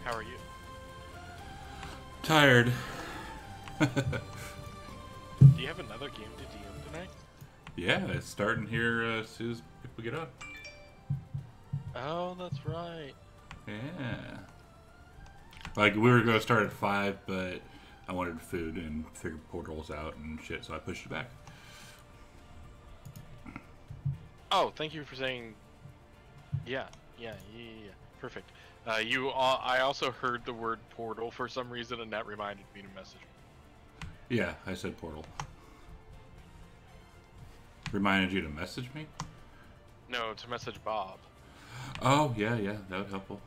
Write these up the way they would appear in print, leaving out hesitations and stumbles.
How are you? Tired. Do you have another game to DM tonight? Yeah, it's starting here as soon as people get up. Oh, that's right. Yeah. Like, we were going to start at 5, but I wanted food and figured portals out and shit, so I pushed it back. Oh, thank you for saying. Yeah. Perfect. I also heard the word portal for some reason, and that reminded me to message. Yeah, I said portal. Reminded you to message me? No, to message Bob. Oh, yeah, that would help.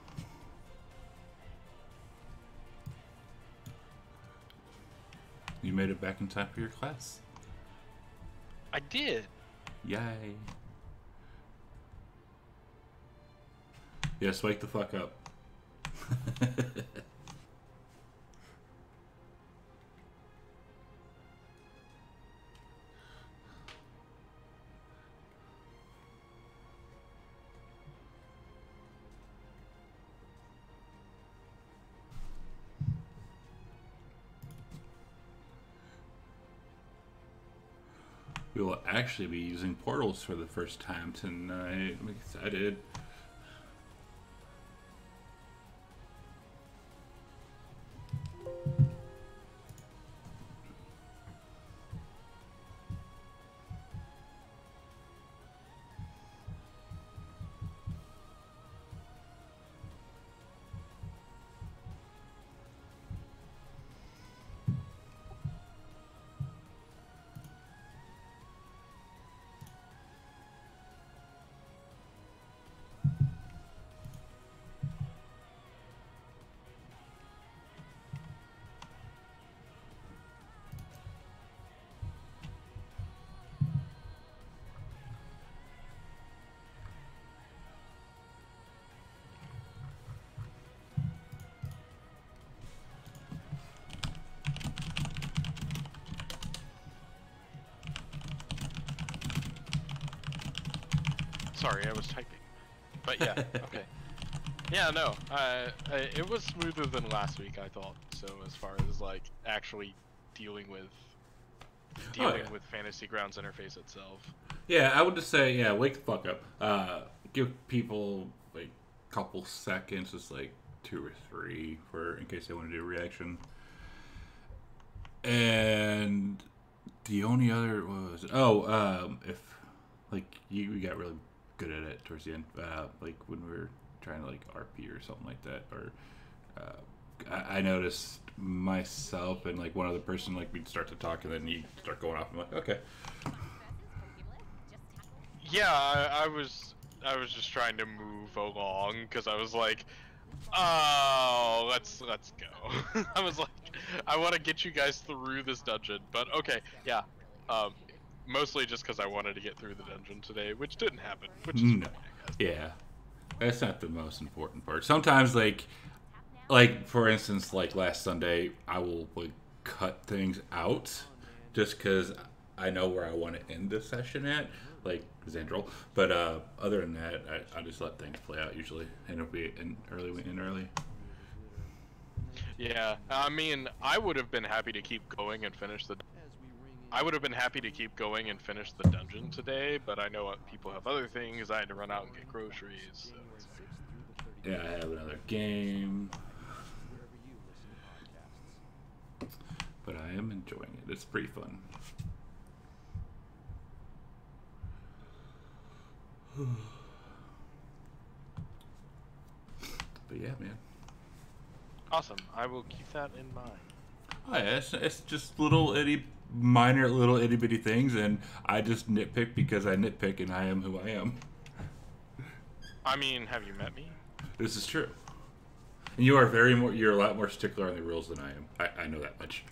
You made it back in time for your class. I did. Yay. Yes, wake the fuck up. We will actually be using portals for the first time tonight. I'm excited. Sorry, I was typing. But yeah, okay. Yeah, no, it was smoother than last week, I thought. So as far as like actually dealing with with Fantasy Grounds interface itself. Yeah, I would just say, yeah, wake the fuck up. Give people like a couple seconds, just like 2 or 3, for in case they want to do a reaction. And the only other was if like you got really good at it towards the end, like when we were trying to like RP or something like that, or I noticed myself and like one other person, like we'd start to talk and then you start going off. I'm like, okay. Yeah, I was just trying to move along because I was like, oh, let's go. I was like, I want to get you guys through this dungeon, but okay, yeah. Mostly just because I wanted to get through the dungeon today, which didn't happen, which is fine, I guess. Yeah, that's not the most important part. Sometimes, like for instance, like last Sunday, I will like cut things out just because I know where I want to end the session at, like Xandril. But other than that, I just let things play out usually, and it'll be in early. Yeah, I mean, I would have been happy to keep going and finish the. I would have been happy to keep going and finish the dungeon today, but I know people have other things. I had to run out and get groceries. So it's fine. Yeah, I have another game, but I am enjoying it. It's pretty fun. But yeah, man. Awesome. I will keep that in mind. Oh yeah, it's just minor little itty bitty things, and I just nitpick because I nitpick, and I am who I am. I mean, have you met me? This is true. And you're a lot more stickler on the rules than I am. I know that much.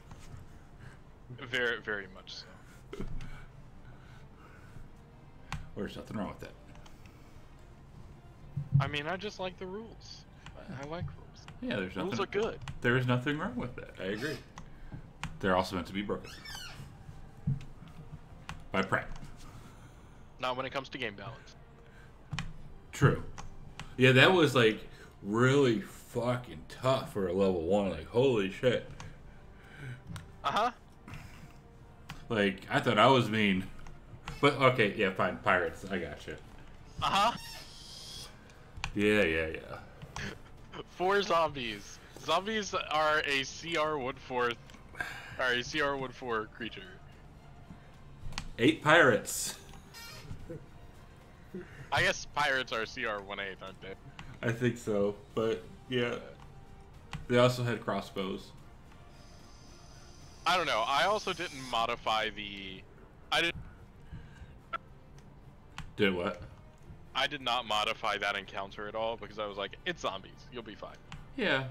Very, very much so. Well, there's nothing wrong with that. I mean, I just like the rules. I like rules. Yeah, there's nothing. Rules are good. There is nothing wrong with that. I agree. They're also meant to be broken. By Pratt. Not when it comes to game balance. True. Yeah, that was like really fucking tough for a level 1. Like, holy shit. Uh-huh. Like, I thought I was mean. But, okay, yeah, fine. Pirates. I gotcha. Uh-huh. Yeah. 4 zombies. Zombies are a CR-1/4, or a CR-1/4 creature. 8 pirates. I guess pirates are CR-1/8, aren't they? I think so, but yeah. They also had crossbows. I don't know. I also didn't modify Did what? I did not modify that encounter at all because I was like, it's zombies. You'll be fine. Yeah.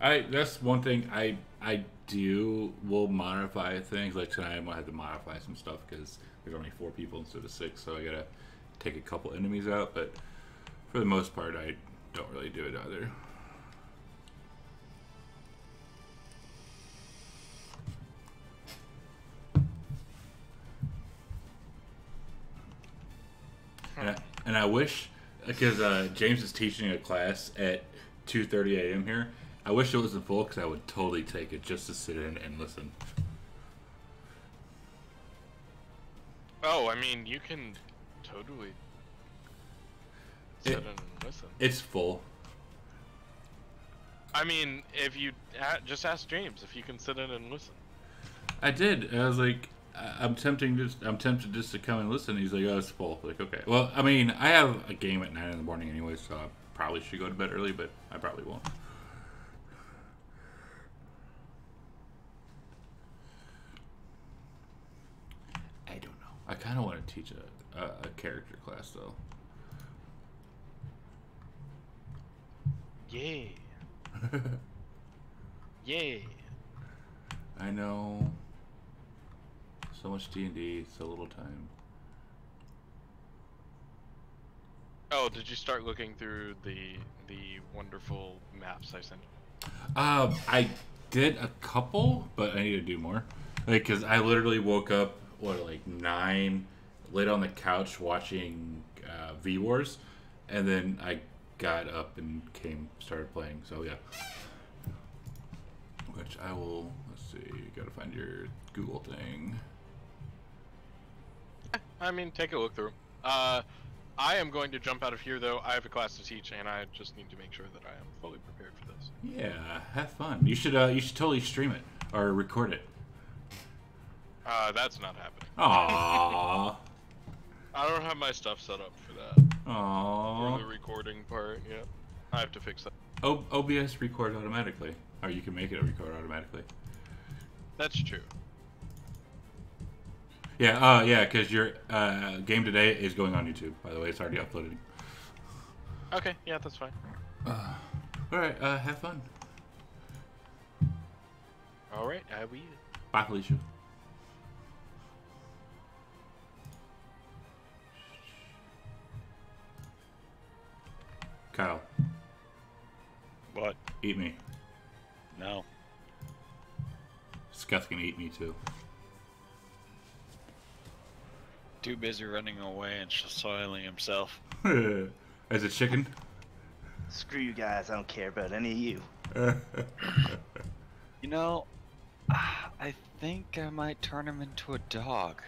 That's one thing I will modify things. Like tonight I'm gonna have to modify some stuff because there's only 4 people instead of 6, so I gotta take a couple enemies out, but for the most part I don't really do it either. And I wish, because James is teaching a class at 2:30 a.m. here, I wish it wasn't full because I would totally take it just to sit in and listen. Oh, I mean, you can totally sit in and listen. It's full. I mean, if you just ask James if you can sit in and listen. I did. I was like, I'm tempted just to come and listen. He's like, oh, it's full. Like, okay. Well, I mean, I have a game at 9 in the morning anyway, so I probably should go to bed early, but I probably won't. I don't know. I kind of want to teach a character class, though. Yay. Yay. I know. So much D&D, so little time. Oh, did you start looking through the wonderful maps I sent you? I did a couple, but I need to do more. Like, cause I literally woke up like 9, laid on the couch watching V Wars, and then I got up and started playing. So yeah. Which I will. Let's see. Gotta find your Google thing. I mean, take a look through. I am going to jump out of here, though. I have a class to teach, and I just need to make sure that I am fully prepared for this. Yeah, have fun. You should totally stream it or record it. That's not happening. Aww. I don't have my stuff set up for that. Aww. For the recording part, yeah. I have to fix that. OBS records automatically, or you can make it record automatically. That's true. Yeah, yeah, because your game today is going on YouTube. By the way, it's already uploaded. Okay, yeah, that's fine. All right, have fun. All right, I will. Bye, Felicia. Kyle. What? Eat me. No. Scuff can eat me too. Too busy running away and soiling himself. As a chicken? Screw you guys, I don't care about any of you. You know, I think I might turn him into a dog.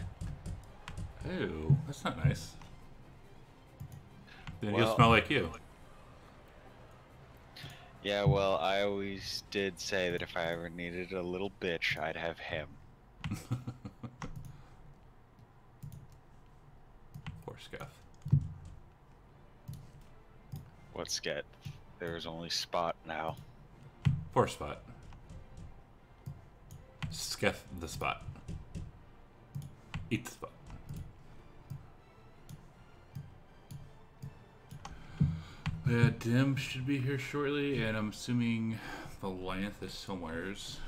Ew, that's not nice. Then Well, he'll smell like you. Yeah, well, I always did say that if I ever needed a little bitch, I'd have him. Poor Scuff. What's get? There's only Spot now. Poor Spot. Scuff the Spot. Eat the Spot. Yeah, Dim should be here shortly, and I'm assuming the Lanth is somewheres.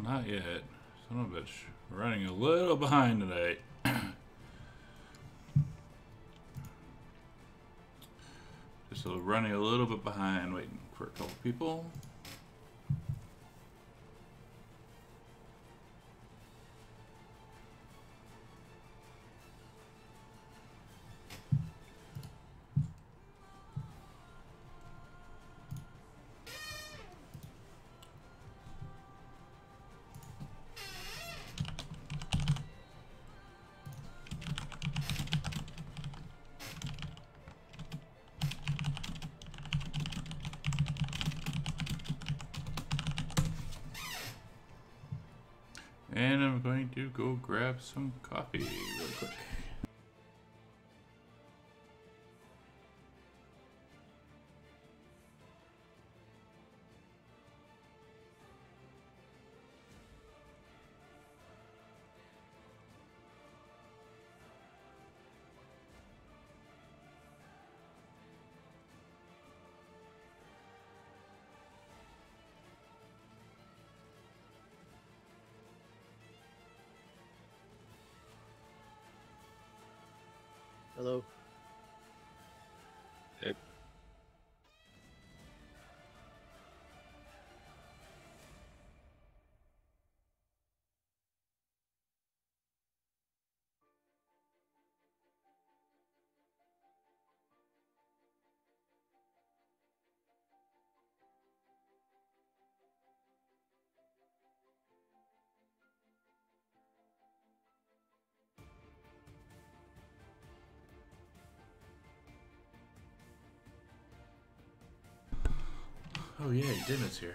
not yet. Son of a bitch. We're running a little behind today. Just running a little bit behind, waiting for a couple people. And I'm going to go grab some coffee really quick. Hello. Hey. Oh yeah, Dimmit's here.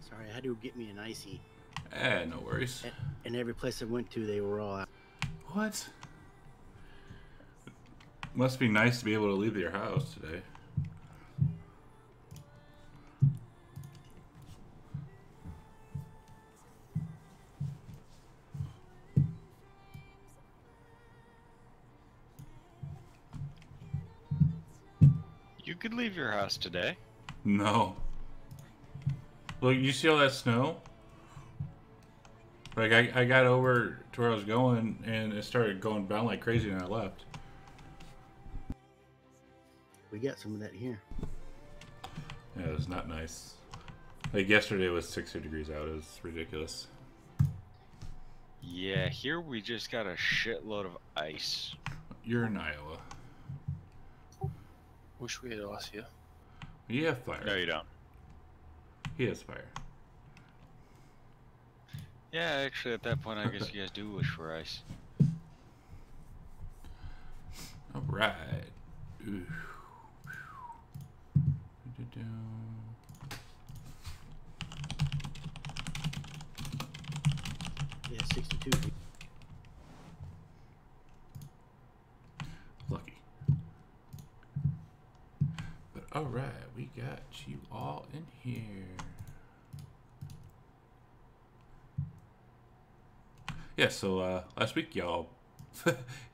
Sorry, I had to get me an icy. No worries. And every place I went to, they were all out. What? Must be nice to be able to leave your house today. You could leave your house today. No. Look, you see all that snow? Like, I got over to where I was going, and it started going down like crazy, and I left. We got some of that here. Yeah, it was not nice. Like, yesterday it was 60 degrees out. It was ridiculous. Yeah, here we just got a shitload of ice. You're in Iowa. Wish we had lost you. You have fire. No, you don't. He has fire. Yeah, actually, at that point, I guess you guys do wish for ice. All right. Ooh. Yeah, 62. Lucky. But all right, we got you all in here. Yeah, so last week y'all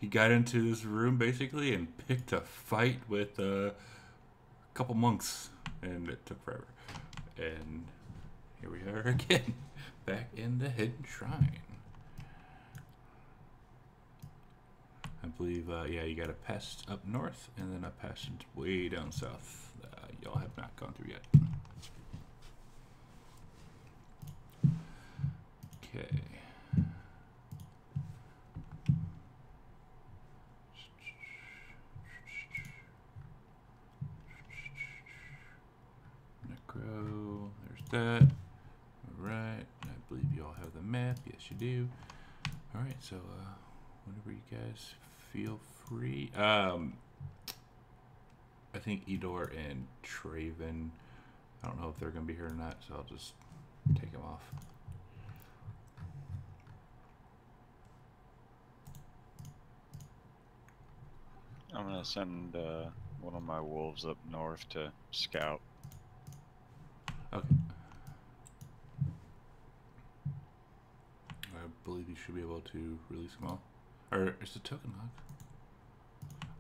you got into this room basically and picked a fight with a couple monks, and it took forever. And here we are again, back in the hidden shrine. I believe, yeah, you got a pest up north and then a passage way down south. Y'all have not gone through yet. Okay. Necro, there's that. Alright, I believe you all have the map. Yes, you do. Alright, so, whenever you guys feel free. I think Edor and Traven, I don't know if they're going to be here or not, so I'll just take them off. I'm gonna send one of my wolves up north to scout. Okay. I believe you should be able to release them all. Or is the token locked?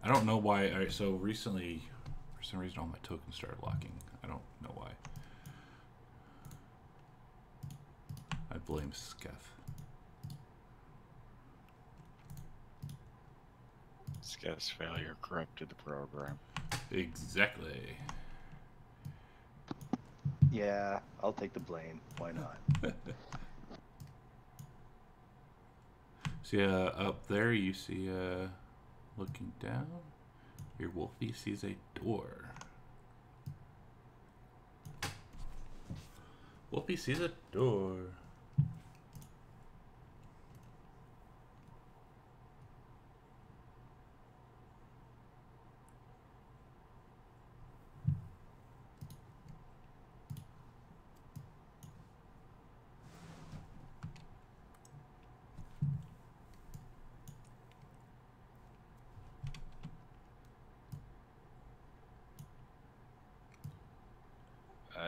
I don't know why. All right, so recently, for some reason, all my tokens started locking. I don't know why. I blame Skeff. Skeff's failure corrupted the program. Exactly. Yeah, I'll take the blame. Why not? See, up there you see, looking down, your Wolfie sees a door. Wolfie sees a door.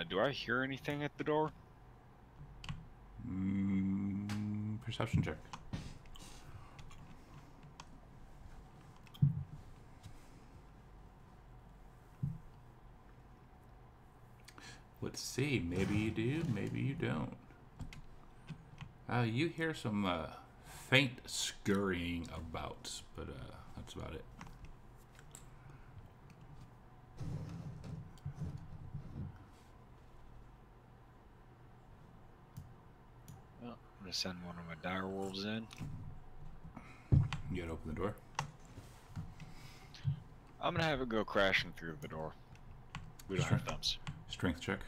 Do I hear anything at the door? Perception check. Let's see. Maybe you do, maybe you don't. You hear some faint scurrying about, but that's about it. Well, I'm gonna send one of my dire wolves in. You gotta open the door. I'm gonna have it go crashing through the door. We don't have thumbs. Strength check.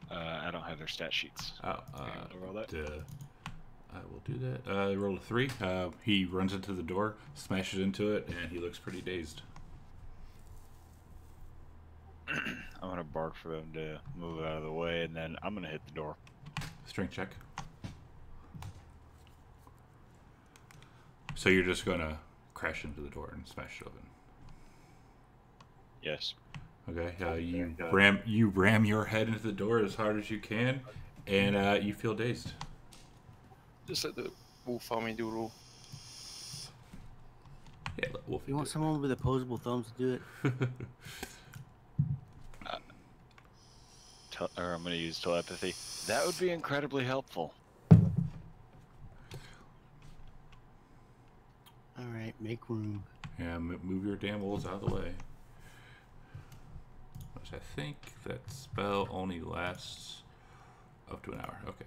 I don't have their stat sheets. Oh, roll that. I will do that. Roll a 3. He runs into the door, smashes into it, and he looks pretty dazed. I'm gonna bark for them to move out of the way, and then I'm gonna hit the door. Strength check. So you're just gonna crash into the door and smash it open. Yes. Okay. You ram your head into the door as hard as you can, and you feel dazed. Just let the wolf army do roll. Yeah, let Wolfie You want do someone with opposable thumbs to do it? it. Or I'm gonna use telepathy. That would be incredibly helpful. All right, make room. Yeah, move your damn wolves out of the way. Which I think that spell only lasts up to an hour. Okay.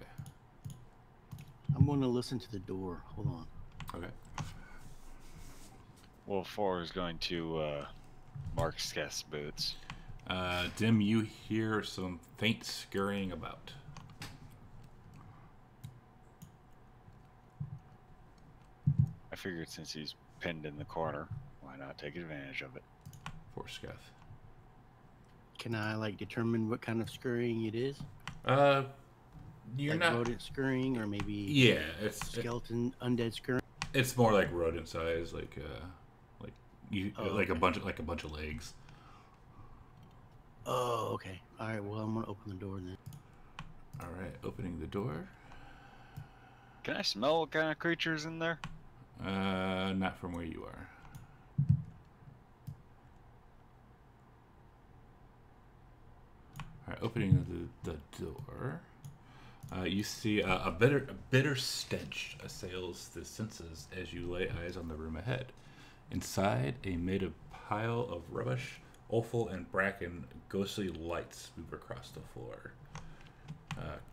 I'm going to listen to the door. Hold on. Okay. Wolf 4 is going to mark Skeff's boots. Dim, you hear some faint scurrying about. I figured since he's pinned in the corner, why not take advantage of it? For Scath. Can I like determine what kind of scurrying it is? You're Like not. rodent scurrying, or maybe Yeah, skeleton undead scurrying. it's more like rodent size, like Oh, like okay. a bunch of legs. Oh, okay. All right. Well, I'm gonna open the door then. All right, opening the door. Can I smell what kind of creatures in there? Not from where you are. All right, opening the door. You see a bitter stench assails the senses as you lay eyes on the room ahead. Inside, amid a pile of rubbish, offal and bracken, ghostly lights move across the floor.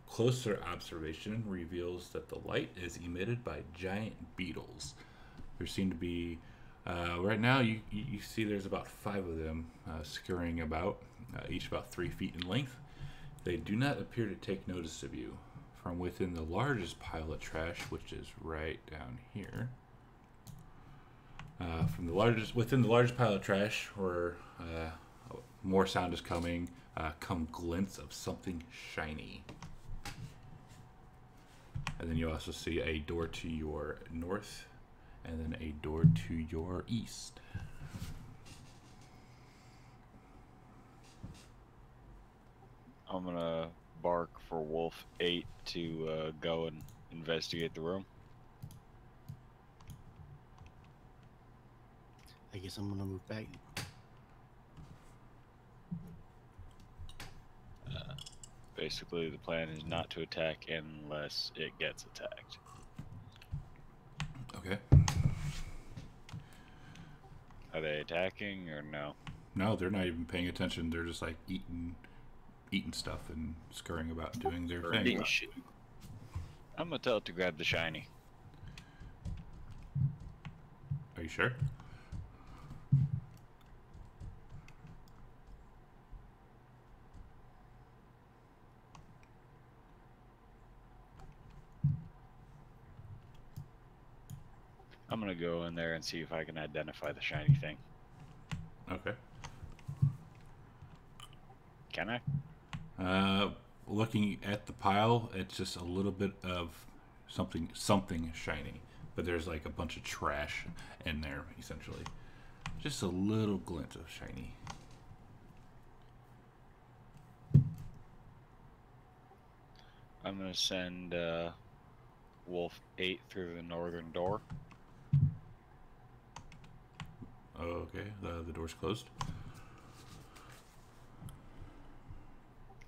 Closer observation reveals that the light is emitted by giant beetles. There seem to be, right now, you see there's about 5 of them scurrying about, each about 3 feet in length. They do not appear to take notice of you. From within the largest pile of trash, which is right down here, within the largest pile of trash, where more sound is coming, come glints of something shiny. And then you also see a door to your north, and then a door to your east. I'm gonna bark for Wolf 8 to go and investigate the room. I guess I'm gonna move back. Basically, the plan is not to attack unless it gets attacked. Okay. Are they attacking or no? No, they're not even paying attention. They're just like eating stuff and scurrying about doing their thing. Eating shit. I'm gonna tell it to grab the shiny. Are you sure? I'm gonna go in there and see if I can identify the shiny thing. Okay. Can I? Looking at the pile, it's just a little bit of something shiny, but there's like a bunch of trash in there essentially. Just a little glint of shiny. I'm gonna send Wolf 8 through the northern door. Oh, okay. The door's closed.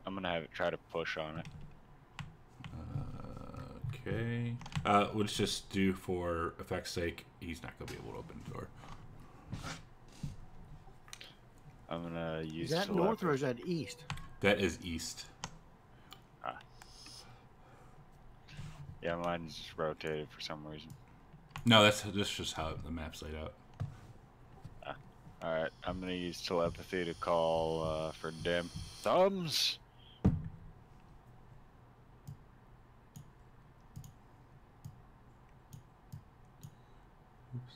I'm gonna have it try to push on it. Okay. Let's just do for effect's sake. He's not gonna be able to open the door. I'm gonna use. Is that north or is that east? That is east. Yeah, mine's just rotated for some reason. No, that's just how the map's laid out. Alright, I'm gonna use telepathy to call for dim thumbs. Oops.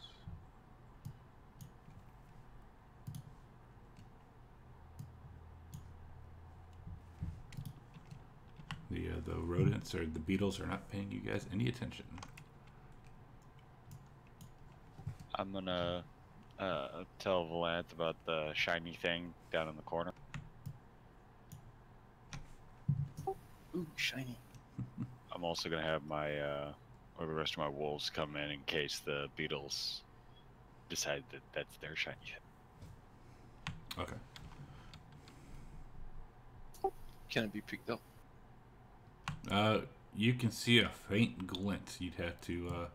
The rodents or the beetles are not paying you guys any attention. I'm gonna tell Valanth about the shiny thing down in the corner. Ooh, shiny. I'm also gonna have my or the rest of my wolves come in case the beetles decide that that's their shiny thing. Okay. Can it be picked up? You can see a faint glint. You'd have to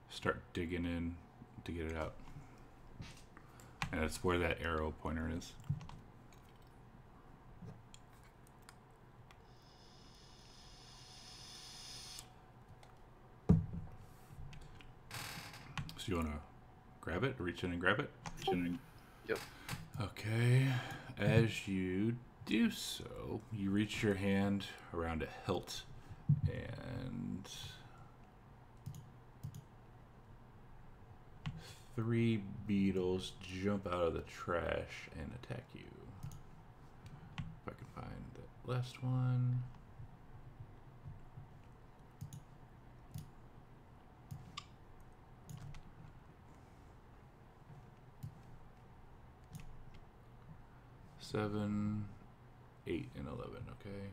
start digging in to get it out. And that's where that arrow pointer is. So you want to grab it? Reach in and grab it? Yep. Okay. As you do so, you reach your hand around a hilt and 3 beetles jump out of the trash and attack you. If I can find that last one. Seven, 8, and 11. Okay,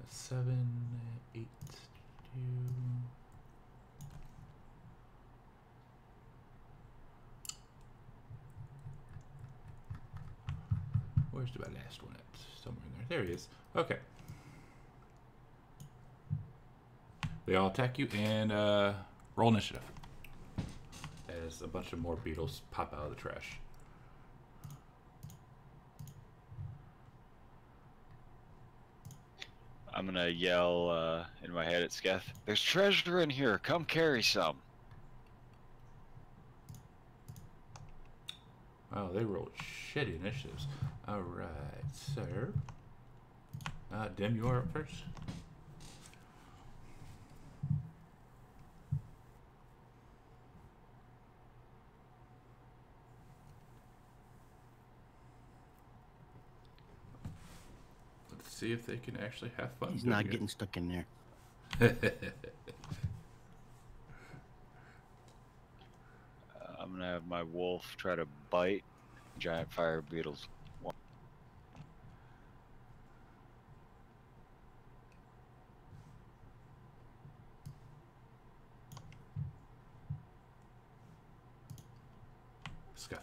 that's 7, 8, 2. Where's my last one at? Somewhere in there. There he is. Okay. They all attack you and roll initiative. As a bunch of more beetles pop out of the trash. I'm gonna yell in my head at Sketh, "There's treasure in here, come carry some." Oh, they rolled shitty initiatives. Alright, sir. Dim, you are up first. Let's see if they can actually have fun. He's doing not it. getting stuck in there. I'm gonna have my wolf try to bite giant fire beetles. Scuff.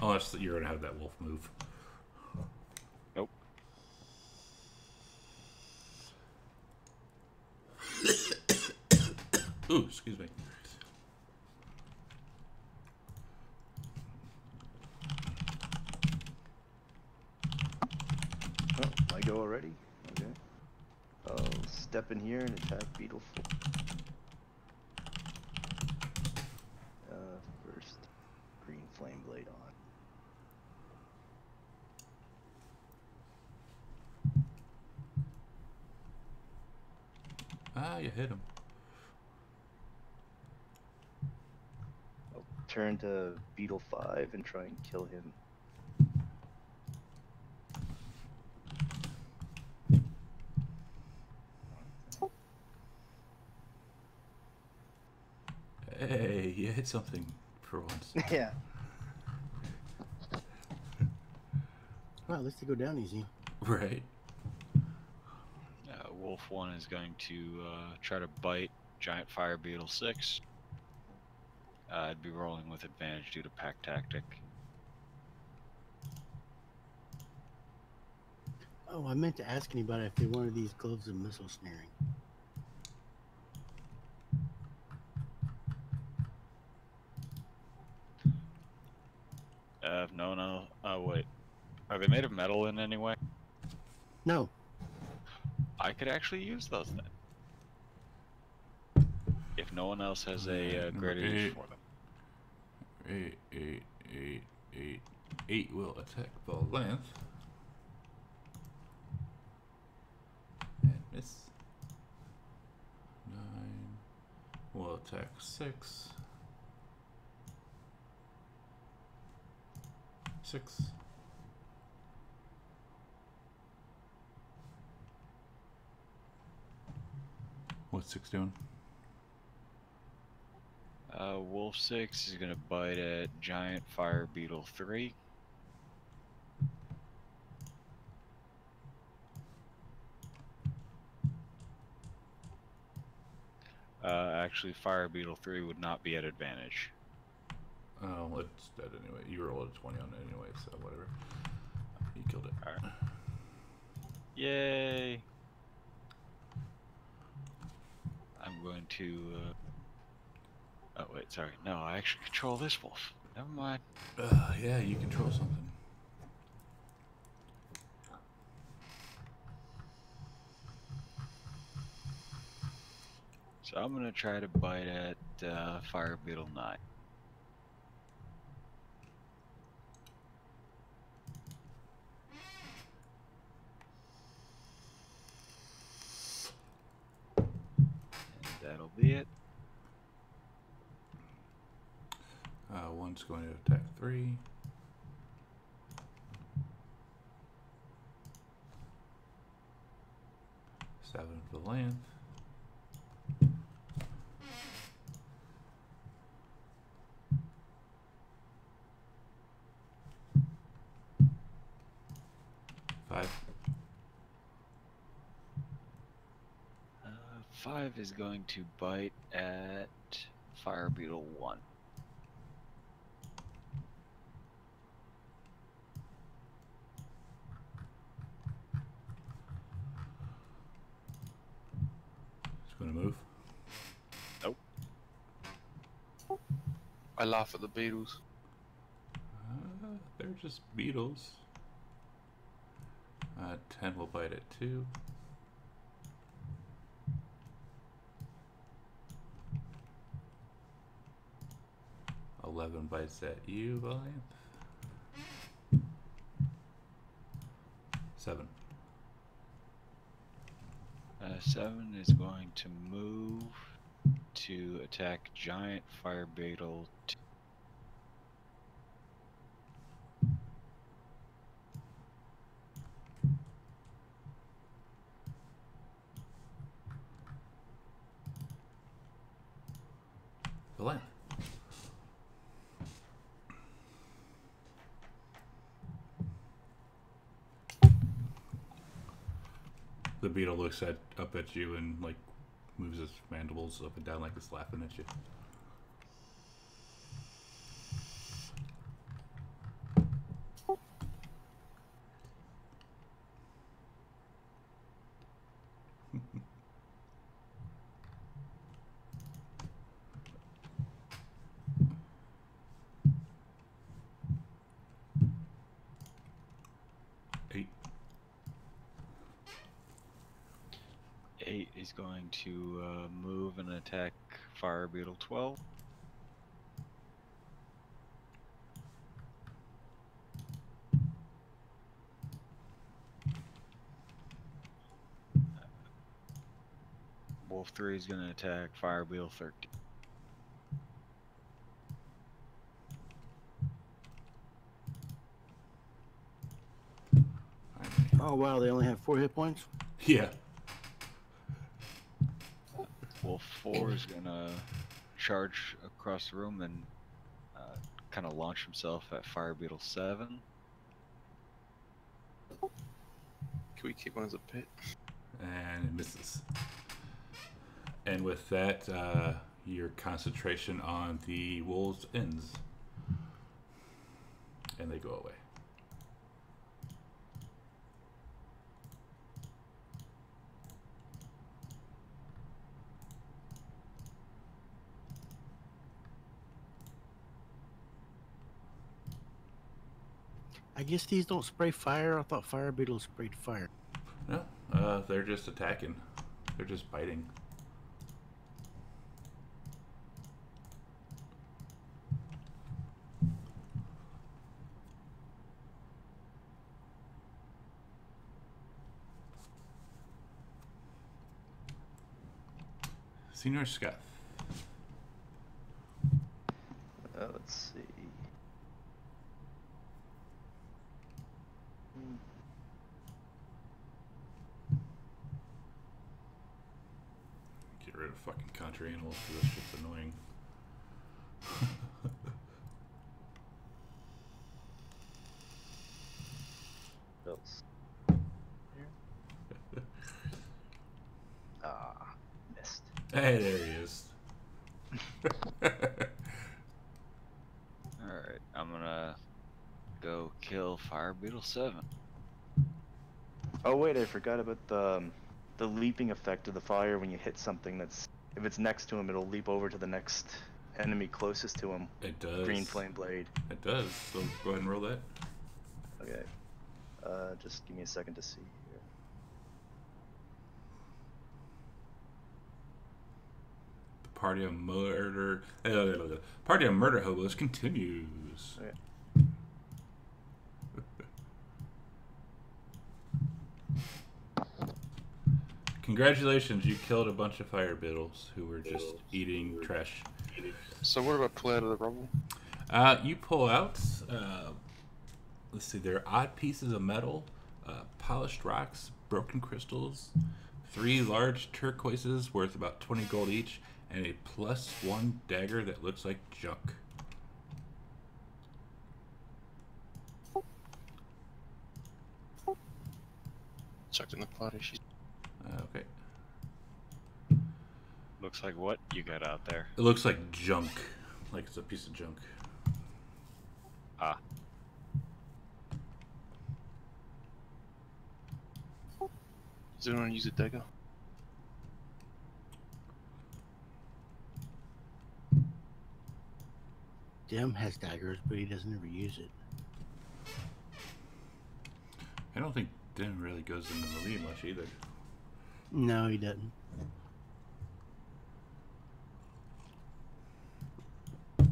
Unless you're gonna have that wolf move. Nope. Ooh, excuse me. Oh, I go already? Okay. I'll step in here and attack Beetle 4. First, green flame blade on. Ah, you hit him. I'll turn to Beetle 5 and try and kill him. Hey, you hit something for once. Yeah. Well, at least they go down easy. Right. Wolf 1 is going to try to bite Giant Fire Beetle 6. I'd be rolling with advantage due to pack tactic. Oh, I meant to ask anybody if they wanted these gloves of missile snaring. No. Oh, wait. Are they made of metal in any way? No. I could actually use those then. If no one else has a greater use for them. 8 will attack the length. And miss. 9 will attack 6. 6. What's 6 doing? Wolf 6 is going to bite at Giant Fire Beetle 3. Actually, Fire Beetle 3 would not be at advantage. Oh, it's dead anyway. You rolled a 20 on it anyway, so whatever. You killed it. Alright. Yay! I'm going to... Oh, wait, sorry. No, I actually control this wolf. Never mind. Yeah, you control something. So I'm going to try to bite at Fire Beetle 9. And that'll be it. One's going to attack 3. Seven for the length. Five. 5 is going to bite at Fire Beetle 1. It's going to move. Nope. I laugh at the beetles. They're just beetles. 10 will bite at 2. Bites at you, Valiant. 7. 7 is going to move to attack Giant Fire Beetle 2. Valiant. The beetle looks up at you and like moves his mandibles up and down like it's laughing at you. 8 is going to move and attack Fire Beetle 12. Wolf 3 is going to attack Fire Beetle 13. Oh wow, they only have 4 hit points. Yeah. Wolf 4 is going to charge across the room and kind of launch himself at Fire Beetle 7. Can we keep one as a pit? And it misses. And with that, your concentration on the wolves ends. And they go away. I guess these don't spray fire. I thought fire beetles sprayed fire. No, they're just attacking. They're just biting. Senior Scott. Let's see. Get rid of fucking contra animals because this shit's annoying. Else. Ah, missed. Hey, there he is. Alright, I'm going to go kill Fire Beetle 7. Oh wait, I forgot about the leaping effect of the fire when you hit something that's, if it's next to him, it'll leap over to the next enemy closest to him. It does. Green flame blade. It does. So go ahead and roll that. Okay. Just give me a second to see here. The party of murder hobos continues. Okay. Congratulations, you killed a bunch of fire beetles who were just eating trash. So what about pull out of the rubble? You pull out, let's see, there are odd pieces of metal, polished rocks, broken crystals, 3 large turquoises worth about 20 gold each, and a +1 dagger that looks like junk. Chucked in the party. She's Okay. Looks like what you got out there? It looks like junk. Like it's a piece of junk. Ah. Does anyone use a dagger? Dim has daggers, but he doesn't ever use it. I don't think Dim really goes into melee much either. No, he doesn't. Alright,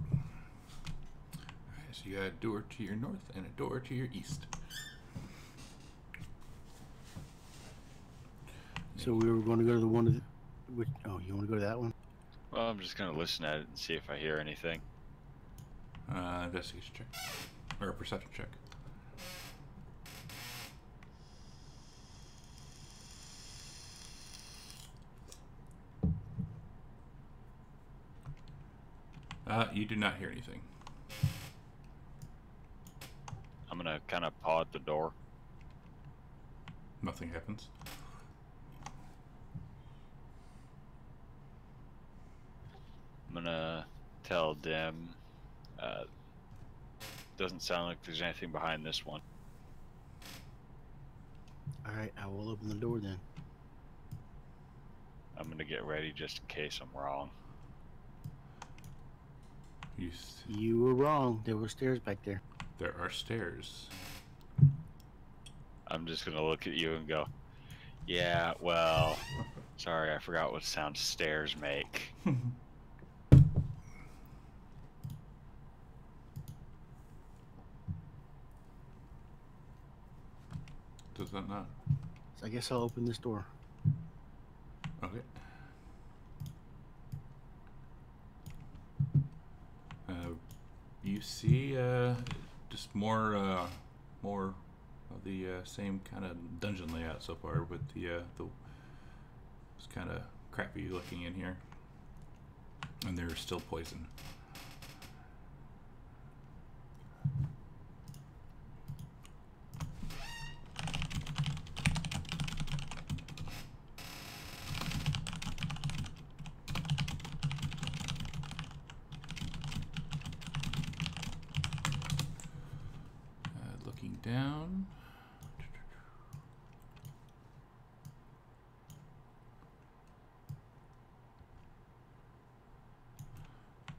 so you got a door to your north and a door to your east. So we were going to go to the one of the... Which, oh, you want to go to that one? Well, I'm just going to listen at it and see if I hear anything. Investigation check. Or a perception check. You do not hear anything. I'm going to kind of paw at the door. Nothing happens. I'm going to tell Dim, doesn't sound like there's anything behind this one. Alright, I will open the door then. I'm going to get ready just in case I'm wrong. You were wrong. There were stairs back there. There are stairs. I'm just going to look at you and go, yeah, well, Sorry, I forgot what sound stairs make. Does that not? So I guess I'll open this door. Okay. You see just more of the same kind of dungeon layout so far, with the it's kind of crappy looking in here, and there's still poison. Looking down.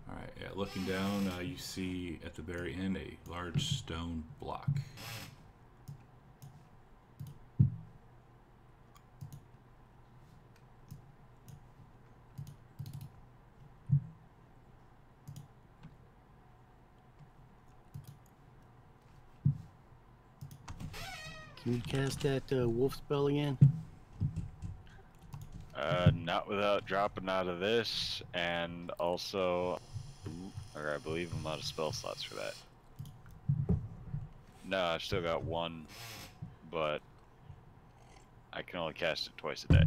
Alright, yeah, looking down, you see at the very end a large stone block. Can you cast that wolf spell again? Not without dropping out of this, and also, or I believe I'm out of spell slots for that. No, I've still got one, but I can only cast it twice a day.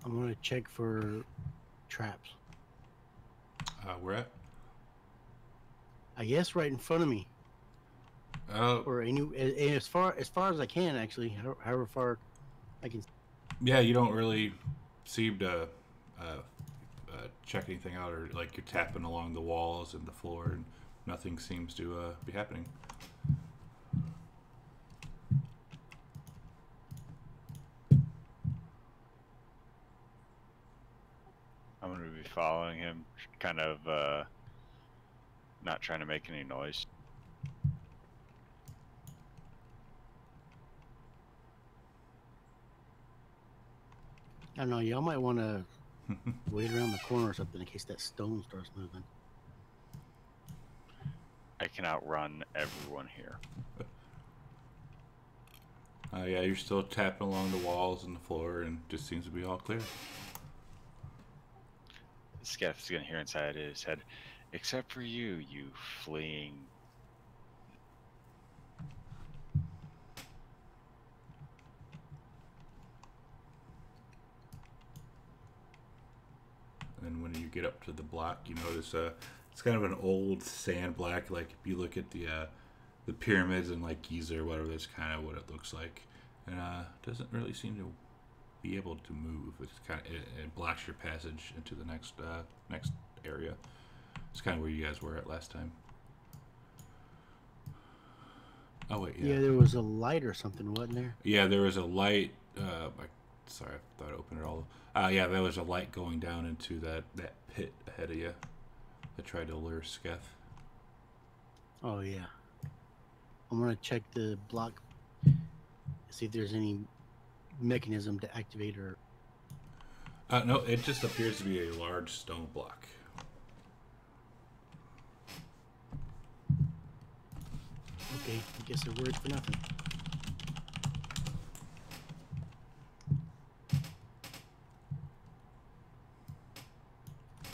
I'm gonna check for traps. Where at? I guess right in front of me, or as far as I can, actually, however far I can. Yeah, you don't really seem to check anything out, or like you're tapping along the walls and the floor, and nothing seems to be happening. I'm going to be following him, kind of not trying to make any noise. I don't know. Y'all might want to wait around the corner or something in case that stone starts moving. I can outrun everyone here. Yeah, you're still tapping along the walls and the floor, and just seems to be all clear. Scath's going to hear inside his head, except for you, you fleeing. And when you get up to the block, you notice it's kind of an old sand black. Like if you look at the pyramids in like Giza or whatever, that's kind of what it looks like. And doesn't really seem to be able to move. It's kind of it blocks your passage into the next area. It's kind of where you guys were at last time. Oh wait, yeah. Yeah, there was a light or something, wasn't there? Yeah, there was a light. Sorry, I thought I opened it all. Yeah, there was a light going down into that pit ahead of you that tried to lure Sketh. Oh yeah. I'm gonna check the block, see if there's any mechanism to activate her. No, it just appears to be a large stone block. Okay, I guess a word for nothing.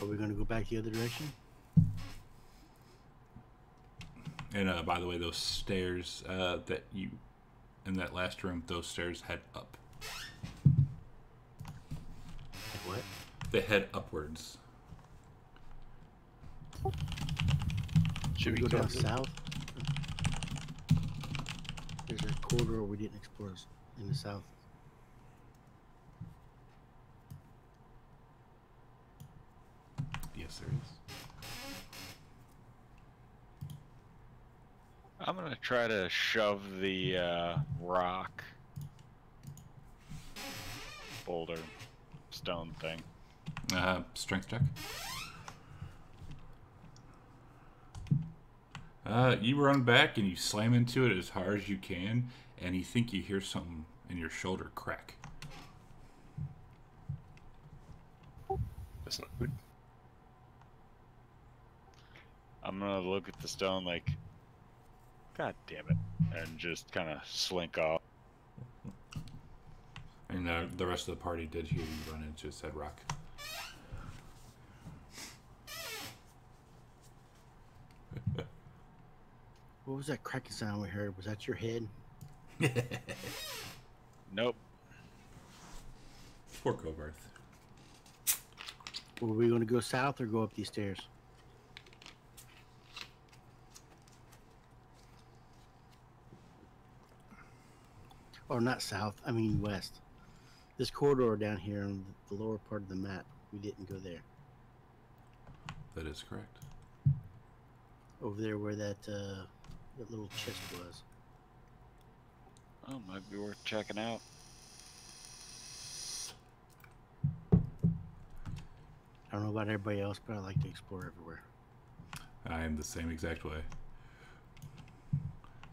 Are we gonna go back the other direction? And by the way, those stairs that you in that last room, those stairs head up. Like what? They head upwards. Should we we go down go south? There's a corridor we didn't explore in the south. Yes, there is. I'm going to try to shove the rock boulder stone thing. Strength check. You run back and you slam into it as hard as you can, and you think you hear something in your shoulder crack. That's not good. I'm gonna look at the stone like, God damn it, and just kind of slink off. And the rest of the party did hear you run into said rock. What was that cracking sound we heard? Was that your head? Nope. Poor Cobarth. Were we going to go south or go up these stairs? Or not south, I mean west. This corridor down here on the lower part of the map, we didn't go there. That is correct. Over there where that little chest was. Oh, might be worth checking out. I don't know about everybody else, but I like to explore everywhere. I am the same exact way.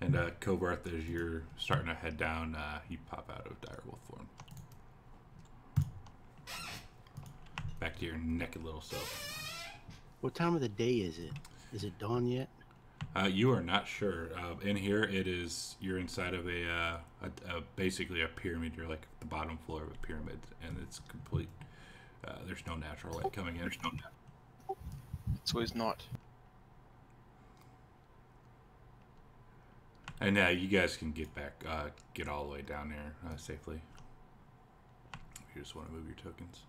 And Cobarth, as you're starting to head down, you pop out of direwolf form. Back to your naked little self. What time of the day is it? Is it dawn yet? You are not sure. In here, it is. You're inside of a basically a pyramid. You're like the bottom floor of a pyramid, and it's complete. There's no natural light coming in. So it's not. And now you guys can get back, get all the way down there safely. If you just want to move your tokens.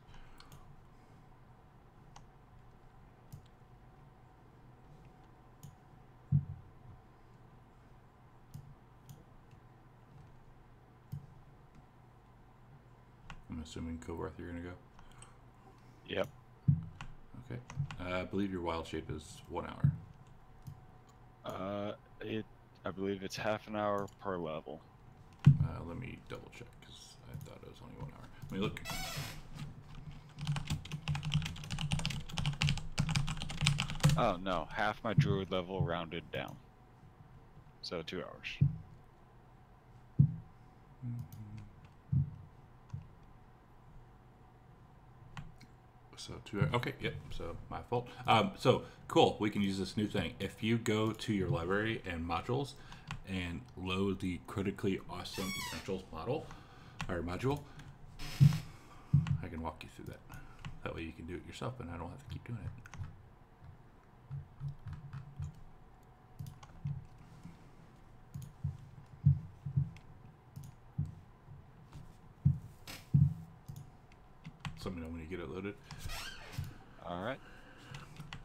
I'm assuming Cobarth, you're gonna go. Yep. Okay. I believe your wild shape is 1 hour. I believe it's half an hour per level. Let me double check because I thought it was only 1 hour. Let me look. Oh no, half my druid level rounded down. So 2 hours. So 2 hours. Okay, yep. So my fault. So cool. We can use this new thing. If you go to your library and modules and load the critically awesome essentials model or module, I can walk you through that. That way you can do it yourself, and I don't have to keep doing it. Let me know when you get it loaded. All right.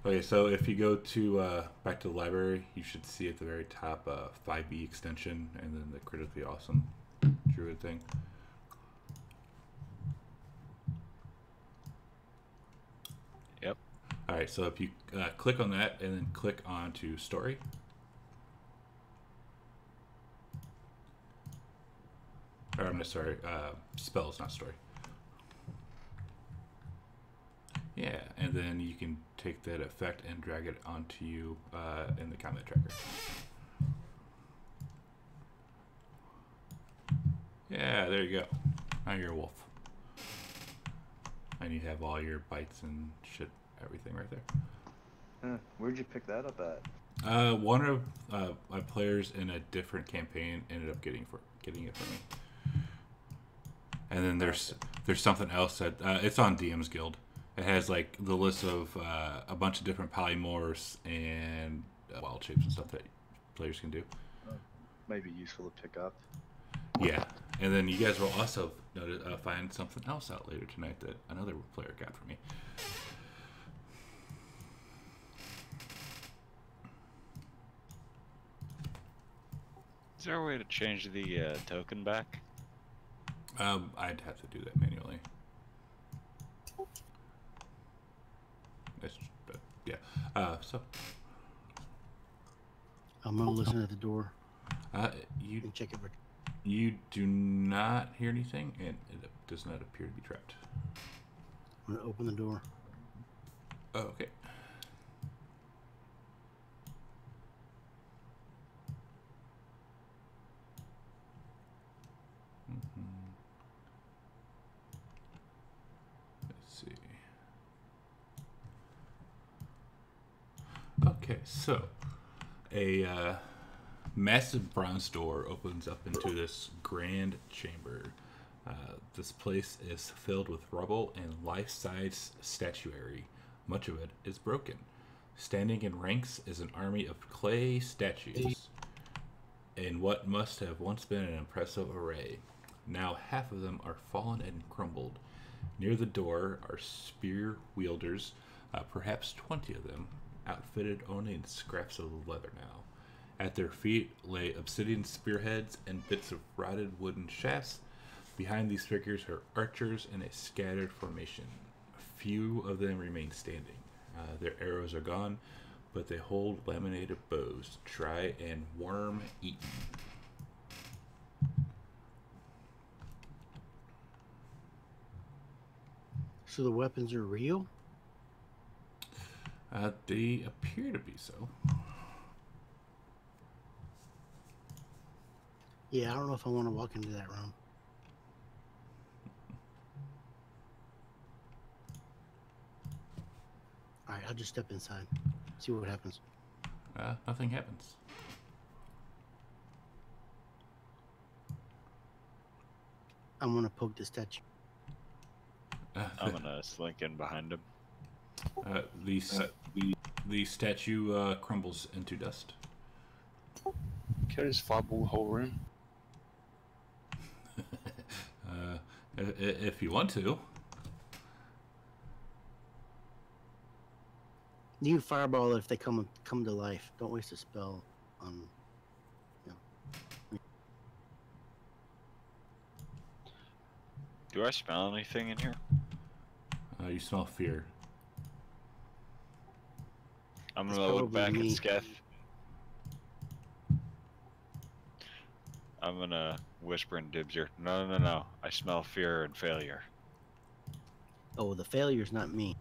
Okay, so if you go to back to the library, you should see at the very top 5B extension and then the critically awesome druid thing. Yep. All right, so if you click on that and then click on to story. Or I'm sorry, spells, not story. Yeah, and then you can take that effect and drag it onto you in the combat tracker. Yeah, there you go. Now you're a wolf. And you have all your bites and shit, everything right there. Where'd you pick that up at? One of my players in a different campaign ended up getting it for me. And then there's something else that it's on DM's Guild. It has like the list of a bunch of different polymorphs and wild shapes and stuff that players can do. Might be useful to pick up. Yeah, and then you guys will also find something else out later tonight that another player got for me. Is there a way to change the token back? I'd have to do that manually. Yeah. So. I'm gonna listen at the door. You and check it. You do not hear anything, and it does not appear to be trapped. I'm gonna open the door. Oh, okay. Okay, so a massive bronze door opens up into this grand chamber. This place is filled with rubble and life-size statuary. Much of it is broken. Standing in ranks is an army of clay statues in what must have once been an impressive array. Now half of them are fallen and crumbled. Near the door are spear wielders, perhaps 20 of them, outfitted only in scraps of leather now. At their feet lay obsidian spearheads and bits of rotted wooden shafts. Behind these figures are archers in a scattered formation. A few of them remain standing. Their arrows are gone, but they hold laminated bows, dry and worm-eaten. So the weapons are real? They appear to be so. Yeah, I don't know if I want to walk into that room. Alright, I'll just step inside. See what happens. Nothing happens. I'm gonna poke the statue. I'm gonna slink in behind him. The statue crumbles into dust. Can I just fireball the whole room? If you want to. You fireball it if they come to life. Don't waste a spell on. Do I smell anything in here? You smell fear. I'm It's gonna look back probably at me. Sketh. I'm gonna whisper in Dib's ear. No. I smell fear and failure. Oh, the failure's not me.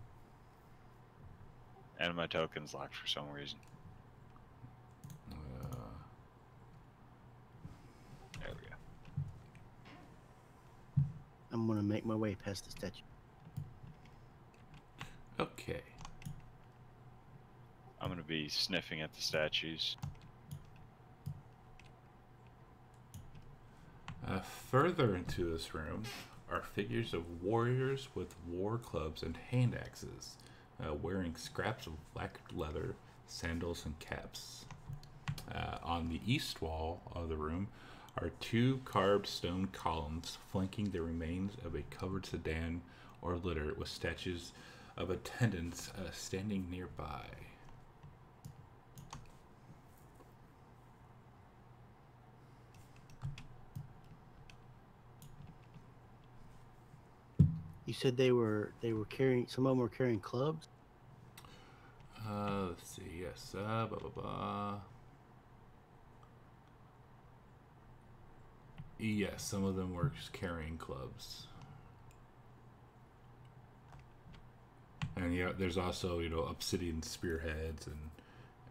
And my token's locked for some reason. There we go. I'm gonna make my way past the statue. Okay. I'm gonna be sniffing at the statues. Further into this room are figures of warriors with war clubs and hand axes, wearing scraps of lacquered leather, sandals, and caps. On the east wall of the room are two carved stone columns flanking the remains of a covered sedan or litter with statues of attendants standing nearby. You said they were carrying. Some of them were carrying clubs. Let's see. Yes. Blah blah blah. Yes, some of them were carrying clubs. And yeah, there's also, obsidian spearheads and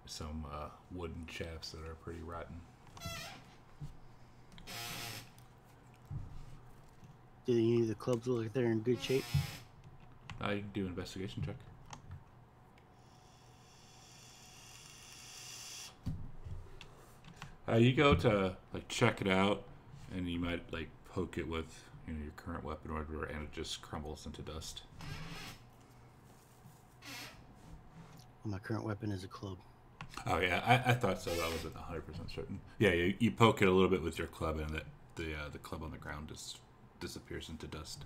some wooden shafts that are pretty rotten. Do any of the clubs look like they're in good shape? You can do an investigation check. You go to check it out, and you might poke it with your current weapon or whatever, and it just crumbles into dust. Well, my current weapon is a club. Oh yeah, I thought so. I wasn't 100% certain. Yeah, you poke it a little bit with your club, and the club on the ground just disappears into dust.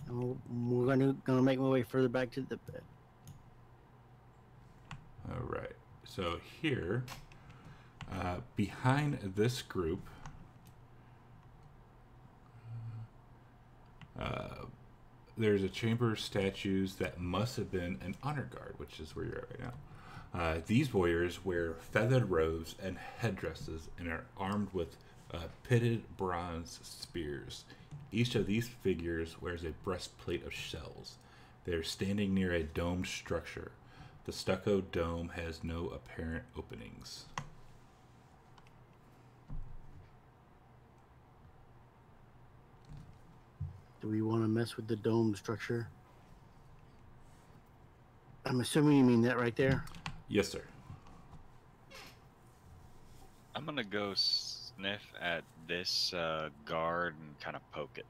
And we're gonna make my way further back to the bed. All right. So here, behind this group, there's a chamber of statues that must have been an honor guard, which is where you're at right now. These warriors wear feathered robes and headdresses and are armed with pitted bronze spears. Each of these figures wears a breastplate of shells. They are standing near a domed structure. The stucco dome has no apparent openings. Do we want to mess with the dome structure? I'm assuming you mean that right there. Yes, sir. I'm gonna go sniff at this guard and kind of poke it.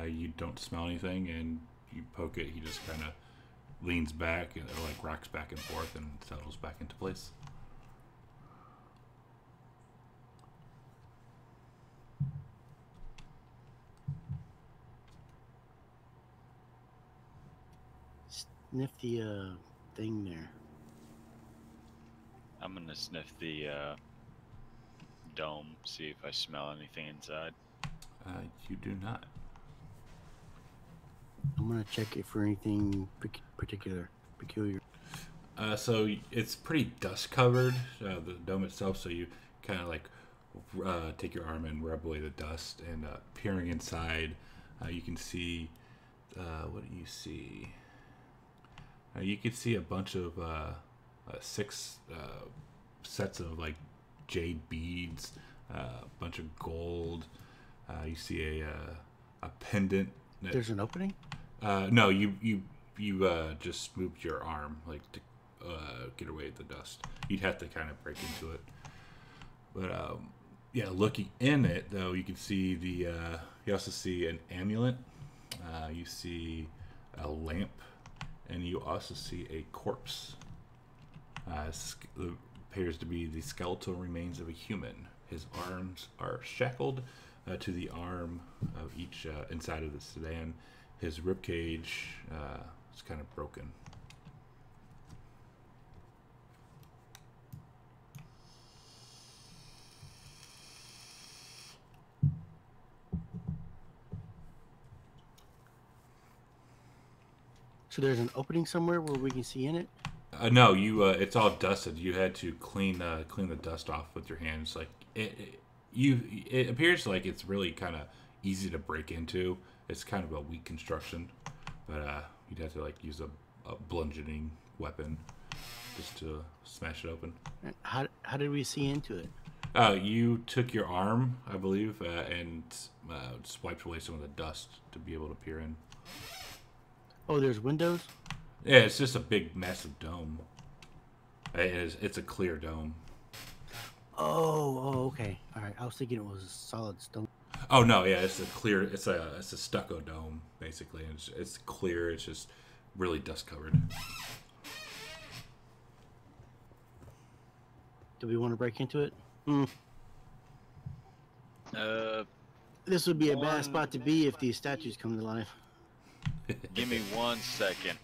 You don't smell anything, and you poke it. He just kind of leans back and like rocks back and forth and settles back into place. Sniff the thing there. I'm gonna sniff the dome, see if I smell anything inside. You do not. I'm gonna check it for anything peculiar. So it's pretty dust covered, the dome itself. So you kind of like take your arm and rub away the dust, and peering inside, you can see. What do you see? You can see a bunch of 6 sets of like jade beads, a bunch of gold. You see a pendant. There's an opening? No, you just moved your arm like to get away the dust. You'd have to kind of break into it. But yeah, looking in it though, you can see the. You also see an amulet. You see a lamp, and you also see a corpse. Appears to be the skeletal remains of a human. His arms are shackled to the arm of each inside of the sedan. His ribcage is kind of broken. So there's an opening somewhere where we can see in it? No, you. It's all dusted. You had to clean the dust off with your hands. Like it appears like it's really kind of easy to break into. It's kind of a weak construction, but you'd have to like use a bludgeoning weapon just to smash it open. How did we see into it? You took your arm, I believe, and swiped away some of the dust to be able to peer in. Oh, there's windows? Yeah, it's just a big, massive dome. It's a clear dome. Oh, okay. All right. I was thinking it was a solid stone. Oh no, yeah, it's a clear. It's a stucco dome basically. It's clear. It's just really dust covered. Do we want to break into it? This would be a bad spot to be if these statues come to life. Give me 1 second.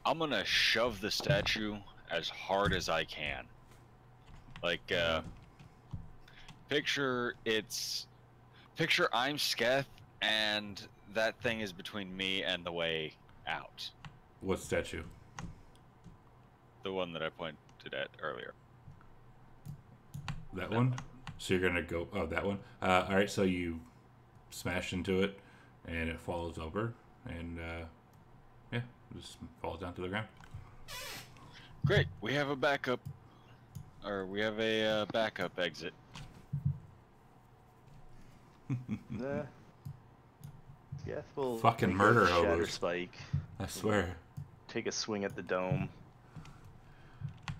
I'm gonna shove the statue as hard as I can. Like, picture I'm Sketh, and that thing is between me and the way out. What statue? The one that I pointed at earlier. That one? So you're gonna go? Oh, that one. All right. So you smash into it, and it falls over, and yeah, it just falls down to the ground. Great. We have a backup, or we have a backup exit. Yeah, we'll Fucking take murder a shatter hobos. spike. I swear. Take a swing at the dome.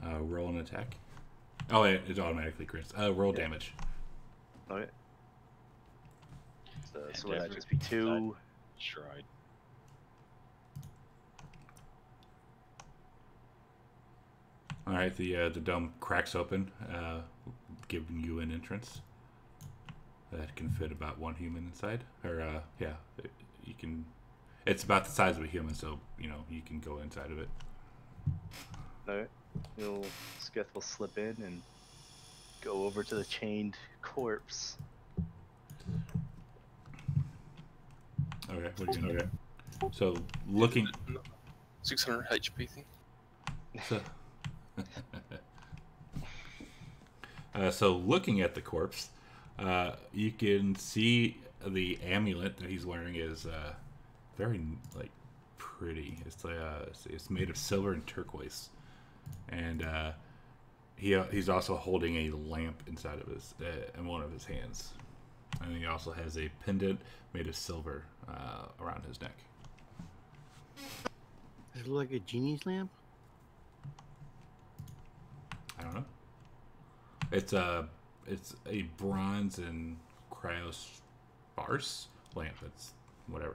Roll an attack. Oh, it automatically crits. Roll damage. Okay. So would that just be 2? Shrine. All right, the dome cracks open, giving you an entrance that can fit about 1 human inside. Or yeah, you can. It's about the size of a human, so you know you can go inside of it. Alright. Sketh will slip in and go over to the chained corpse. Okay, what are you gonna do? So looking. 600 HP thing. So looking at the corpse, you can see the amulet that he's wearing is very like pretty. It's made of silver and turquoise, and he's also holding a lamp inside of his in one of his hands, and he also has a pendant made of silver around his neck. Does it look like a genie's lamp? I don't know. It's a bronze and cryosparse lamp. It's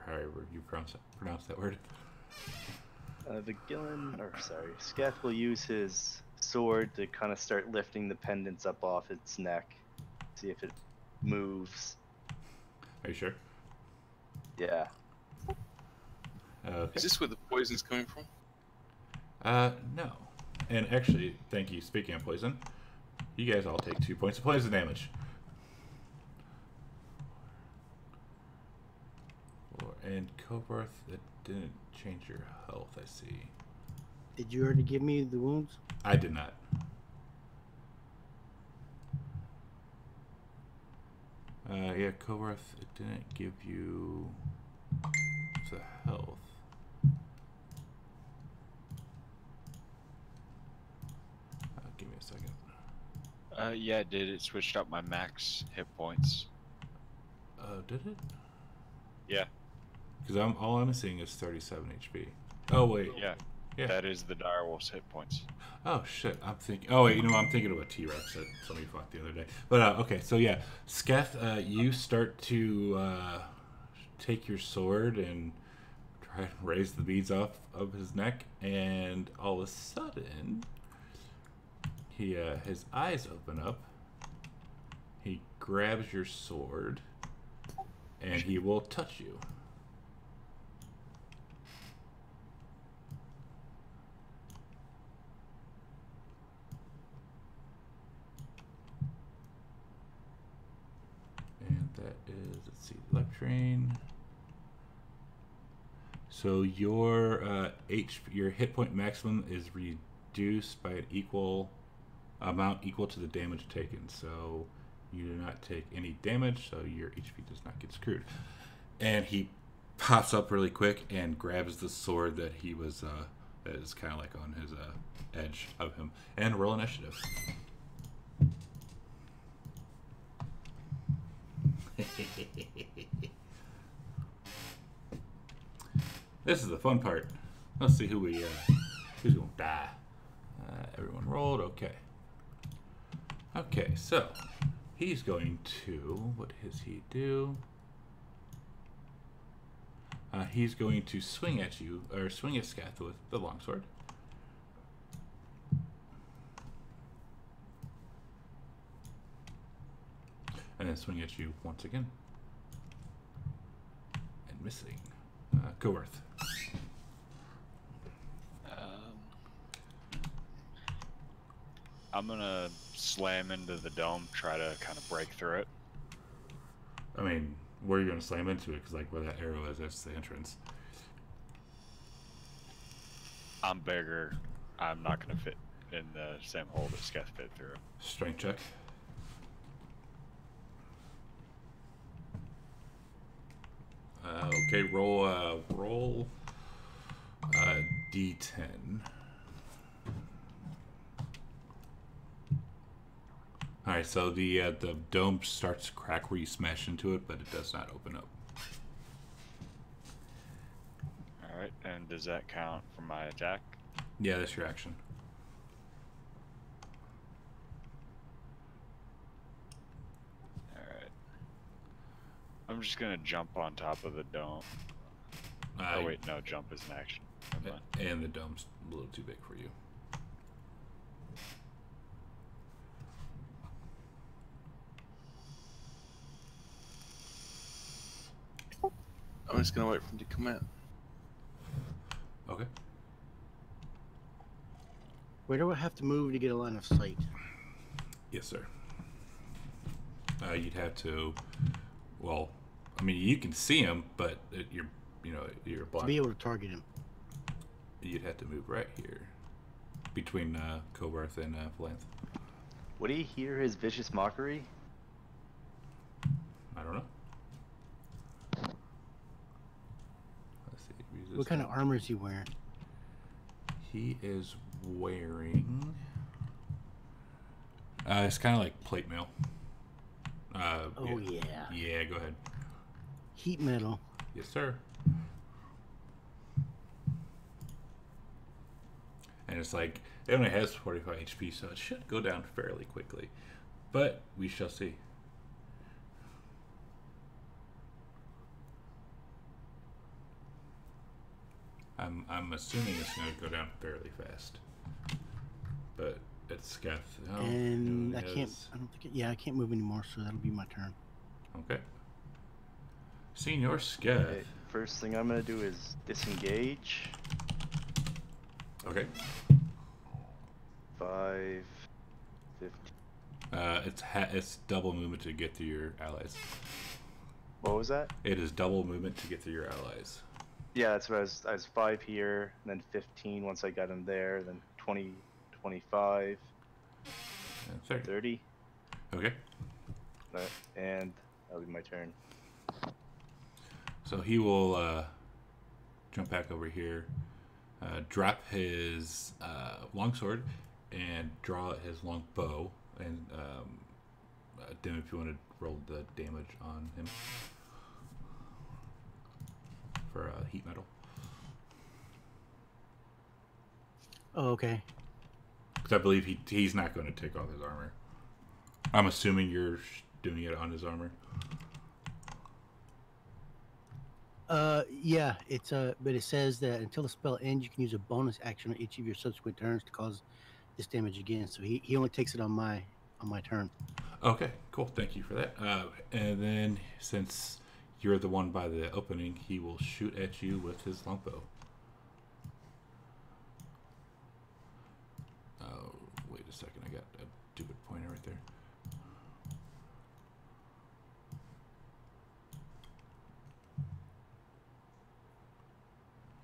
however you pronounce that word. Scath will use his sword to kind of start lifting the pendants up off its neck. See if it moves. Are you sure? Yeah. Is this where the poison's coming from? No. And actually, thank you. Speaking of poison, you guys all take 2 points of poison damage. And Cobarth, it didn't change your health, I see. Did you already give me the wounds? I did not. Yeah, Cobarth, it didn't give you the health. Give me a second. Yeah, it did. It switched up my max hit points. Did it? Yeah. Because all I'm seeing is 37 HP. Oh wait. Yeah. Yeah. That is the direwolf's hit points. Oh shit! I'm thinking. Oh wait, you know I'm thinking of a T-Rex that somebody fought the other day. But okay, so yeah, Sketh, you start to take your sword and try to raise the beads off of his neck, and all of a sudden, his eyes open up. He grabs your sword, and he will touch you. And that is, let's see, left train. So your your hit point maximum is reduced by an equal amount equal to the damage taken. So you do not take any damage, so your HP does not get screwed. And he pops up really quick and grabs the sword that he was that is kind of like on his edge of him. And roll initiative. This is the fun part. Let's see who's gonna die. Everyone rolled. Okay. Okay, so he's going to, what does he do? He's going to swing at you, or swing at Scath with the longsword. And then swing at you once again. And missing. Coworth. I'm gonna slam into the dome, try to kind of break through it. I mean, where are you going to slam into it? Because, like, where that arrow is, that's the entrance. I'm bigger. I'm not gonna fit in the same hole that Sketh fit through. Strength check. Okay, roll D10. Alright, so the dome starts to crack where you smash into it, but it does not open up. Alright, and does that count for my attack? Yeah, that's your action. Alright. I'm just gonna jump on top of the dome. Oh wait, no, jump is an action. Never mind. And the dome's a little too big for you. I'm just gonna wait for him to come in. Okay. Where do I have to move to get a line of sight? Yes, sir. You'd have to. Well, I mean, you can see him, but you're blocked. To be able to target him. You'd have to move right here, between Cobarth and Valanth. Would he hear his vicious mockery? I don't know. Let's see. What kind of armor is he wearing? He is wearing. It's kind of like plate mail. Oh yeah. Yeah, go ahead. Heat metal. Yes, sir. And it's like it only has 45 HP, so it should go down fairly quickly. But we shall see. I'm assuming it's going to go down fairly fast. But it's got. Oh, And I can't. I don't think. I can't move anymore, so that'll be my turn. Okay. Senior Scath. Okay, first thing I'm gonna do is disengage. Okay. 5, 15. It's double movement to get to your allies. What was that? It is double movement to get to your allies. Yeah, that's what I was 5 here, and then 15 once I got him there, then 20, 25, And 30. 30. Okay. And that'll be my turn. So he will jump back over here, drop his longsword, and draw his long bow. And Dim, if you want to roll the damage on him for heat metal. Oh, okay. Because I believe he's not going to take off his armor. I'm assuming you're doing it on his armor. Yeah, it's but it says that until the spell ends, you can use a bonus action on each of your subsequent turns to cause this damage again. So he only takes it on my turn. Okay, cool. Thank you for that. And then since you're the one by the opening, he will shoot at you with his longbow. Oh, wait a second. I got a stupid pointer right there.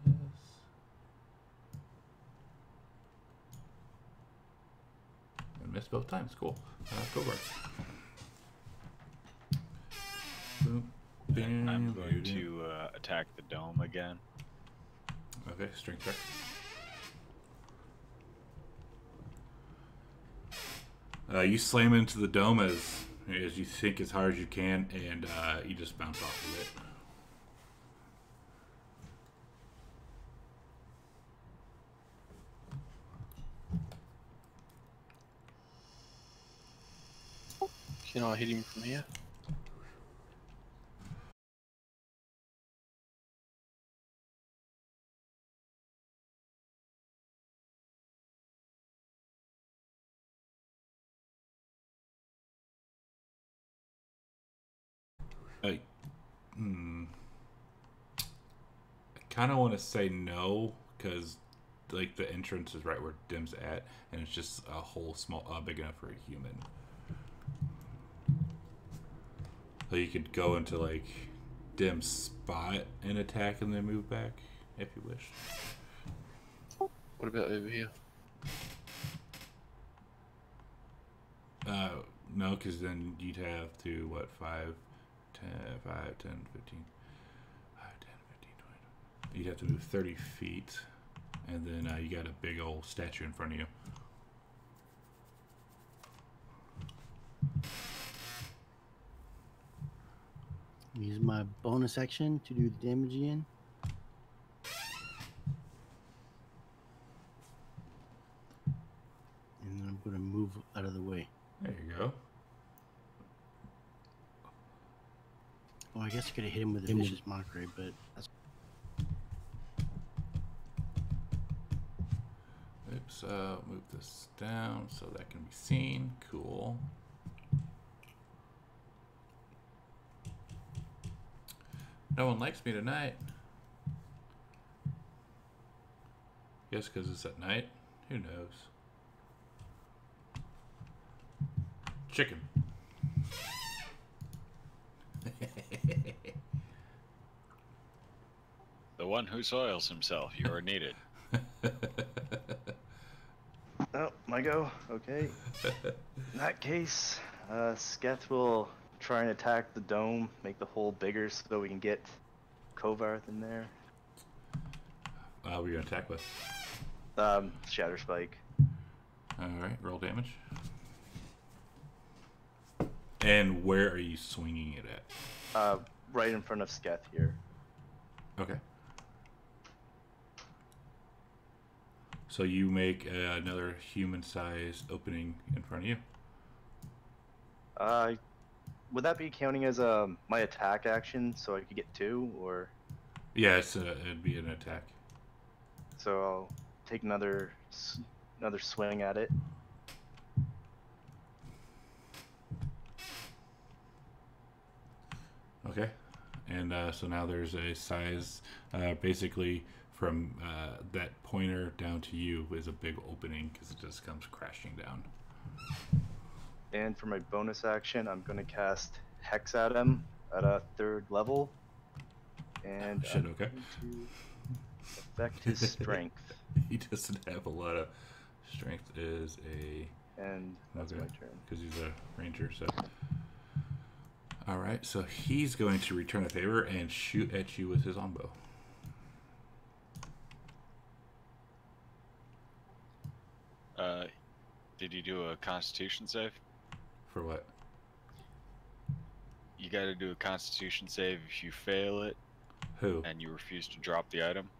Yes. I missed both times. Cool. Go work. Boom. I'm going to attack the dome again. Okay, strength check. You slam into the dome as you think as hard as you can, and you just bounce off of it. Can I hit him from here? I kind of want to say no, because like the entrance is right where Dim's at, and it's just a hole big enough for a human. So you could go into like Dim's spot and attack, and then move back if you wish. What about over here? No, because then you'd have to, what, 5, 10, 5, 10, 15, 5, 10, 15, 20. You'd have to move 30 feet, and then you got a big old statue in front of you. Use my bonus action to do the damage again. And then I'm going to move out of the way. There you go. Well, I guess I could have hit him with a vicious mockery, but that's... Oops, move this down so that can be seen. Cool. No one likes me tonight. Guess because it's at night? Who knows? Chicken. The one who soils himself, you are needed. Oh, my go. Okay. In that case, Sketh will try and attack the dome, make the hole bigger so we can get Kovarth in there. We're gonna attack with. Shatter Spike. All right, roll damage. And where are you swinging it at? Right in front of Sketh here. Okay. So you make another human-sized opening in front of you. Would that be counting as my attack action, so I could get 2, or? Yeah, it'd be an attack. So I'll take another swing at it. Okay. And so now there's a size, basically from that pointer down to you is a big opening because it just comes crashing down. And for my bonus action, I'm going to cast Hex at him at a 3rd level. And Shit, I'm okay. going to affect his strength. He doesn't have a lot of strength. Is a And that's my turn. Because he's a ranger. So, all right. So he's going to return a favor and shoot at you with his longbow. Did you do a Constitution save? For what? You got to do a Constitution save if you fail it. Who? And you refuse to drop the item.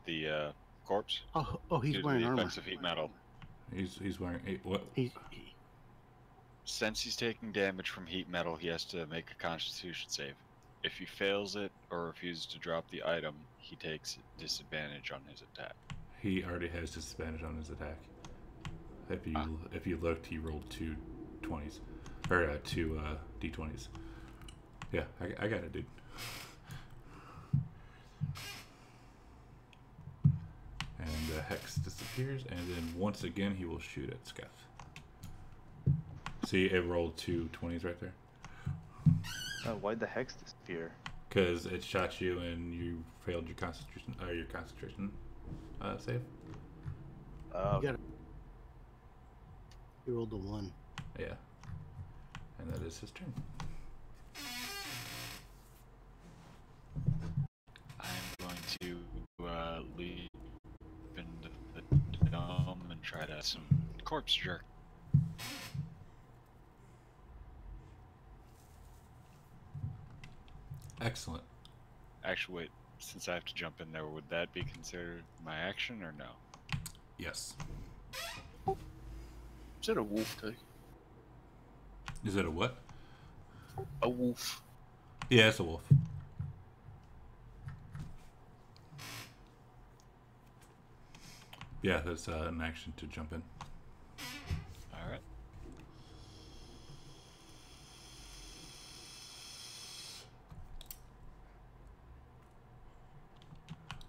The corpse. Oh, he's due wearing to the armor. effects of heat metal. He's wearing what? Since he's taking damage from heat metal, he has to make a Constitution save. If he fails it or refuses to drop the item, he takes disadvantage on his attack. He already has disadvantage on his attack. If you looked, he rolled 2 20s or 2 d20s. Yeah, I got it, dude. And the hex disappears, and then once again he will shoot at Sketh. See, it rolled 2 20s right there. Why'd the Hex disappear? Because it shot you and you failed your concentration save. He rolled a 1. Yeah. And that is his turn. I'm going to leap into the dome and try to have some corpse jerk. Excellent. Actually, wait. Since I have to jump in there, would that be considered my action or no? Yes. Is that a wolf type? Is it a what? A wolf. Yeah, it's a wolf. Yeah, that's an action to jump in. Alright.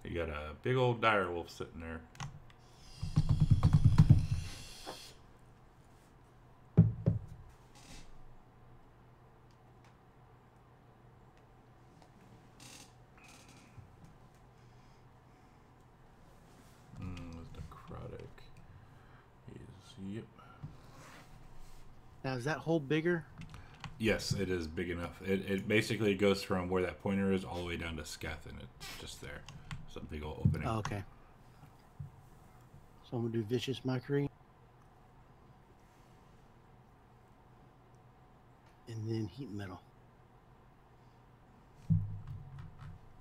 You got a big old dire wolf sitting there. Necrotic is, yep. Now, is that hole bigger? Yes, it is big enough. It basically goes from where that pointer is all the way down to Sketh, and it's just there. It's a big old opening. Oh, okay. So I'm going to do Vicious Mockery. And then Heat Metal.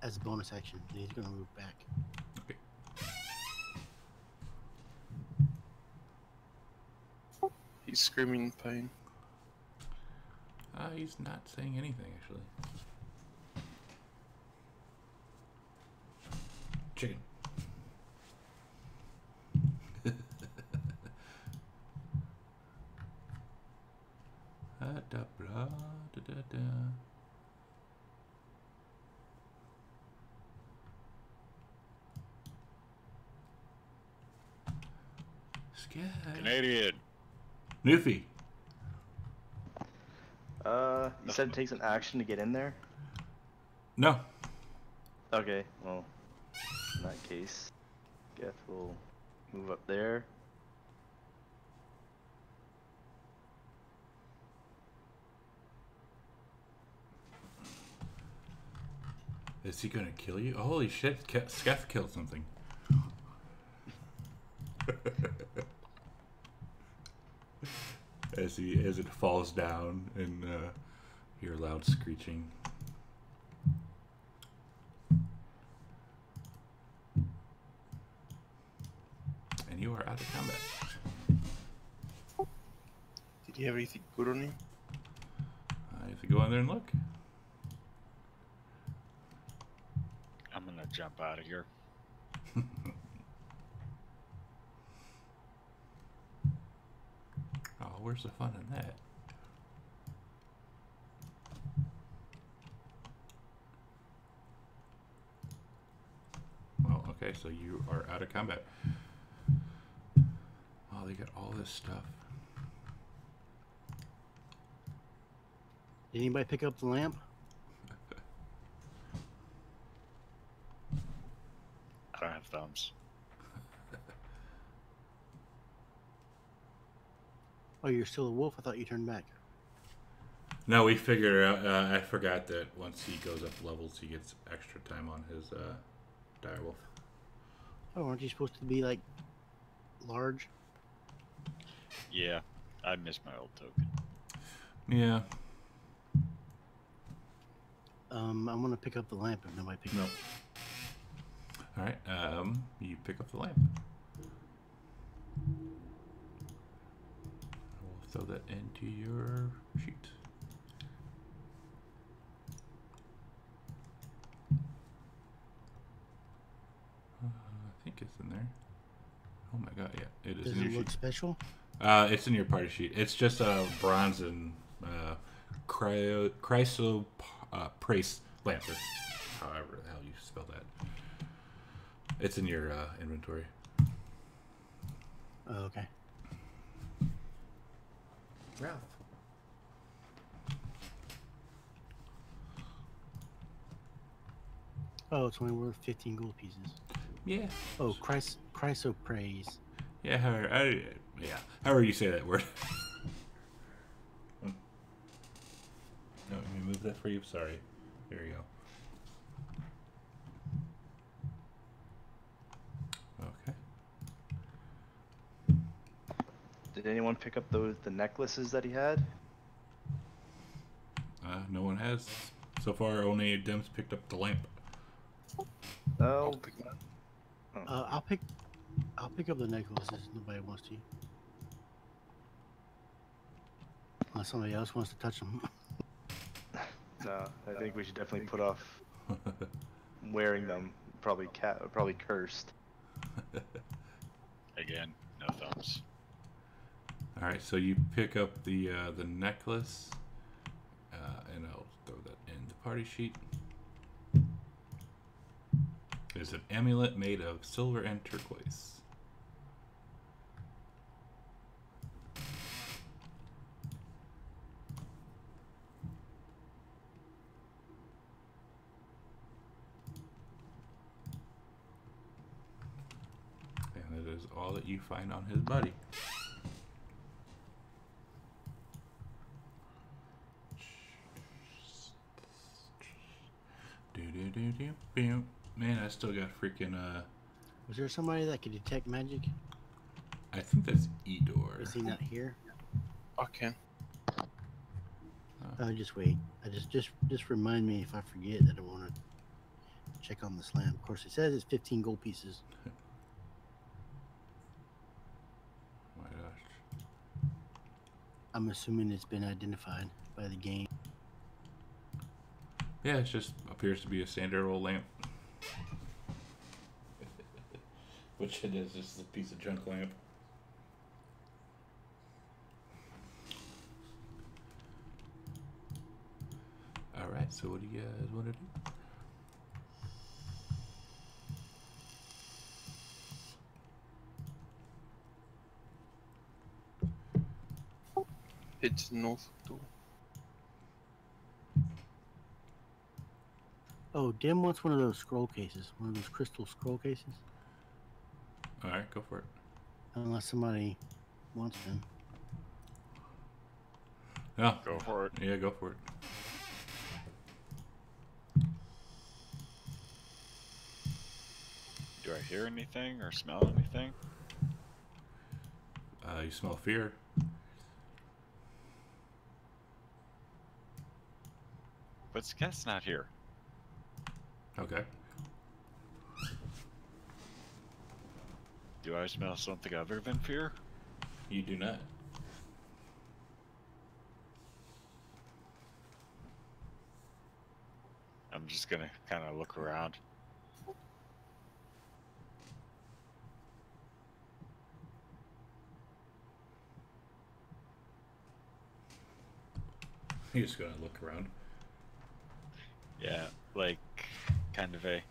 As a bonus action. And he's going to move back. Okay. He's screaming in pain. He's not saying anything, actually. Chicken. Da, blah, da, da, da. Canadian. Newfie. You said it takes an action to get in there? No. Okay, well, in that case, Geth will move up there. Is he gonna kill you? Holy shit! Skeff killed something. as it falls down and hear loud screeching. And you are out of combat. Did he have anything good on him? I have to go in there and look. I'm gonna jump out of here. Oh, where's the fun in that? Well, okay, so you are out of combat. Oh, they got all this stuff. Did anybody pick up the lamp? I don't have thumbs. Oh, you're still a wolf? I thought you turned back. No, we figured out. I forgot that once he goes up levels, he gets extra time on his direwolf. Oh, aren't you supposed to be like large? Yeah, I missed my old token. Yeah. I'm gonna pick up the lamp if nobody picks it up. All right. You pick up the lamp. We'll throw that into your sheet. I think it's in there. Oh my god, yeah, it is. Does in it your look sheet. special? It's in your party sheet. It's just bronze and chrysoprase lamp, or however the hell you spell that. It's in your inventory. Oh, okay. Ralph. Oh, it's only worth 15 gold pieces. Yeah. Oh, chrysoprase. Yeah. However you say that word. No, let me move that for you. Sorry. There you go. Okay. Did anyone pick up the necklaces that he had? No one has. So far, only Dem's picked up the lamp. No. I'll pick up the necklaces. Nobody wants to. Unless somebody else wants to touch them. No, I think we should definitely put off wearing them. Probably cursed. Again, no thumbs. All right, so you pick up the necklace, and I'll throw that in the party sheet. It's an amulet made of silver and turquoise. And that is all that you find on his body. Man, I still got freaking Was there somebody that could detect magic? I think that's Edor. Is he not here? Okay. Just wait. Just remind me if I forget that I want to check on this lamp. Of course, it says it's 15 gold pieces. Oh my gosh. I'm assuming it's been identified by the game. Yeah, it just appears to be a standard old lamp. Which it is, just a piece of junk lamp. Alright, so what do you guys want to do? It's north too. Oh, Dim wants one of those scroll cases. One of those crystal scroll cases. Alright, go for it. Unless somebody wants them. Yeah, Go for it. yeah, go for it. Do I hear anything or smell anything? You smell fear. But Sketh's not here. Okay. Do I smell something other than fear? You do not. I'm just gonna kind of look around. You're just gonna look around. Yeah, like kind of a.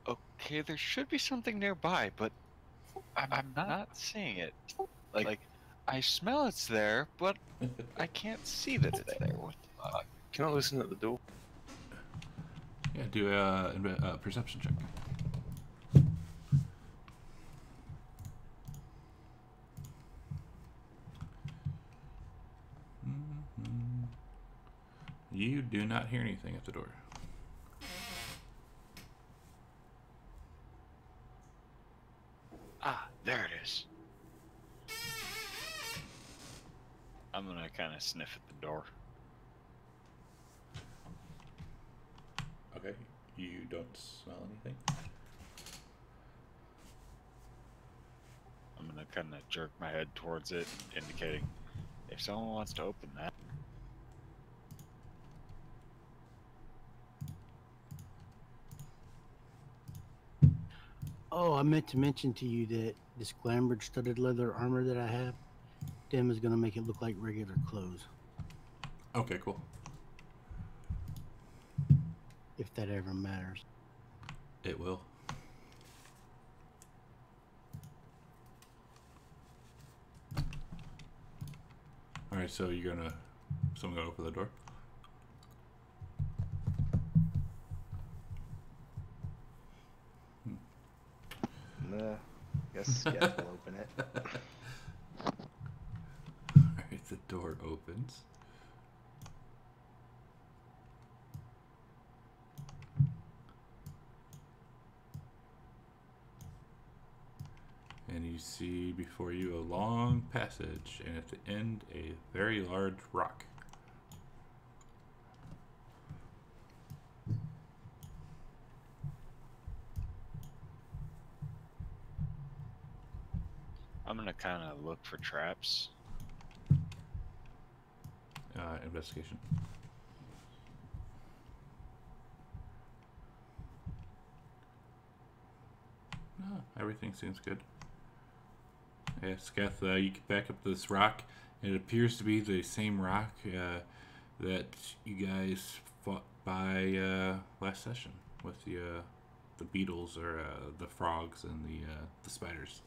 Okay, there should be something nearby, but I'm not seeing it. Like I smell it's there, but I can't see that it's there. What the fuck? Can I listen at the door? Yeah, do a perception check. You do not hear anything at the door. Ah, there it is. I'm gonna kind of sniff at the door. Okay, you don't smell anything? I'm gonna kind of jerk my head towards it, indicating if someone wants to open that. Oh, I meant to mention to you that this glamoured studded leather armor that I have, Dem is going to make it look like regular clothes. Okay, cool. If that ever matters. It will. Alright, so you're gonna... Someone gonna open the door? Nah, guess Sketh will open it. Alright, the door opens. And you see before you a long passage, and at the end, a very large rock. I'm gonna kind of look for traps. Investigation. No, everything seems good. Yeah, Sketh, you get back up to this rock. It appears to be the same rock that you guys fought by last session with the beetles or the frogs and the spiders.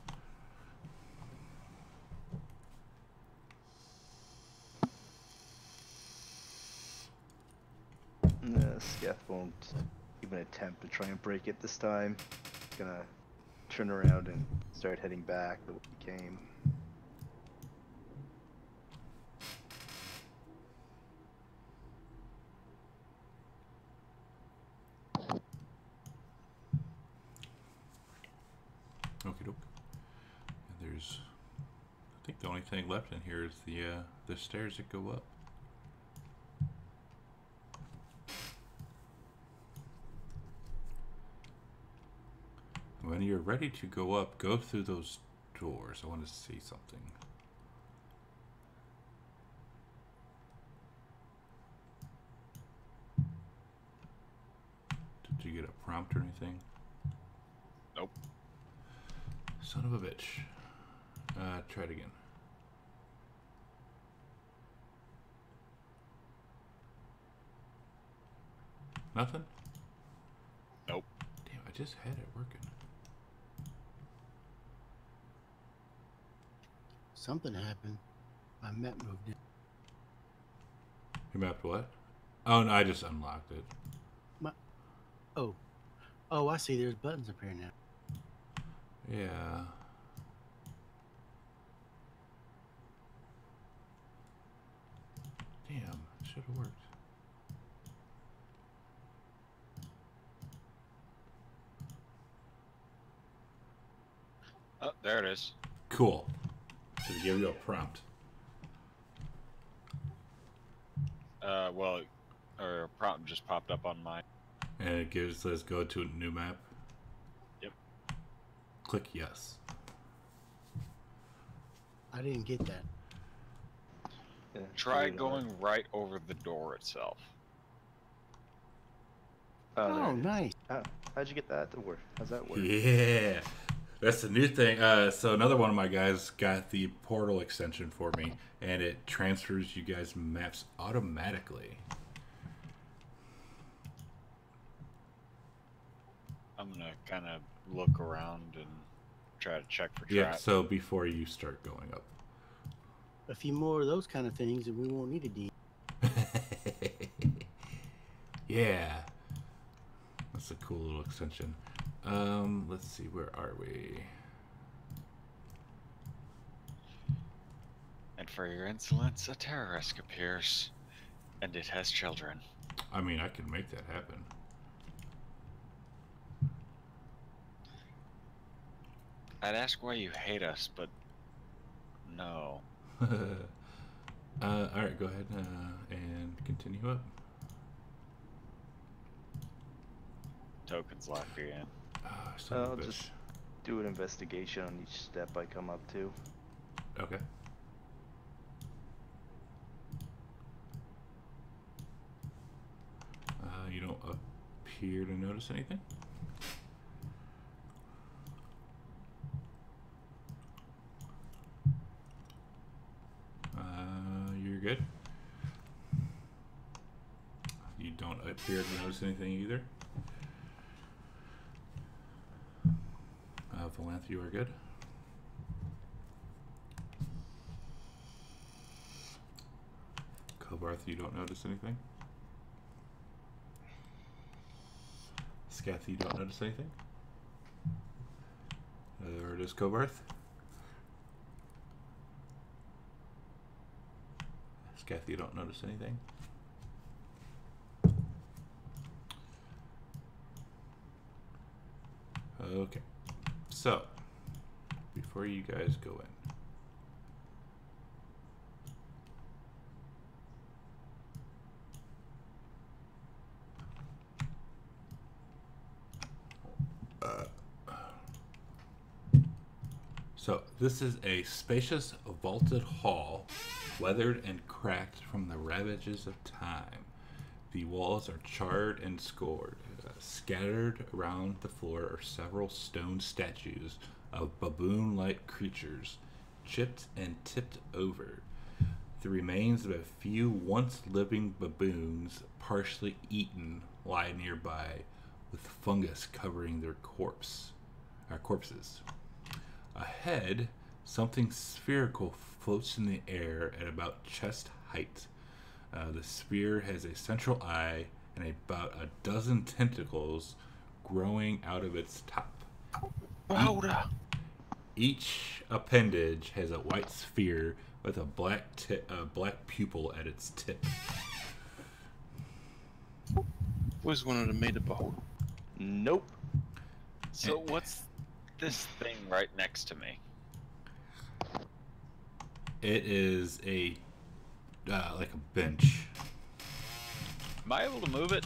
Sketh won't even attempt to try and break it this time. He's gonna turn around and start heading back the way he came. Okie doke. And there's, I think the only thing left in here is the stairs that go up. When you're ready to go up, go through those doors. I want to see something. Did you get a prompt or anything? Nope. Son of a bitch. Try it again. Nothing? Nope. Damn, I just had it working. Something happened. My map moved in. You mapped what? Oh, no, I just unlocked it. Oh, I see. There's buttons up here now. Yeah. Damn, it should have worked. Oh, there it is. Cool. So to give you a prompt. Well, or a prompt just popped up on mine. And it says go to a new map. Yep. Click yes. I didn't get that. Yeah, Try weird, going right over the door itself. Oh, there Oh, it is. nice. How'd you get that to work? How's that work? Yeah. That's the new thing. So another one of my guys got the portal extension for me, and it transfers you guys maps automatically. I'm gonna kind of look around and try to check for Yeah, traps. so before you start going up. A few more of those kind of things, and we won't need a D. Yeah. That's a cool little extension. Let's see, where are we? And for your insolence, a terrorist appears, and it has children. I mean, I can make that happen. I'd ask why you hate us, but no. Alright, go ahead and continue up. Tokens lock you in. Son of a I'll bitch. just do an investigation on each step I come up to. Okay. You don't appear to notice anything? You're good. You don't appear to notice anything either. Valanth, you are good. Kobarth, you don't notice anything. Scath, you don't notice anything. Or does Kobarth? Scath, you don't notice anything. Okay. So, before you guys go in, so this is a spacious vaulted hall, weathered and cracked from the ravages of time. The walls are charred and scored. Scattered around the floor are several stone statues of baboon-like creatures, chipped and tipped over. The remains of a few once living baboons, partially eaten, lie nearby, with fungus covering their corpses. Ahead, something spherical floats in the air at about chest height. The sphere has a central eye and about a dozen tentacles growing out of its top. Each appendage has a white sphere with a black pupil at its tip. Where's one of them made about? Nope. So what's this thing right next to me? It is a like a bench. Am I able to move it?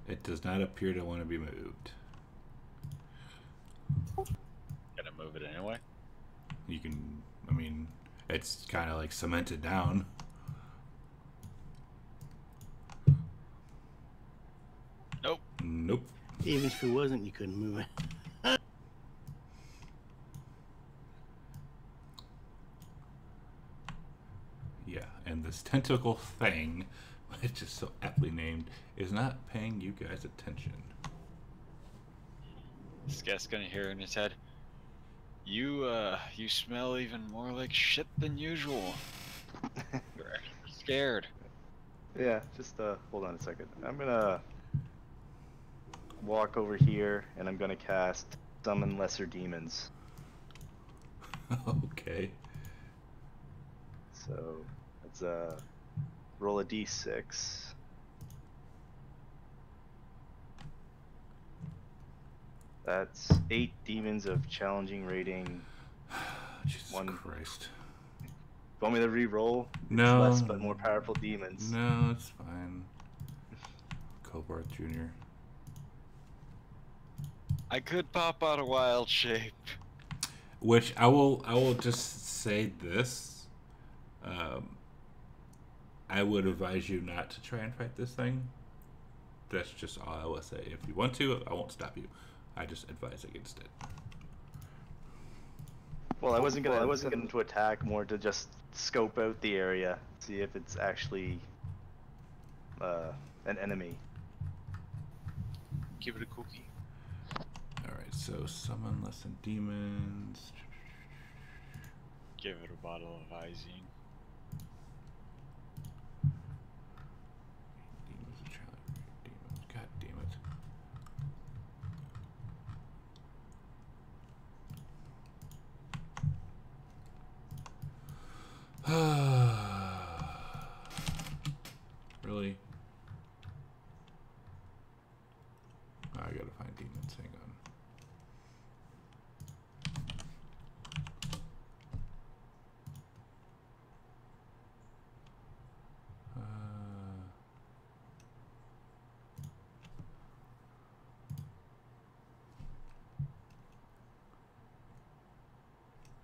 It does not appear to want to be moved. Gonna move it anyway? You can, I mean, it's kind of like cemented down. Nope. Nope. Even if it wasn't, you couldn't move it. Yeah, and this tentacle thing, which is so aptly named, is not paying you guys attention. This guy's gonna hear in his head. You smell even more like shit than usual. You're extra scared. Yeah, just hold on a second. I'm gonna walk over here and I'm gonna cast Summon Lesser Demons. Okay. So let's roll a d6. That's 8 demons of challenging rating. Jesus One. Christ. Want me to re-roll? No. It's less but more powerful demons. No, it's fine. Kobarth Jr. I could pop out a wild shape. Which I will just say this. I would advise you not to try and fight this thing. That's just all I will say. If you want to, I won't stop you. I just advise against it. Well, I wasn't going to attack, more to just scope out the area, see if it's actually an enemy. Give it a cookie. Alright, so summon lesson demons. Give it a bottle of Izine. Demons and challenge demons. God damn it. Really? Oh, I gotta find demons. Hang on.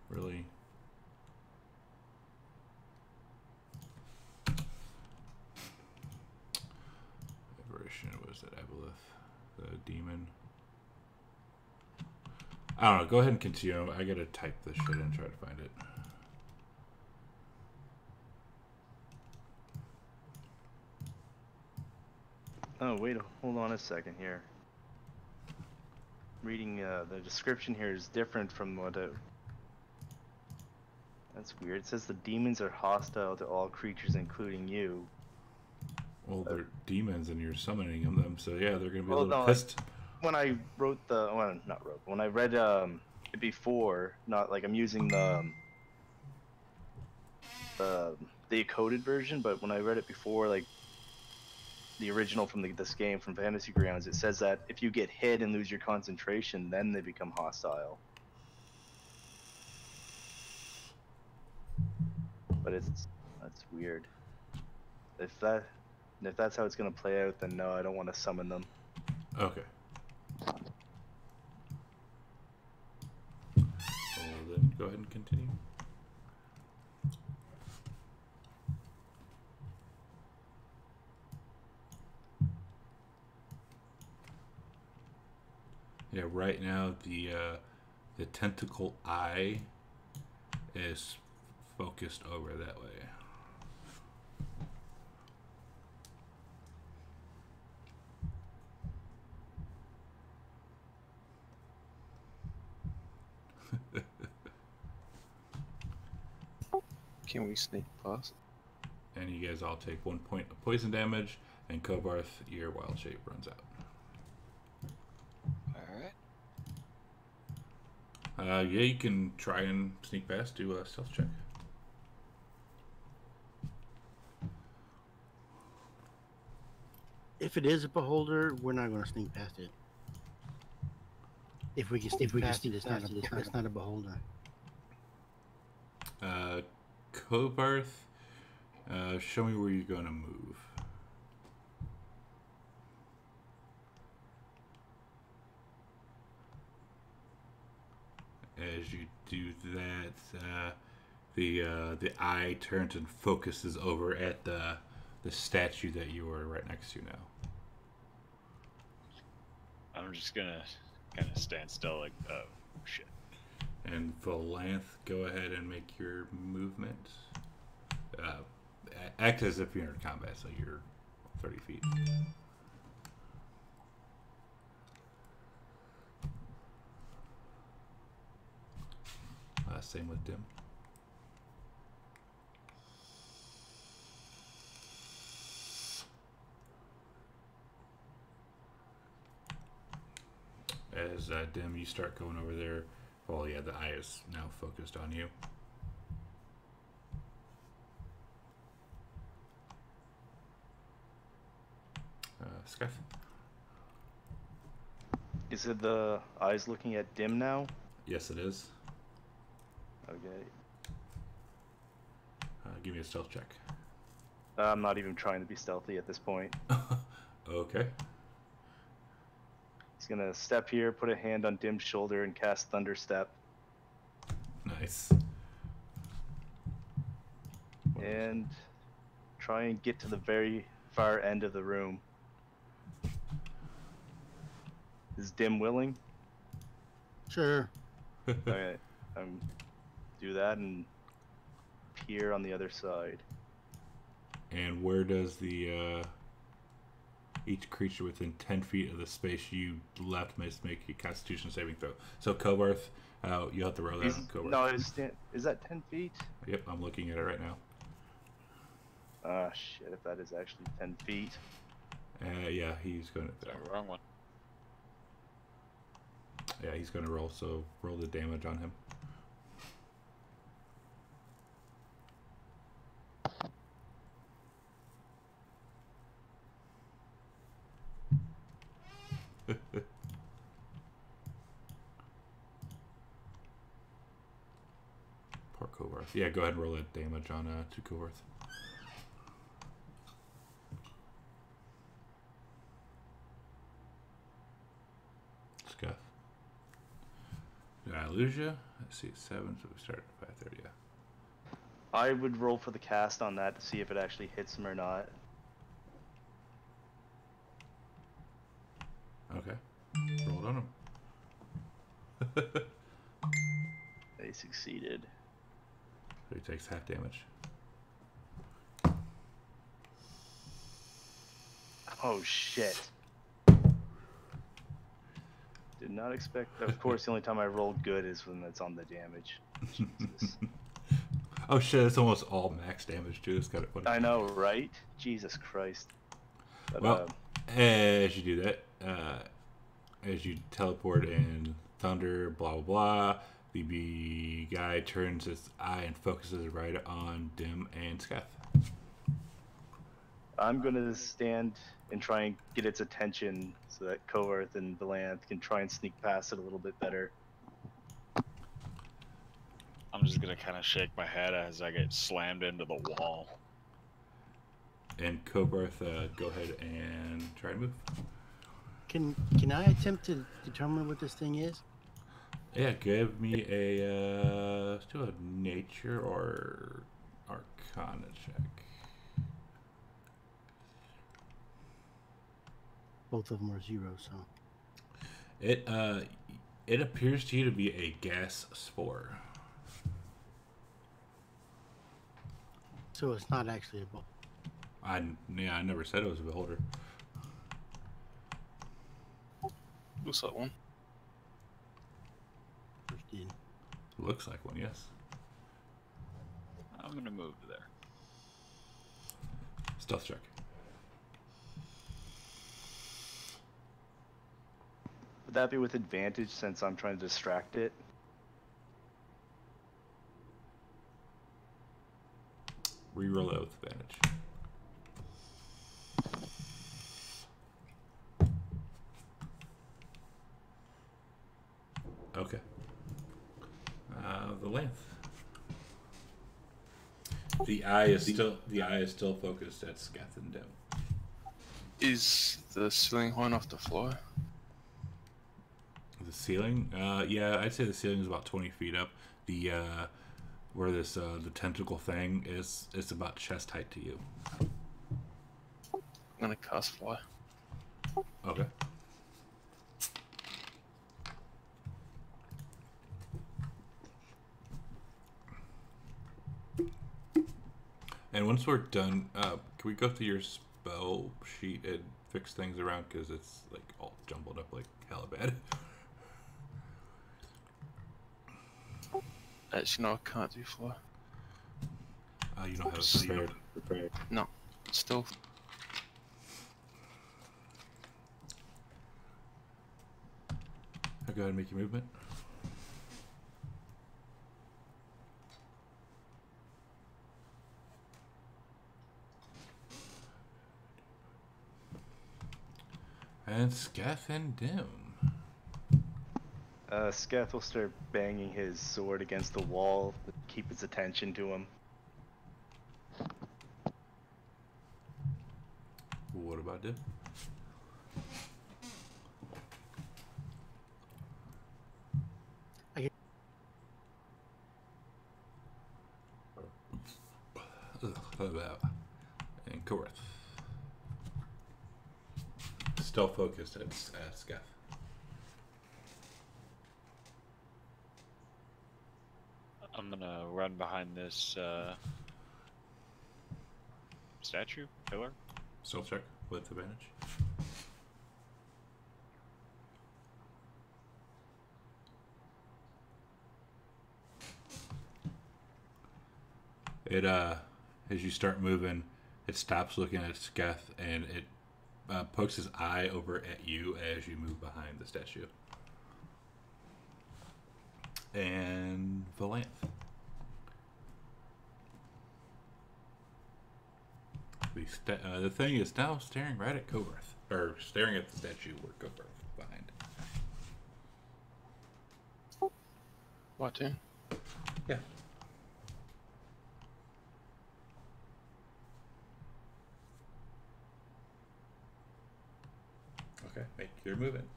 Really? Aberration, was that Aboleth? The demon? I don't know, go ahead and continue. I gotta type this shit and try to find it. Oh, wait, hold on a second here. Reading the description here is different from what it... That's weird. It says the demons are hostile to all creatures, including you. Well, they're demons and you're summoning them, so yeah, they're gonna be a little no, pissed. When I wrote the... Well, not wrote. When I read it before, not like I'm using the coded version, but when I read it before, like the original from this game from Fantasy Grounds, it says that if you get hit and lose your concentration, then they become hostile. But that's weird. If that's how it's gonna play out, then no, I don't want to summon them. Okay. Well, then go ahead and continue. Yeah, right now the tentacle eye is focused over that way. Can we sneak past? And you guys all take 1 point of poison damage, and Kobarth, your wild shape runs out. Alright. Yeah, you can try and sneak past, do a stealth check. If it is a beholder, we're not going to sneak past it. If we can sneak past it, it's not a beholder. Kobarth, show me where you're going to move. As you do that, the eye turns and focuses over at the statue that you are right next to now. I'm just gonna kind of stand still, like, oh shit. And Valanth, go ahead and make your movement. Act as if you're in combat, so you're 30 feet. Same with Dim. As Dim, you start going over there. Well, yeah, the eye is now focused on you. Skyth. Is it the eyes looking at dim now? Yes, it is. Okay. Give me a stealth check. I'm not even trying to be stealthy at this point. Okay. He's gonna step here, put a hand on Dim's shoulder, and cast Thunder Step. Nice. And try and get to the very far end of the room. Is Dim willing? Sure. Okay. Do that and peer on the other side. And where does the each creature within 10 feet of the space you left must make a Constitution saving throw? So Kobarth, you'll have to roll that on Kobarth. No, is that 10 feet? Yep, I'm looking at it right now. Ah, shit, if that is actually 10 feet. Yeah, he's going to... Wrong one. Yeah, he's going to roll, so roll the damage on him. Poor Kovarth. Yeah, go ahead and roll that damage on to Kovarth. Scuff. Did I lose you? Let's see, 7, so we start at 5:30. Yeah. I would roll for the cast on that to see if it actually hits him or not. Okay. Roll it on him. They succeeded. So he takes half damage. Oh shit. Did not expect. Of course, the only time I roll good is when it's on the damage. Jesus. Oh shit, it's almost all max damage too. It's kind of funny. I know, right? Jesus Christ. But, Well, as you do that, as you teleport and thunder, blah blah blah, the guy turns his eye and focuses right on Dim and Scath. I'm gonna stand and try and get its attention so that Kovarth and Valanth can try and sneak past it a little bit better. I'm just gonna kind of shake my head as I get slammed into the wall. And Kobarth, go ahead and try and move. Can I attempt to determine what this thing is? Yeah, give me a let's do a nature or arcana check. Both of them are 0, so. It appears to you to be a gas spore. So it's not actually a bolt. I never said it was a beholder. Looks like one. First did. Looks like one, yes. I'm gonna move to there. Stealth check. Would that be with advantage since I'm trying to distract it? Reroll it with advantage. Okay. The length. The eye is still focused at Scath and Dim. Is the ceiling high enough to fly? The ceiling? Yeah, I'd say the ceiling is about 20 feet up. The where this the tentacle thing is, it's about chest height to you. I'm gonna cast fly. Okay. And once we're done, can we go through your spell sheet and fix things around, because it's like all jumbled up like hella bad. Actually, no, I can't do fly. You don't have it prepared. No, still. I'll go ahead and make your movement. And Scath and Dim. Sketh will start banging his sword against the wall to keep his attention to him. What about Dim? And Korath. Still focused at Sketh. I'm gonna run behind this statue, pillar. Still check with advantage. It as you start moving, it stops looking at Sketh and it pokes his eye over at you as you move behind the statue. And Valanth. The thing is now staring right at Korath, or staring at the statue where Korath behind. What, eh? Yeah. Okay, make your movement.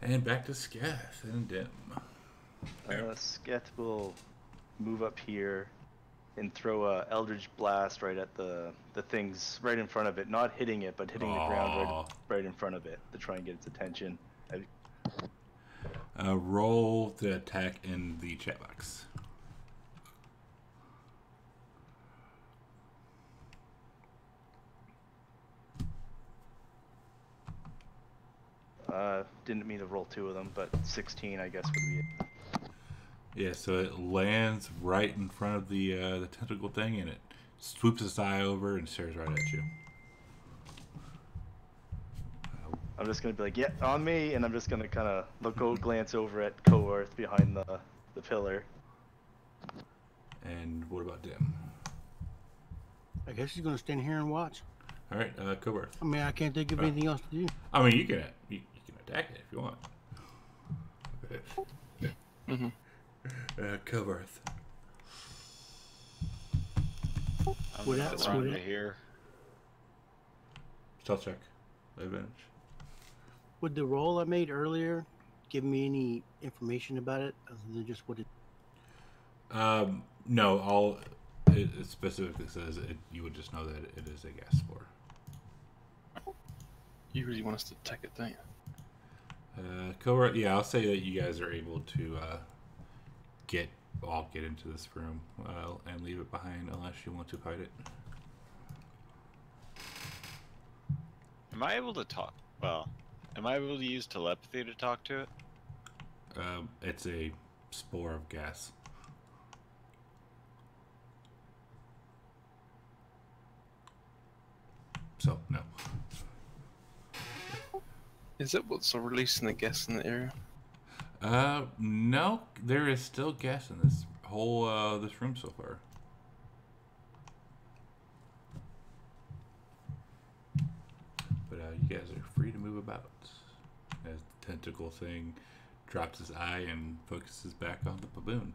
And back to Sketh and Dim. Sketh will move up here and throw a Eldritch Blast right at the things right in front of it, not hitting it, but hitting the ground right in front of it to try and get its attention. Roll the attack in the chat box. Didn't mean to roll two of them, but 16 I guess would be it. Yeah, so it lands right in front of the tentacle thing, and it swoops its eye over and stares right at you. I'm just gonna be like, yeah, on me, and I'm just gonna kind of go glance over at Korath behind the pillar. And what about Dim? I guess he's gonna stand here and watch. All right, Korath. I mean, I can't think of anything else to do. I mean, you can attack it if you want. Korath. I'm Would gonna that- run would to it- here. Stealth check. Advantage. Would the roll I made earlier give me any information about it other than just what it? No, it specifically says you would just know that it is a gas spore. You really want us to attack it, don't you? Korath, yeah, I'll say that you guys are able to get into this room and leave it behind unless you want to fight it. Am I able to talk? Well, am I able to use telepathy to talk to it? It's a spore of gas. So, no. Is it what's releasing the gas in the area? No, there is still gas in this whole this room so far. But you guys are free to move about as the tentacle thing drops his eye and focuses back on the baboon.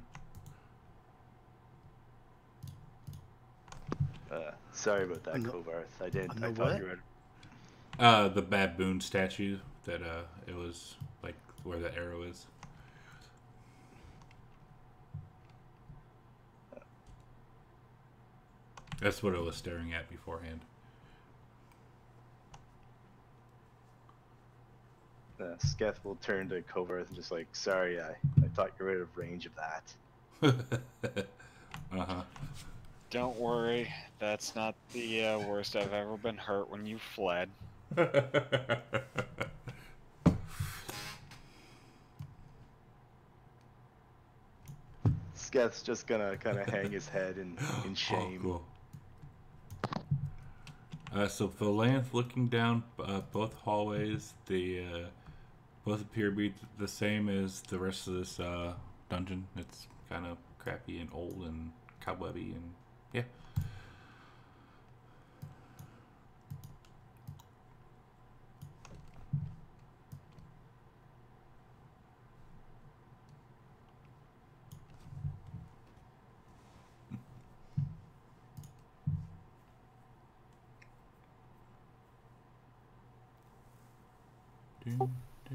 Sorry about that, Korath. I thought you were. The baboon statue that it was like where the arrow is. That's what it was staring at beforehand. Sketh will turn to Korath and just like, sorry, I thought you were out of range of that. Don't worry, that's not the worst I've ever been hurt when you fled. Sketh's just gonna kind of hang his head in shame. Oh, cool. So Valanth looking down both hallways, both appear to be the same as the rest of this dungeon. It's kind of crappy and old and cobwebby, and yeah.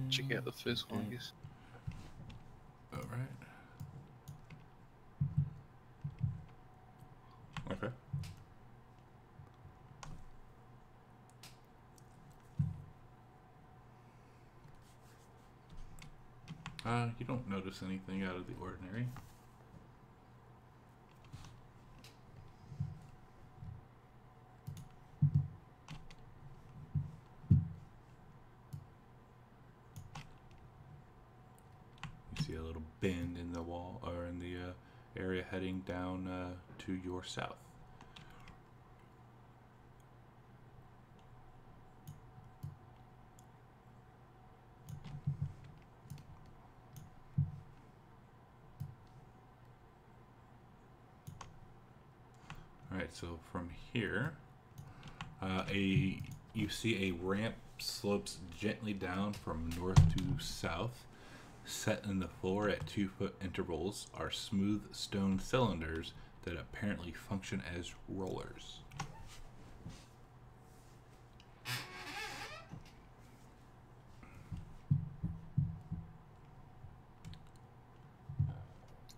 Check out the first one, I guess. All right. Okay. You don't notice anything out of the ordinary. You see a little bend in the wall, or in the area heading down to your south. Alright, so from here, you see a ramp slopes gently down from north to south. Set in the floor at 2-foot intervals are smooth stone cylinders that apparently function as rollers.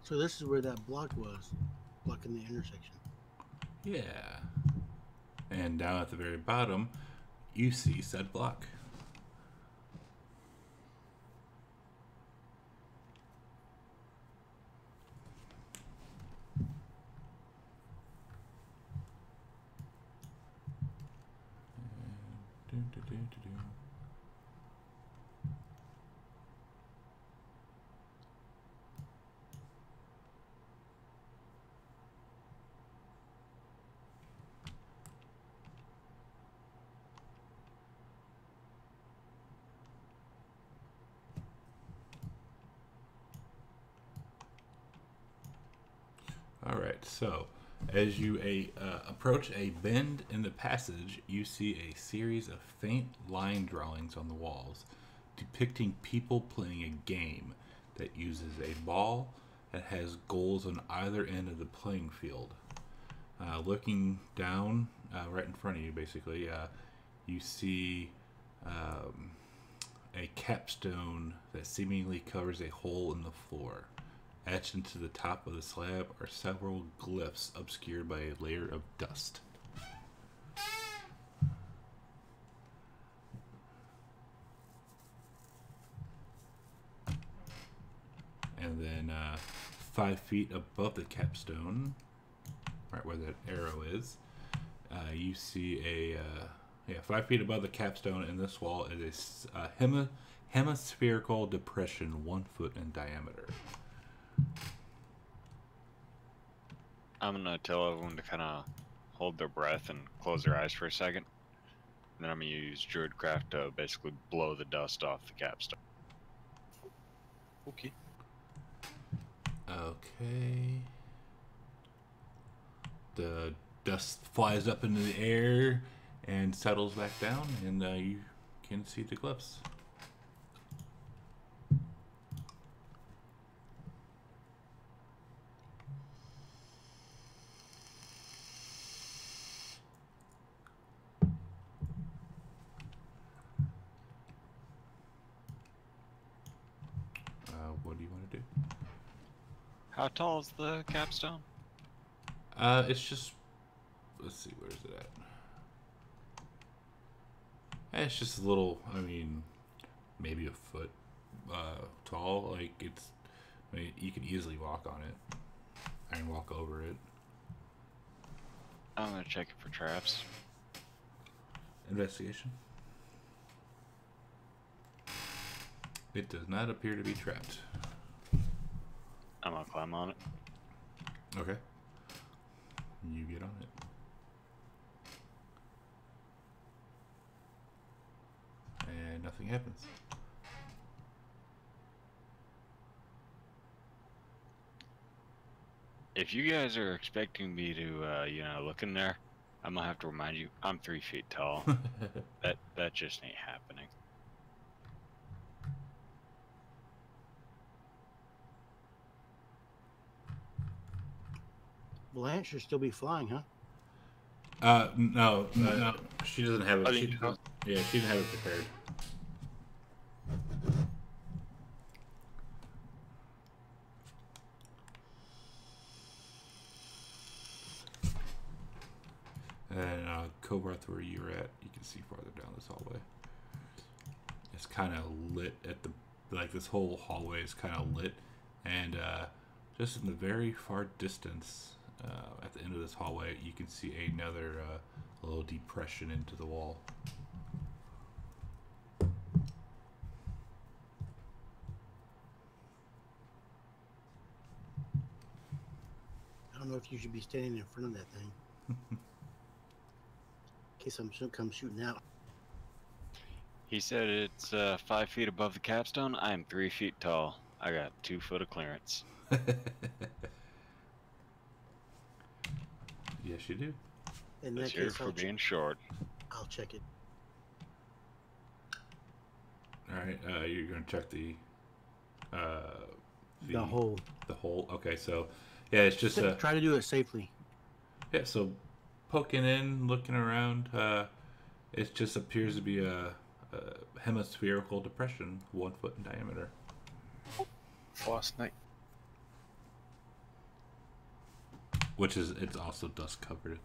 So this is where that block was, blocking the intersection. Yeah. And down at the very bottom, you see said block. Alright, so as you approach a bend in the passage, you see a series of faint line drawings on the walls depicting people playing a game that uses a ball that has goals on either end of the playing field. Looking down, right in front of you, basically, you see a capstone that seemingly covers a hole in the floor. Etched into the top of the slab are several glyphs obscured by a layer of dust. And then 5 feet above the capstone, right where that arrow is, you see 5 feet above the capstone in this wall is a hemispherical depression 1 foot in diameter. I'm gonna tell everyone to kind of hold their breath and close their eyes for a second. And then I'm gonna use Druidcraft to basically blow the dust off the capstone. Okay. Okay. The dust flies up into the air and settles back down, and you can see the glyphs. What do you want to do? How tall is the capstone? It's just, let's see, where's it at? It's just a little, I mean, maybe a foot tall. Like, I mean, you could easily walk on it and walk over it. I'm gonna check it for traps. Investigation. It does not appear to be trapped. I'm gonna climb on it. Okay. You get on it. And nothing happens. If you guys are expecting me to, you know, look in there, I'm gonna have to remind you, I'm 3 feet tall. that just ain't happening. Blanche should still be flying, huh? No, she doesn't have it. I She, think so. yeah, she didn't have it prepared. And Kobarth, where you're at, you can see farther down this hallway. It's kind of lit at the, like this whole hallway is kind of lit, and just in the very far distance, at the end of this hallway, you can see another little depression into the wall. I don't know if you should be standing in front of that thing. In case I'm come shooting out. He said it's 5 feet above the capstone. I'm 3 feet tall. I got 2 foot of clearance. Yes, you do. In that That's here case, for being short. I'll check it. All right, you're gonna check the hole. The hole. Okay, so yeah, it's just Try to do it safely. yeah. So poking in, looking around, it just appears to be a hemispherical depression, 1 foot in diameter. Last night. Which is, it's also dust covered.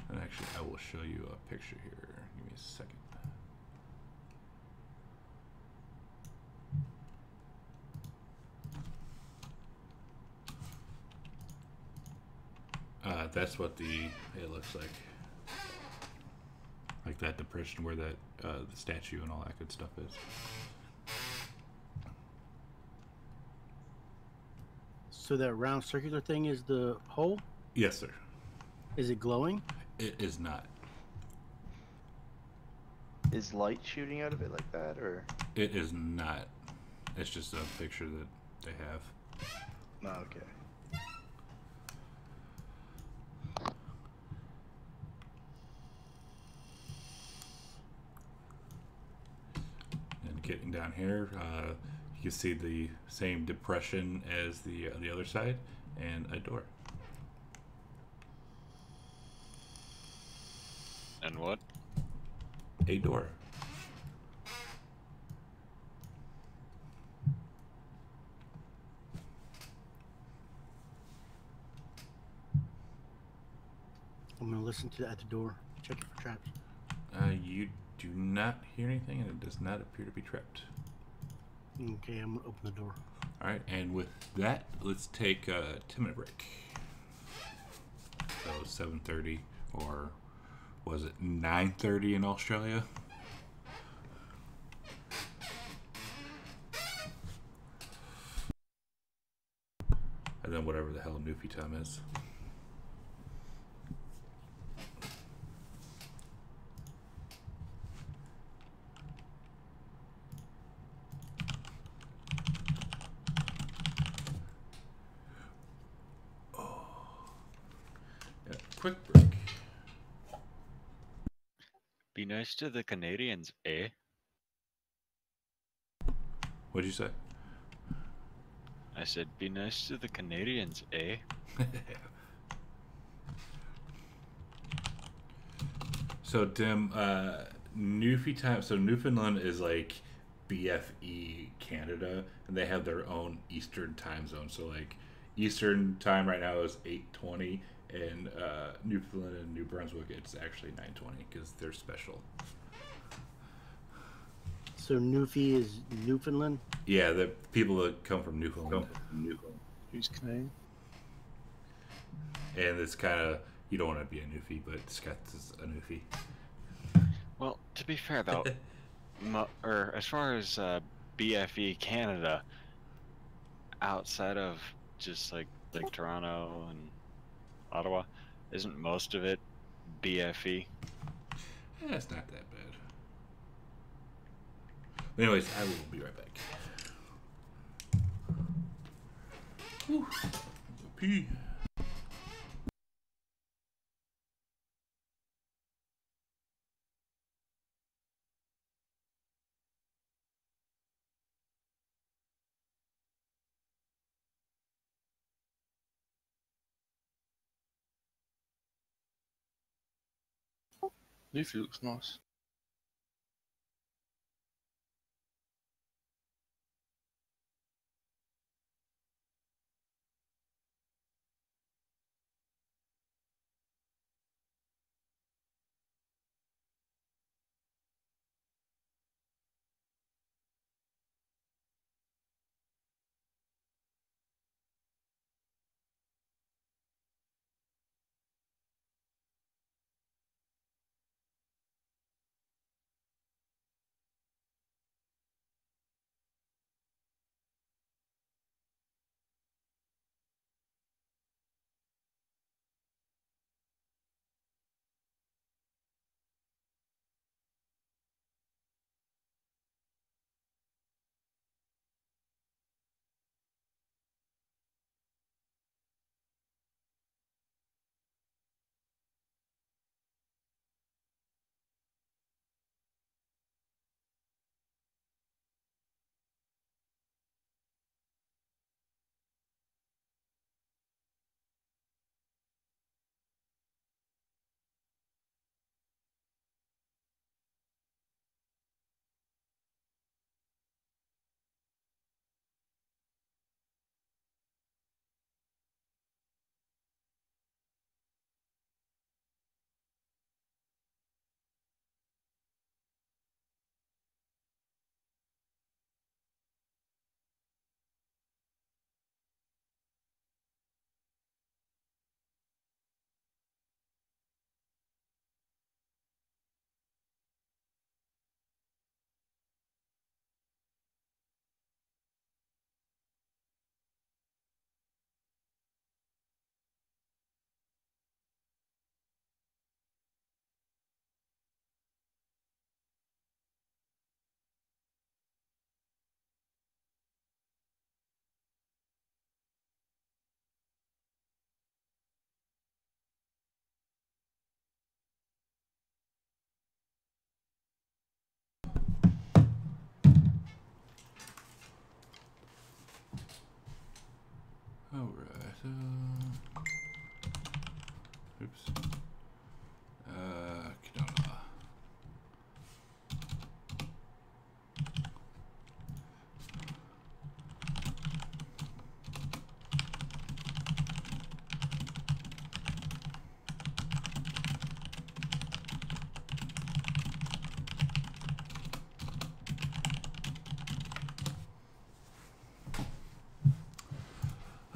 And actually, I will show you a picture here. Give me a second. That's what it looks like. Like that depression where that the statue and all that good stuff is. So that round circular thing is the hole? Yes, sir. Is it glowing? It is not. Is light shooting out of it like that, or? It is not. It's just a picture that they have. Oh, okay. And getting down here, you can see the same depression as the other side, and a door. And what? A door. I'm gonna listen to that at the door. Check it for traps. You do not hear anything, and it does not appear to be trapped. Okay, I'm gonna open the door. All right, and with that, let's take a 10-minute break. So 7:30, or was it 9:30 in Australia? And then whatever the hell Newfie time is. Quick break. Be nice to the Canadians, eh? What'd you say? I said, be nice to the Canadians, eh? So Dim, Newfie time. So Newfoundland is like BFE Canada, and they have their own Eastern time zone. So like Eastern time right now is 8:20, and Newfoundland and New Brunswick it's actually 9:20 because they're special. So Newfie is Newfoundland? Yeah, the people that come from Newfoundland. Who's Canadian? And it's kind of, you don't want to be a Newfie, but Scott's is a Newfie. Well, to be fair though, or as far as BFE Canada, outside of just like like Toronto and Ottawa, isn't most of it BFE? It's not that bad. But anyways, I will be right back. Whew. Go pee. Leafy looks nice. Alright. Oops. Kadona.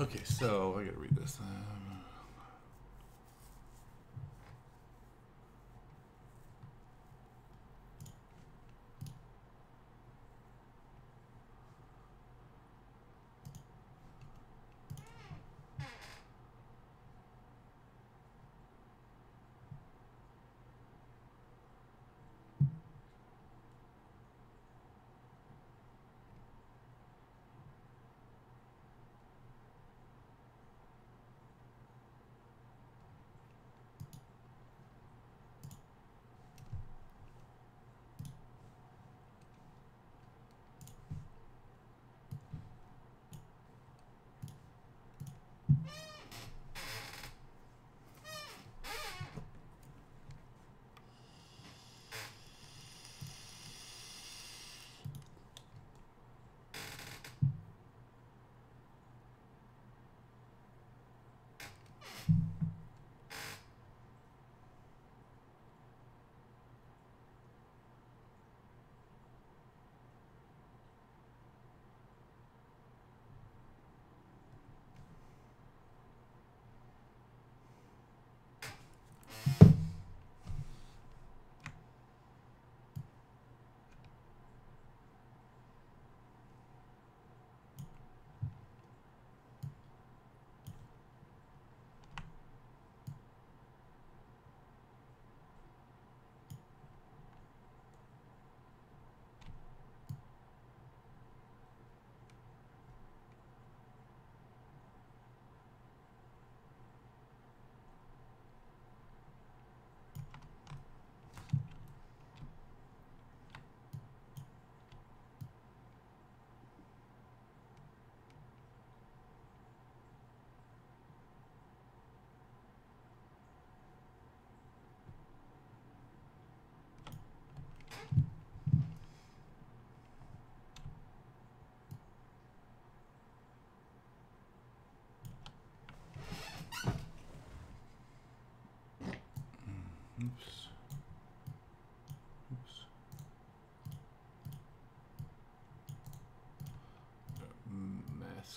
Okay, so I gotta read this.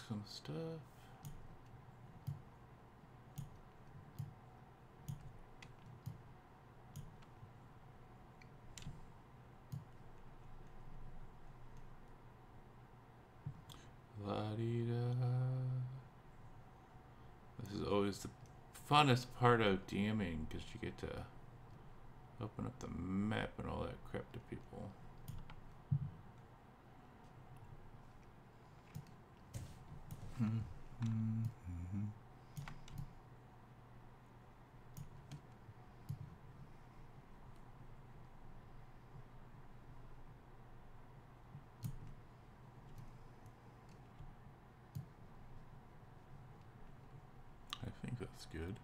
some stuff. La-dee-da. This is always the funnest part of DMing, because you get to open up the map and all that crap to people. I think that's good.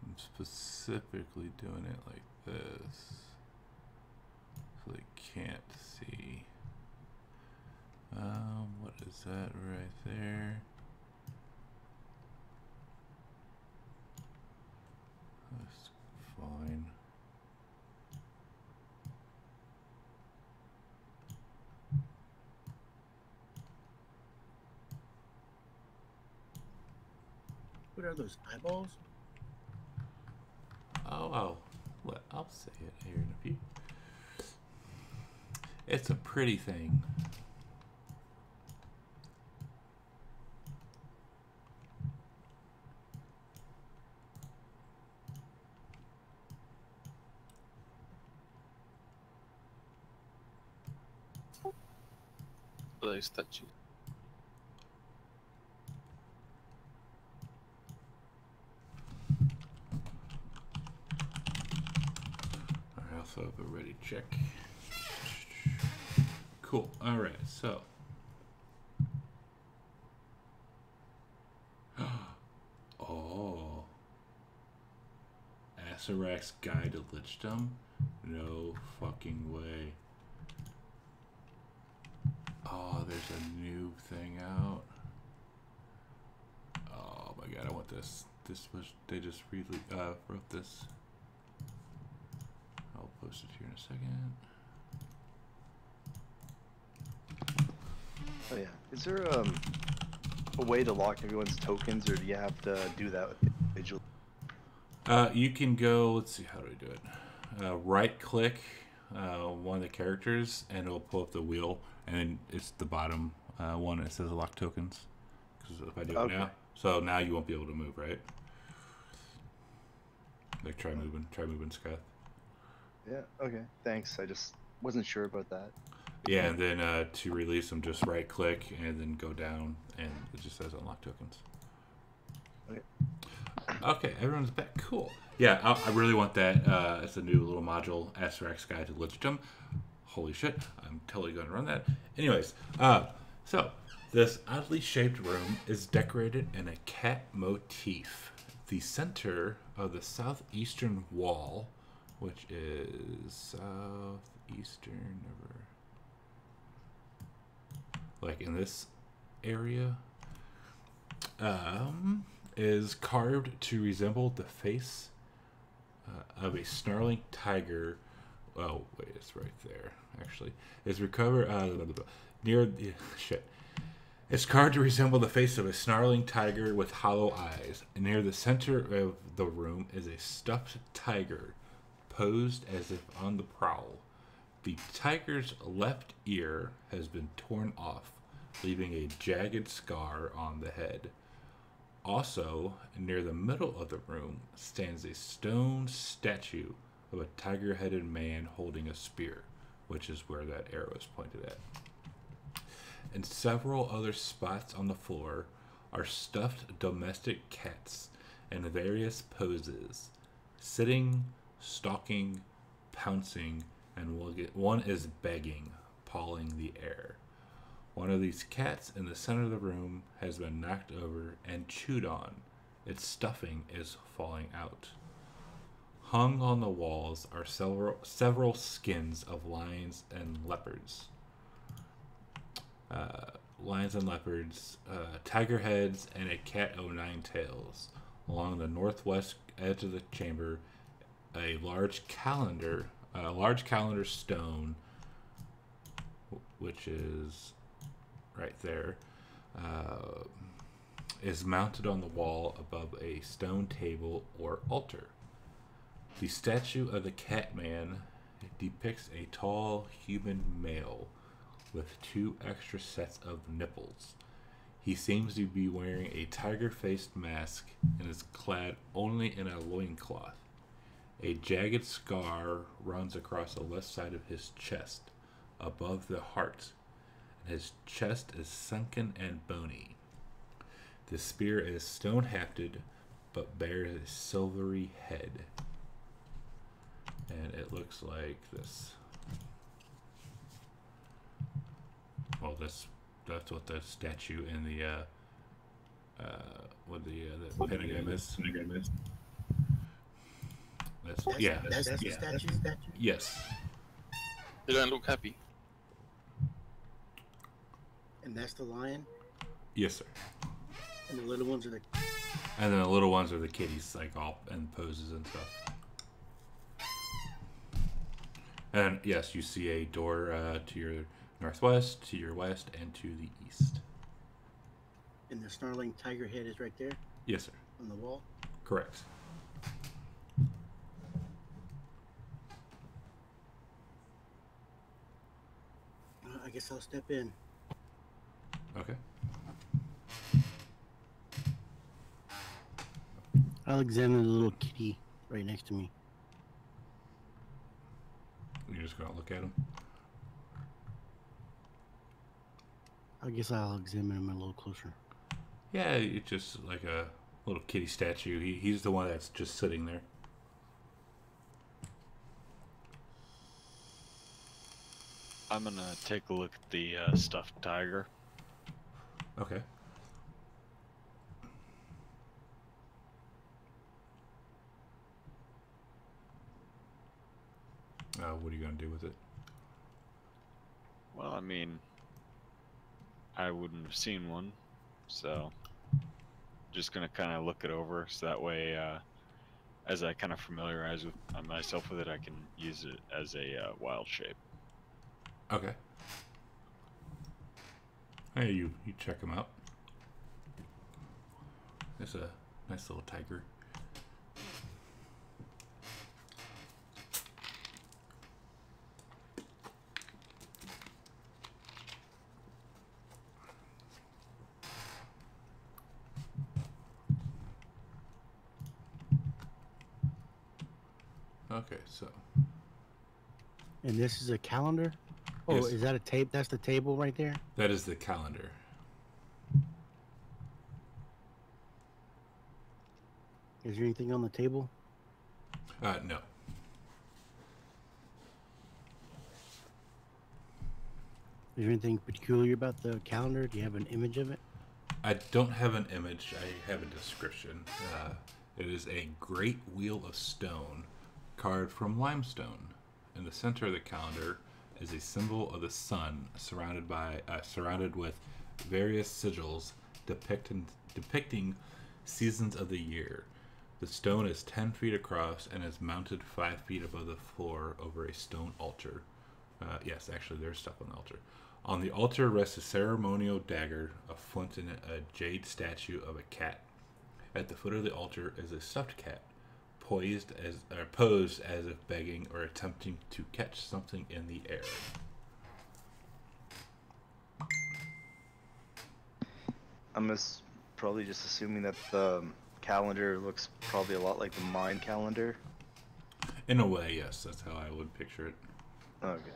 I'm specifically doing it like this so they can't see. What is that right there? That's fine. What are those eyeballs? Oh, I'll say it here in a few. It's a pretty thing. Those statues. I also have a ready check. Cool. All right. So. Oh. Asarak's Guide to Lichdom? No fucking way. Oh, there's a new thing out. Oh my god, I want this. This was, they just really wrote this. I'll post it here in a second. Oh yeah. Is there a way to lock everyone's tokens, or do you have to do that with individual? You can go, let's see, how do we do it? Right click one of the characters and it'll pull up the wheel, and then it's the bottom one that says lock tokens. Because if I do it now, so now you won't be able to move, right? Like try moving, Scath. Yeah, okay, thanks. I just wasn't sure about that. Yeah, and then to release them, just right click and then go down, and it just says unlock tokens. Okay. Okay, everyone's back. Cool. Yeah, I really want that. It's a new little module, Asarak's Guide to Lichdom. Holy shit, I'm totally going to run that. Anyways, so this oddly shaped room is decorated in a cat motif. The center of the southeastern wall, which is southeastern, like in this area, is carved to resemble the face of a snarling tiger. Oh wait, it's right there. Actually, it's recovered near the shit. It's carved to resemble the face of a snarling tiger with hollow eyes. Near the center of the room is a stuffed tiger, posed as if on the prowl. The tiger's left ear has been torn off, leaving a jagged scar on the head. Also, near the middle of the room stands a stone statue of a tiger-headed man holding a spear, which is where that arrow is pointed at. In several other spots on the floor are stuffed domestic cats in various poses, sitting, stalking, pouncing, and one is begging, pawing the air. One of these cats in the center of the room has been knocked over and chewed on. Its stuffing is falling out. Hung on the walls are several skins of lions and leopards. lions and leopards, tiger heads, and a cat o' nine tails. Along the northwest edge of the chamber, a large calendar stone, which is right there, is mounted on the wall above a stone table or altar. The statue of the Catman depicts a tall human male with 2 extra sets of nipples. He seems to be wearing a tiger-faced mask and is clad only in a loincloth. A jagged scar runs across the left side of his chest, above the heart, and his chest is sunken and bony. The spear is stone-hafted, but bears a silvery head. And it looks like this. Well, that's what the statue in the pentagram is. That's the statue. Yes. They don't look happy. And that's the lion. Yes, sir. And the little ones are the. And then the little ones are the kitties, like all in poses and stuff. And yes, you see a door to your northwest, to your west, and to the east. And the snarling tiger head is right there Yes, sir. on the wall. Correct. I guess I'll step in. Okay. I'll examine the little kitty right next to me. You're just gonna look at him. I guess I'll examine him a little closer. Yeah, it's just like a little kitty statue. He's the one that's just sitting there. I'm gonna take a look at the stuffed tiger. Okay. What are you gonna do with it? Well, I mean, I wouldn't have seen one, so just gonna kind of look it over, so that way, as I kind of familiarize with myself with it, I can use it as a wild shape. Okay. Hey, you check him out. It's a nice little tiger. Okay, so. And this is a calendar? Oh, Yes. is that a tape? That's the table right there? That is the calendar. Is there anything on the table? No. Is there anything peculiar about the calendar? Do you have an image of it? I don't have an image. I have a description. It is a great wheel of stone carved from limestone. In the center of the calendar is a symbol of the sun, surrounded with various sigils depicting seasons of the year. The stone is 10 feet across and is mounted 5 feet above the floor over a stone altar. Yes, actually, there's stuff on the altar. On the altar rests a ceremonial dagger, a flint, and a jade statue of a cat. At the foot of the altar is a stuffed cat, posed as if begging or attempting to catch something in the air. I'm probably just assuming that the calendar looks probably a lot like the mine calendar. In a way, yes, that's how I would picture it. Okay.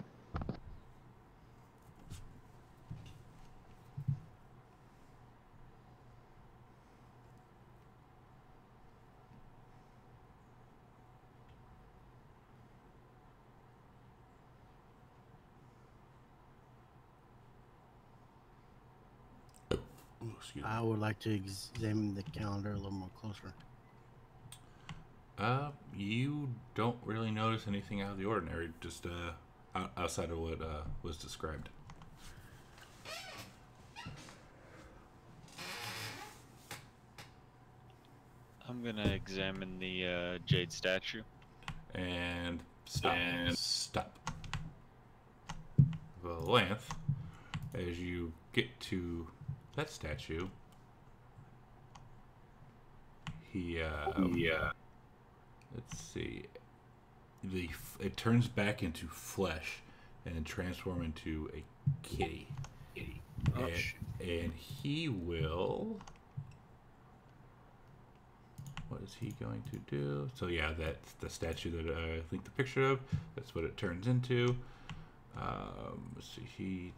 Ooh, excuse me. I would like to examine the calendar a little more closer. You don't really notice anything out of the ordinary, just outside of what was described. I'm gonna examine the jade statue. And stop. Stop. The length, as you get to that statue, let's see, it turns back into flesh and transform into a kitty. Oh, and, shit. and he will. What is he going to do? So yeah, that's the statue that I think the picture of. That's what it turns into. Let's see.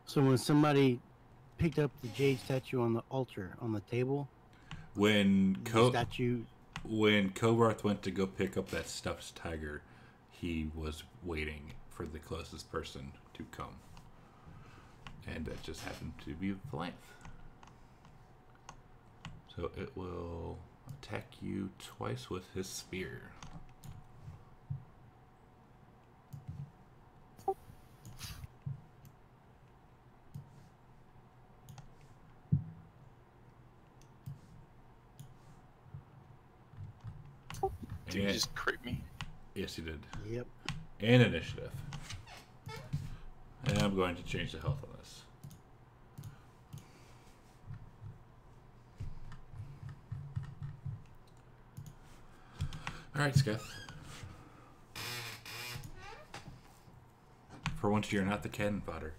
So when somebody picked up the jade statue on the altar on the table, When statue. When Kobarth went to go pick up that stuffed tiger, he was waiting for the closest person to come, and that just happened to be Valanth. So it will attack you twice with his spear. Did you just crit me? Yes, he did. Yep. And initiative. And I'm going to change the health on this. Alright, Sketh. For once, you're not the cannon fodder.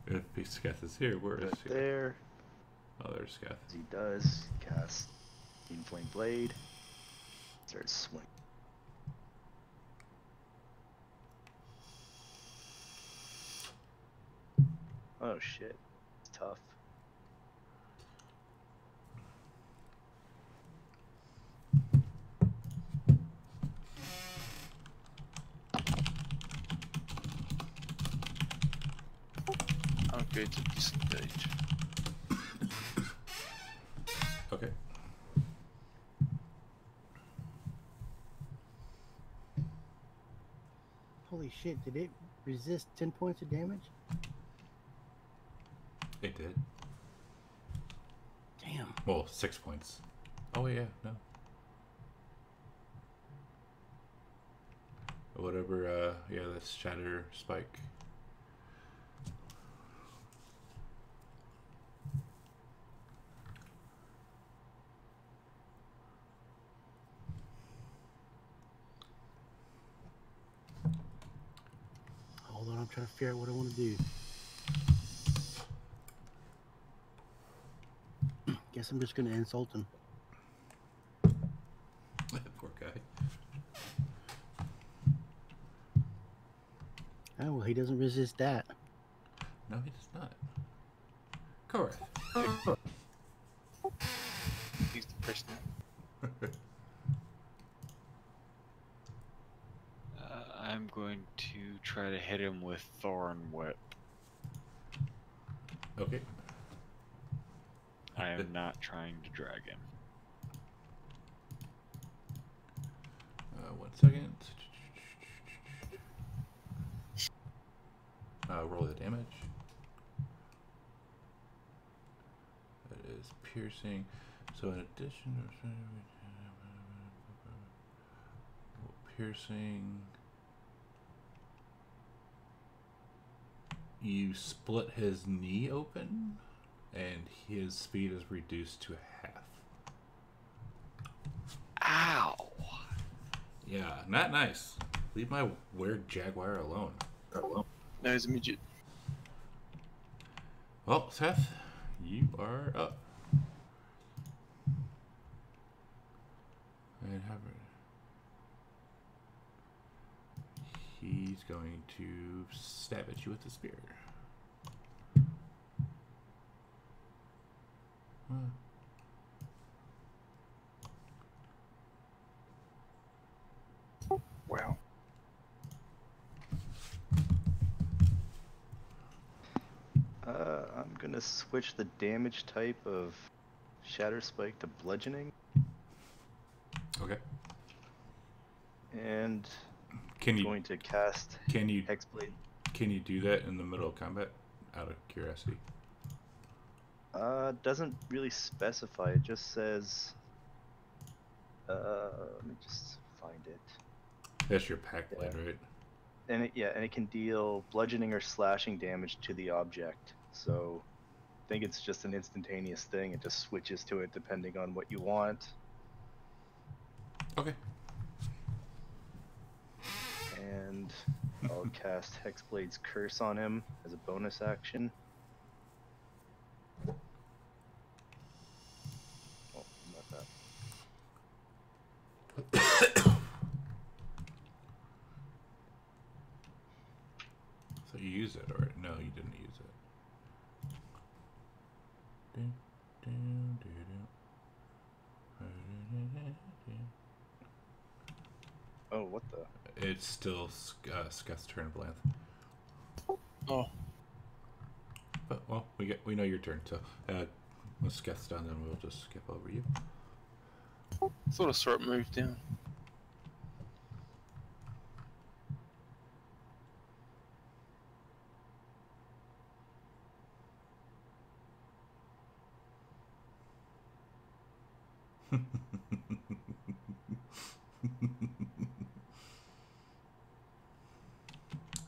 If Sketh is here, where is he? There. Oh, there's Sketh. As he does, cast Flame Blade. Starts swinging. Oh shit. It's tough. I'm going to disengage. Okay. Holy shit! Did it resist 10 points of damage? It did. Damn. Well, 6 points. Oh, yeah, no. Whatever, yeah, that's Shatter Spike. Hold on, I'm trying to figure out what I want to do. Guess I'm just gonna insult him. Poor guy. Oh well, he doesn't resist that. No, he does not. Correct. He's the person. I'm going to try to hit him with Thorn Whip. Okay. I am not trying to drag him. 1 second. Roll the damage. That is piercing. So in addition to piercing, you split his knee open, and his speed is reduced to half. Ow! Yeah, not nice. Leave my weird jaguar alone. No, he's a midget. Well, Seth, you are up. And he's going to stab at you with the spear. Wow. I'm gonna switch the damage type of Shatter Spike to bludgeoning, Okay. and Can you going to cast Hexblade. Can you do that in the middle of combat? Out of curiosity. Doesn't really specify. It just says. Let me just find it. That's your pack blade, right? And it can deal bludgeoning or slashing damage to the object. So, I think it's just an instantaneous thing. It just switches to it depending on what you want. Okay. And I'll cast Hexblade's Curse on him as a bonus action. Oh, not that. So you use it, or no, you didn't use it. Oh, what the? It's still Scuff's turn, Blanth. Oh, But well, we know your turn, so when Scuff's done, then we'll just skip over you. thought a sword moved down.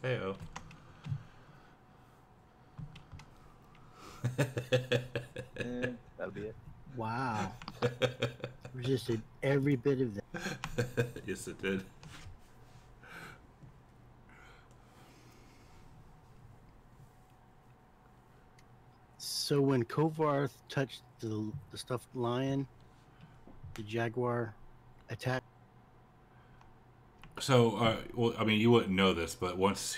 Heyo. That'll be it. Wow. Resisted every bit of that. Yes, it did. So when Kovarth touched the stuffed lion, the jaguar attacked. So, well, I mean, you wouldn't know this, but once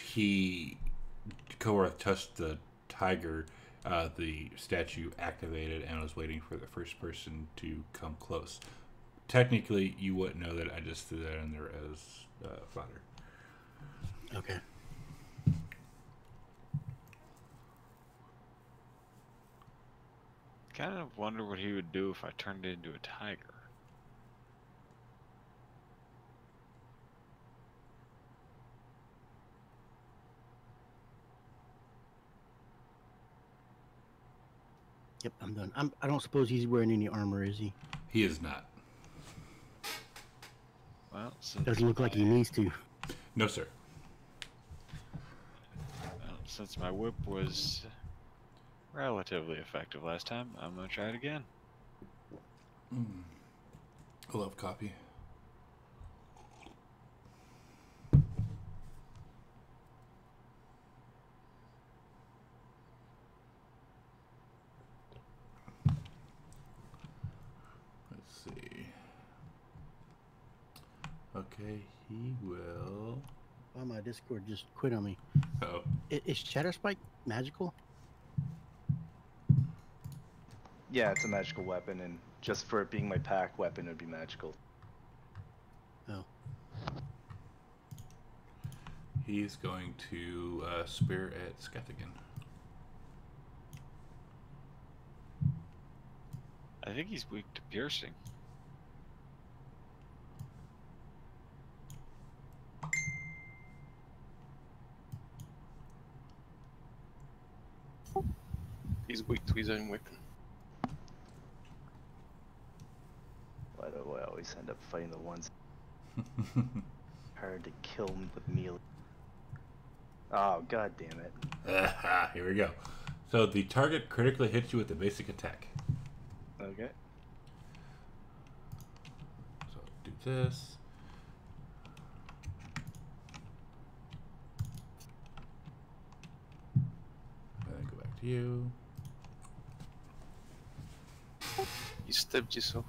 Kovarth touched the tiger, the statue activated and was waiting for the first person to come close. Technically, you wouldn't know that. I just threw that in there as fodder. Okay. Kind of wonder what he would do if I turned it into a tiger. Yep, I'm done. I don't suppose he's wearing any armor, is he? He is not. Well, since Doesn't look like he needs to. No, sir. Since my whip was relatively effective last time, I'm gonna try it again. I love coffee. Let's see. Okay, he will. Oh, my Discord just quit on me. Oh, Is Shatterspike magical? Yeah, it's a magical weapon, and just for it being my pack weapon, it would be magical. Oh. he's going to spear at Sketigan. I think he's weak to piercing. He's weak to his own weapon. Why do I always end up fighting the ones hard to kill with melee? Oh, god damn it. Here we go. So the target critically hits you with a basic attack. Okay. So do this. And then go back to you. You stabbed yourself.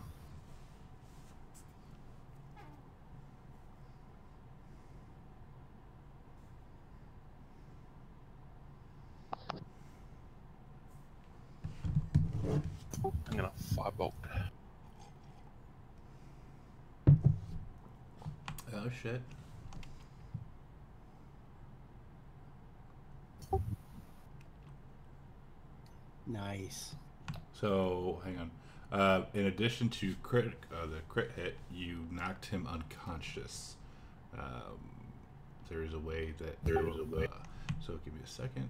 I'm gonna firebolt. Oh shit. Nice. So hang on. In addition to the crit hit, you knocked him unconscious. There is a way that so give me a second.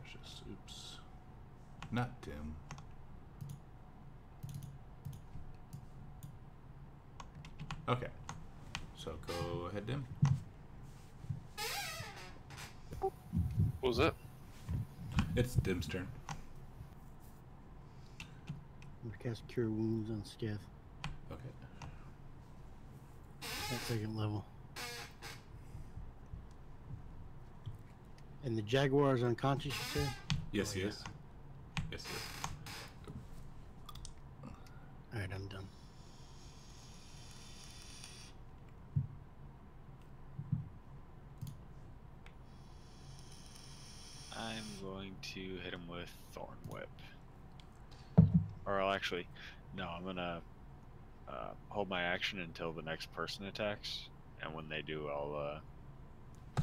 unconscious. Oops. Not Dim. Okay. So go ahead, Dim. What was that? It's Dim's turn. I'm gonna cast Cure Wounds on Scath Okay. at second level. And the Jaguar is unconscious, you said? Yes, Oh, he yeah. is. Yes, he is. Alright, I'm done. I'm going to hit him with Thorn Whip. Or I'll actually, no, I'm gonna hold my action until the next person attacks, and when they do, I'll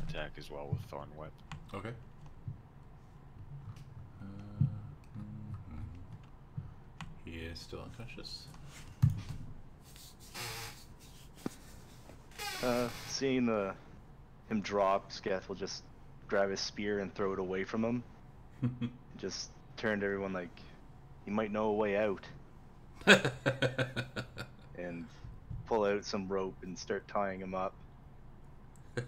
attack as well with Thorn Whip. Okay. He is still unconscious. Seeing him drop, Scath will just grab his spear and throw it away from him. Just turn to everyone like, "You might know a way out," and pull out some rope and start tying him up. Oh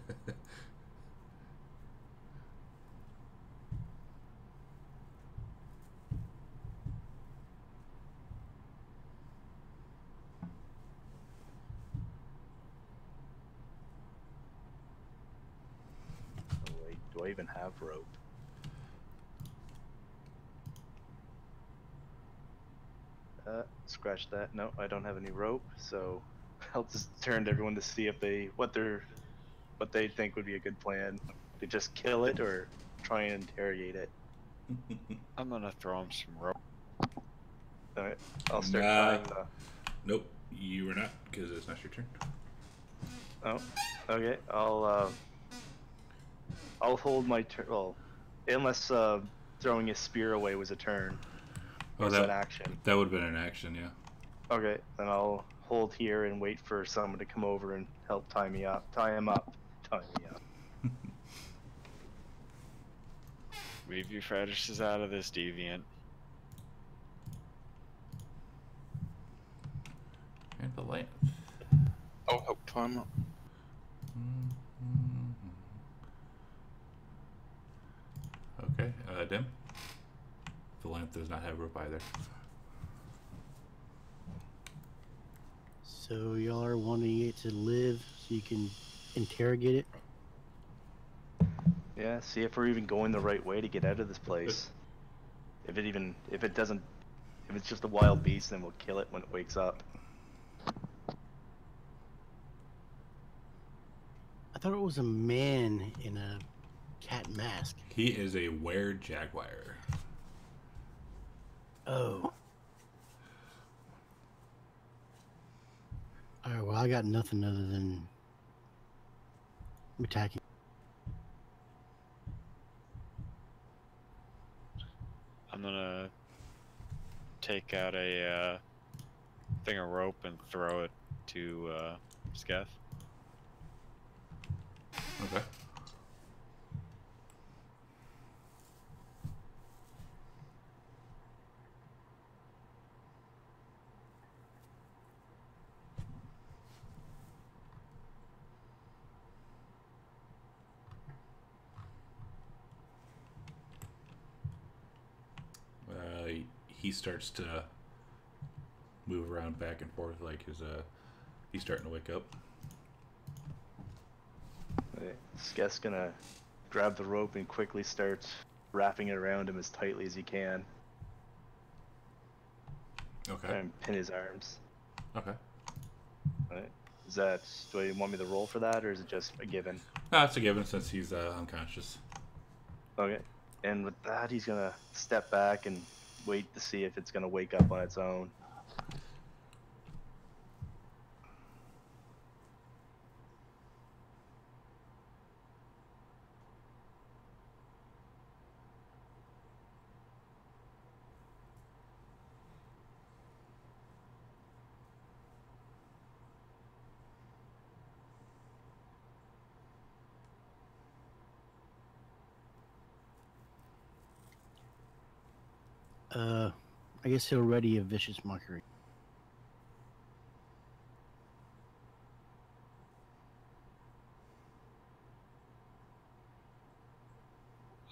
wait, do I even have rope? Scratch that. No, I don't have any rope, so I'll just turn to everyone to see if what they think would be a good plan. To just kill it or try and interrogate it. I'm gonna throw him some rope. Alright, I'll start Nah. tying the... Nope, you are not, because it's not your turn. Oh, okay. I'll hold my turn. Well, unless throwing his spear away was a turn. Oh, Or is that action? That would have been an action, yeah. Okay, then I'll hold here and wait for someone to come over and help tie me up. Tie him up. Tie me up. Leave your fetishes out of this, deviant. And the lamp. I'll help climb up. Okay, Dim. The lamp does not have rope either. So y'all are wanting it to live so you can interrogate it? Yeah, see if we're even going the right way to get out of this place. If it's just a wild beast, then we'll kill it when it wakes up. I thought it was a man in a cat mask. He is a were-jaguar. Oh. Alright, well, I got nothing other than attacking. I'm gonna take out a thing of rope and throw it to Scath. Okay. He starts to move around back and forth like he's starting to wake up. Sketh's gonna grab the rope and quickly start wrapping it around him as tightly as he can. Okay. And pin his arms. Okay. Right. Do you want me to roll for that, or is it just a given? No, it's a given since he's unconscious. Okay. And with that, he's gonna step back and wait to see if it's gonna wake up on its own. I guess he'll ready a vicious mockery.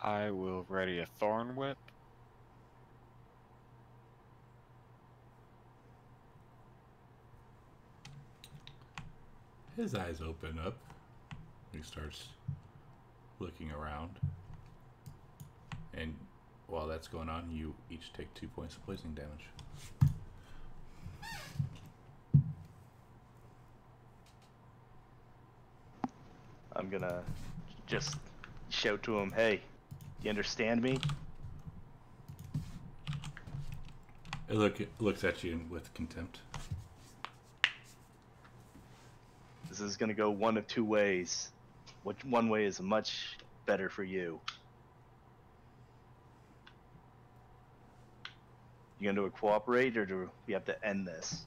I will ready a thorn whip. His eyes open up. He starts looking around. And while that's going on, you each take 2 points of poisoning damage. I'm gonna just shout to him, hey, do you understand me? It looks at you with contempt. This is gonna go one of two ways. Which one way is much better for you? You gonna cooperate, or do we have to end this?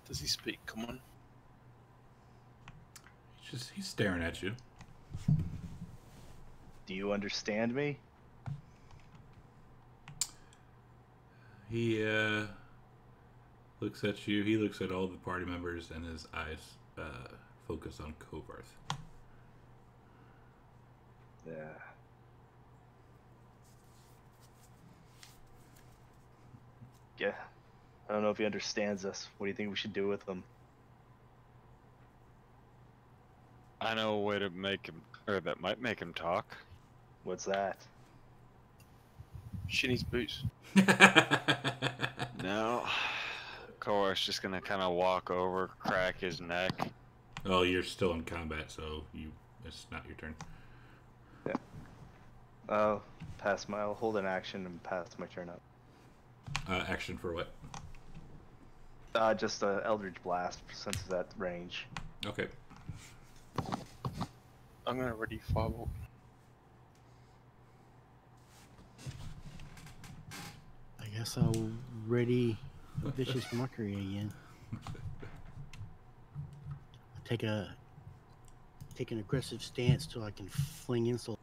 Does he speak? Come on. He's staring at you. Do you understand me? He looks at you. He looks at all the party members, and his eyes focus on Kovarth. Yeah. Yeah. I don't know if he understands us. What do you think we should do with him? I know a way to make him, or that might make him talk. What's that? Shinny's boots. No. Kor's just gonna kind of walk over, crack his neck. Oh, you're still in combat, so it's not your turn. Yeah. I'll hold an action and pass my turn up. Action for what? Just a Eldritch Blast, since it's at range. Okay. I'm gonna ready firebolt. I guess I'll ready a vicious mockery again. Take an aggressive stance so I can fling insult.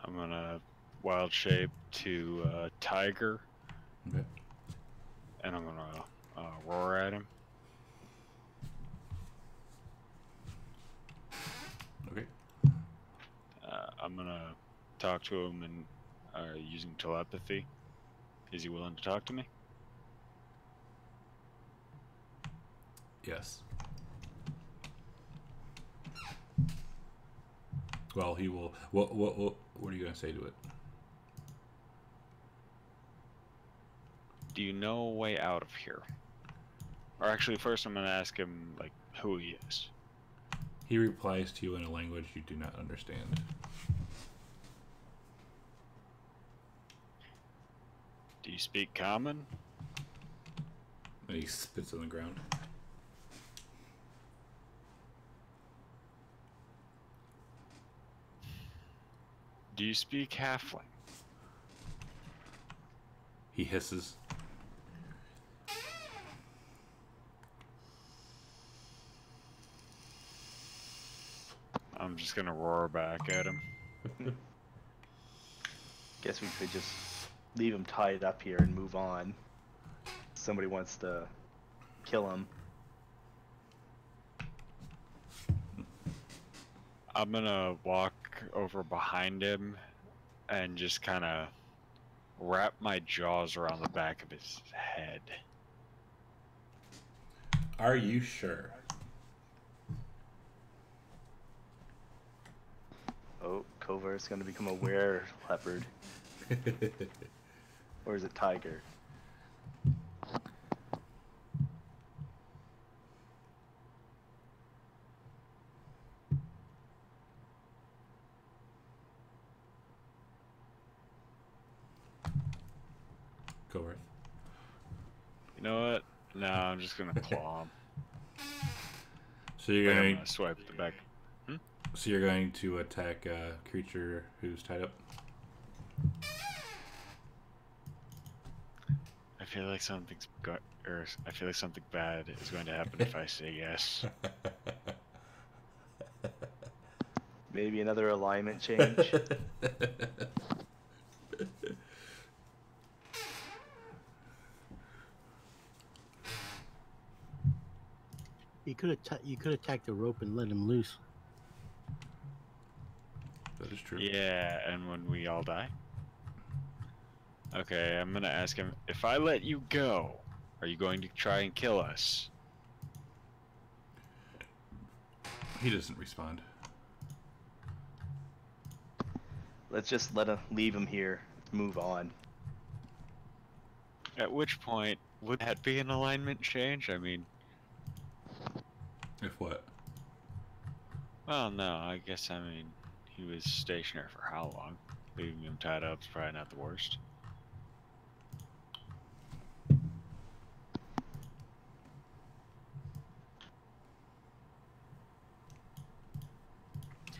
I'm gonna wild shape to tiger, Okay. and I'm gonna roar at him. Okay. I'm gonna talk to him and using telepathy. Is he willing to talk to me? Yes. Well, he will. What are you gonna say to it? Do you know a way out of here? Or actually, first I'm gonna ask him like who he is. He replies to you in a language you do not understand. Do you speak common? And he spits on the ground. Do you speak halfling? He hisses. I'm just gonna roar back at him. Guess we could just leave him tied up here and move on. Somebody wants to kill him. I'm gonna walk over behind him and just kind of wrap my jaws around the back of his head. Are you sure? Oh, Kovar's gonna become a were leopard. Or is it tiger? Kovarth. You know what? No, I'm just gonna claw him. So you're I'm going. gonna swipe at the back. So you're going to attack a creature who's tied up. I feel like something's or I feel like something bad is going to happen if I say yes. Maybe another alignment change. You could attack the rope and let him loose. That is true. Yeah, and when we all die? Okay, I'm gonna ask him, if I let you go, are you going to try and kill us? He doesn't respond. Let's just leave him here. Let's move on. At which point, would that be an alignment change? I mean, If what? well, no, I guess, I mean, he was stationary for how long? Leaving him tied up is probably not the worst.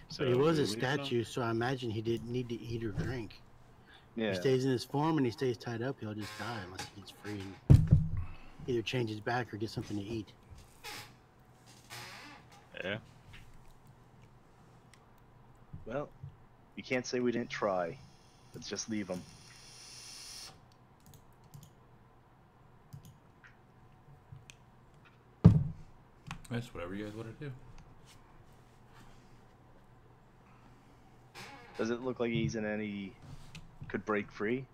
So But he was we a leave him? statue, so I imagine he didn't need to eat or drink. Yeah. If he stays in his form and he stays tied up, he'll just die unless he gets free and either changes back or get something to eat. Yeah. Well, you can't say we didn't try. Let's just leave him. That's whatever you guys want to do. Does it look like he's in any... could break free?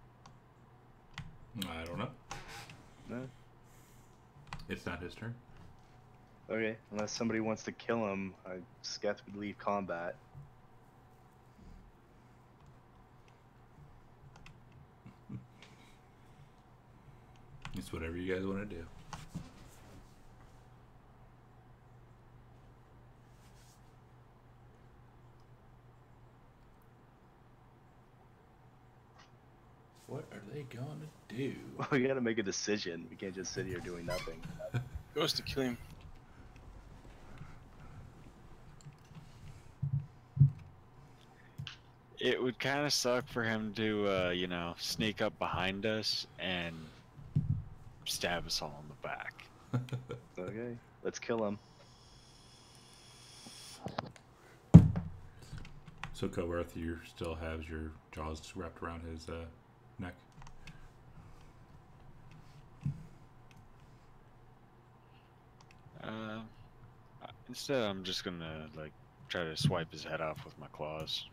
I don't know. No? It's not his turn. Okay, unless somebody wants to kill him, I Sketh would leave combat. It's whatever you guys want to do. What are they going to do? We gotta make a decision. We can't just sit here doing nothing. Goes to kill him. It would kind of suck for him to, you know, sneak up behind us and stab us all in the back. Okay, let's kill him. So, Coworth, you still have your jaws wrapped around his neck. Instead, I'm just gonna, like, try to swipe his head off with my claws.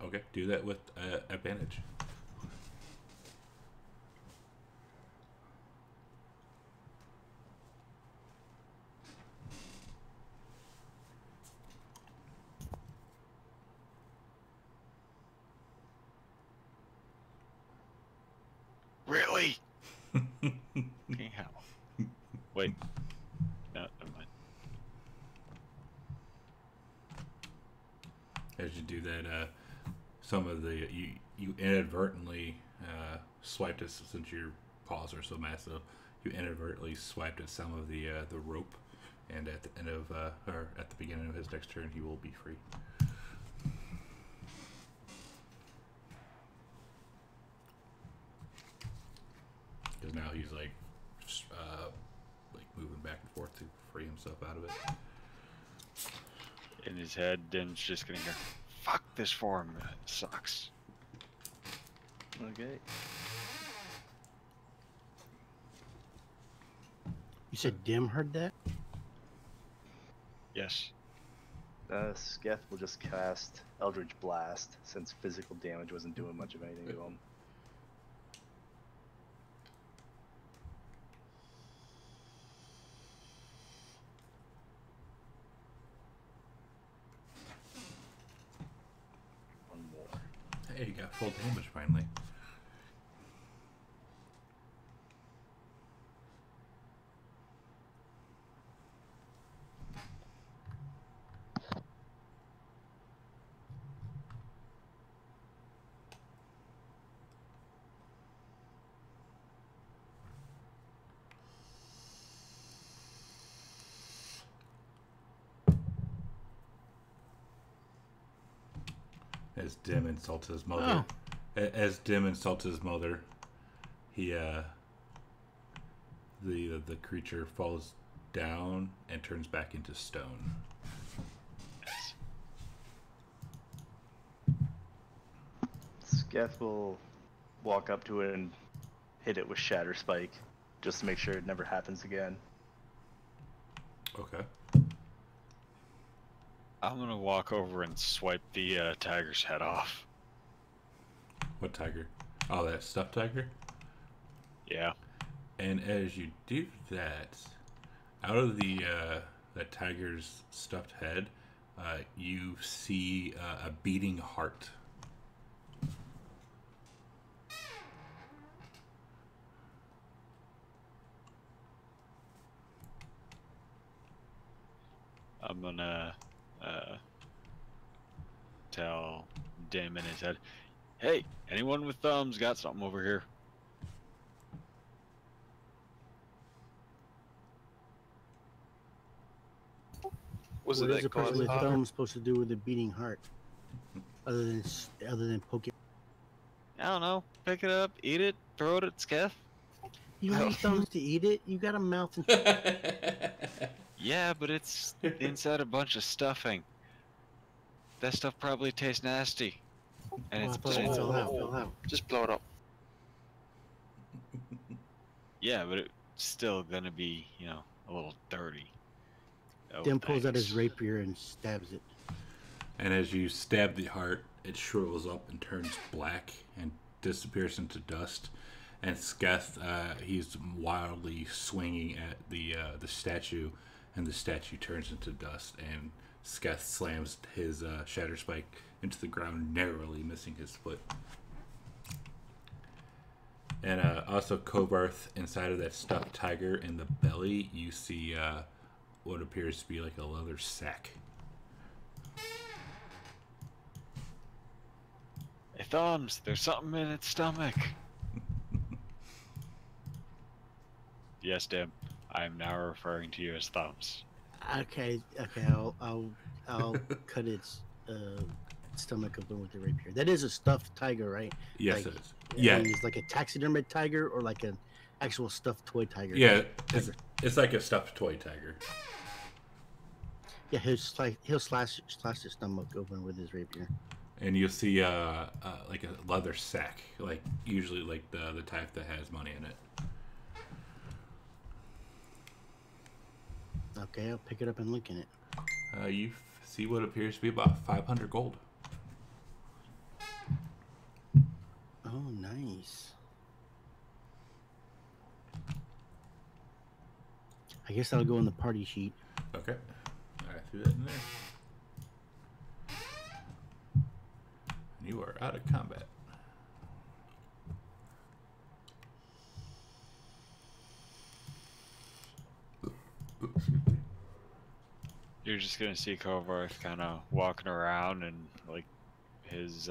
Okay, do that with advantage. Really? Okay, how? Wait. No, never mind. As you do that, some of the you inadvertently swiped it, since your paws are so massive. You inadvertently swiped at some of the rope, and at the end of or at the beginning of his next turn, he will be free. Because now he's like moving back and forth to free himself out of it. In his head, Dim's just gonna hear, "Fuck this form, it sucks." Okay. You said Dim heard that? Yes. Sketh will just cast Eldritch Blast, since physical damage wasn't doing much of anything to him. One more. Hey, you got full damage finally. As Dim insults his mother, as Dim insults his mother, he the creature falls down and turns back into stone. Scath will walk up to it and hit it with Shatter Spike, just to make sure it never happens again. Okay. I'm gonna walk over and swipe the tiger's head off. What tiger? Oh, that stuffed tiger? Yeah. And as you do that, out of the that tiger's stuffed head, you see a beating heart. I'm gonna tell Dim in his head, "Hey, anyone with thumbs got something over here?" Was What it is a that person with grasshopper? thumbs supposed to do with a beating heart? Other than poke it. I don't know. Pick it up, eat it, throw it at Sketh. You don't need thumbs to eat it. You got a mouth and Yeah, but it's inside a bunch of stuffing. That stuff probably tastes nasty. And Oh, I it's thought it plain. fell out. Fell out. Just blow it up. Yeah, but it's still gonna be, a little dirty. Oh, Dim pulls out his thanks. rapier and stabs it. And as you stab the heart, it shrivels up and turns black and disappears into dust. And Sketh, he's wildly swinging at the statue, and the statue turns into dust. And Sketh slams his Shatter Spike into the ground, narrowly missing his foot. And also, Kobarth, inside of that stuffed tiger in the belly, you see what appears to be like a leather sack. Hey, Thumbs, there's something in its stomach. Yes, Dim. I am now referring to you as Thumbs. Okay. I'll cut its stomach open with the rapier. That is a stuffed tiger, right? Yes, Like, it is. I Yeah, mean, it's like a taxidermied tiger or like an actual stuffed toy tiger. yeah. Tiger. It's like a stuffed toy tiger. Yeah, he'll slash his stomach open with his rapier. And you'll see like a leather sack, like usually like the type that has money in it. Okay, I'll pick it up and look in it. You see what appears to be about 500 gold. Oh, nice. I guess that'll go in the party sheet. Okay, I threw that in there. And you are out of combat. You're just gonna see Kovarth kind of walking around and like his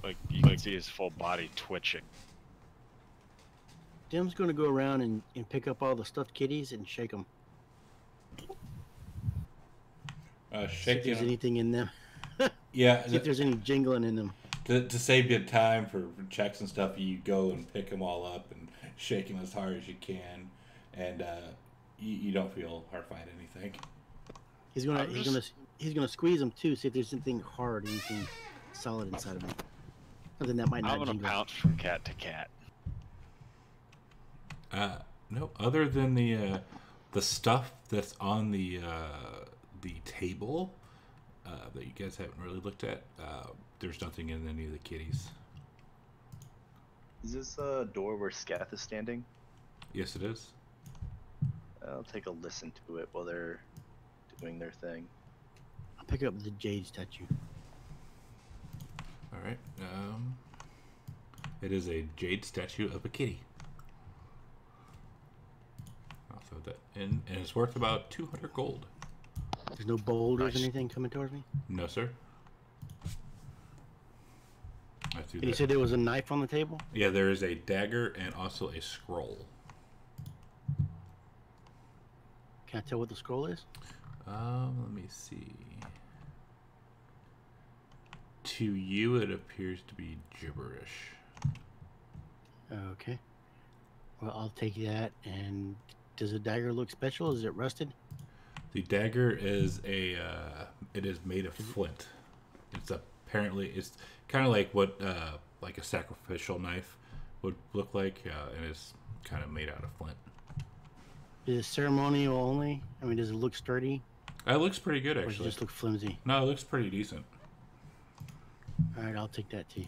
like you can see his full body twitching. Dim's gonna go around and pick up all the stuffed kitties and shake them. See if Shaking. there's anything in them. Yeah, See if there's any jingling in them. to save you time for checks and stuff, you go and pick them all up and shake them as hard as you can, and you don't feel hard finding anything. He's gonna squeeze them too. See if there's anything hard, anything solid inside of them. Something that might not I'm gonna jingle. bounce from cat to cat. No, other than the stuff that's on the table that you guys haven't really looked at. There's nothing in any of the kitties. Is this a door where Scath is standing? Yes, it is. I'll take a listen to it while they're doing their thing. I'll pick up the jade statue. All right. It is a jade statue of a kitty. I'll throw that in, and it's worth about 200 gold. There's no boulders Nice. or anything coming towards me. No, sir. I threw And you that. said there was a knife on the table. Yeah, there is a dagger and also a scroll. Can I tell what the scroll is? Let me see. To you, it appears to be gibberish. Okay. Well, I'll take that. And does the dagger look special? Is it rusted? The dagger is it is made of flint. It's apparently it's kind of like what like a sacrificial knife would look like, and it's kind of made out of flint. Is it ceremonial only? I mean, does it look sturdy? It looks pretty good, Or does it actually. just look flimsy? No, it looks pretty decent. All right, I'll take that too.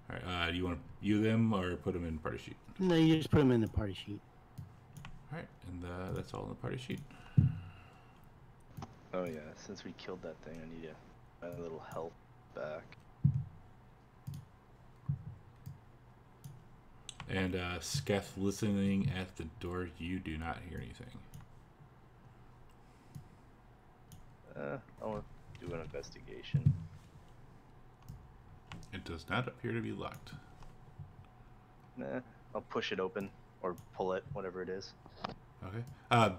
All right, do you want to view them or put them in party sheet? No, you just put them in the party sheet. All right, and that's all in the party sheet. Oh yeah, since we killed that thing, I need my little health back. And Sketh, listening at the door, you do not hear anything. I'll do an investigation. It does not appear to be locked. Nah, I'll push it open or pull it, whatever it is. Okay.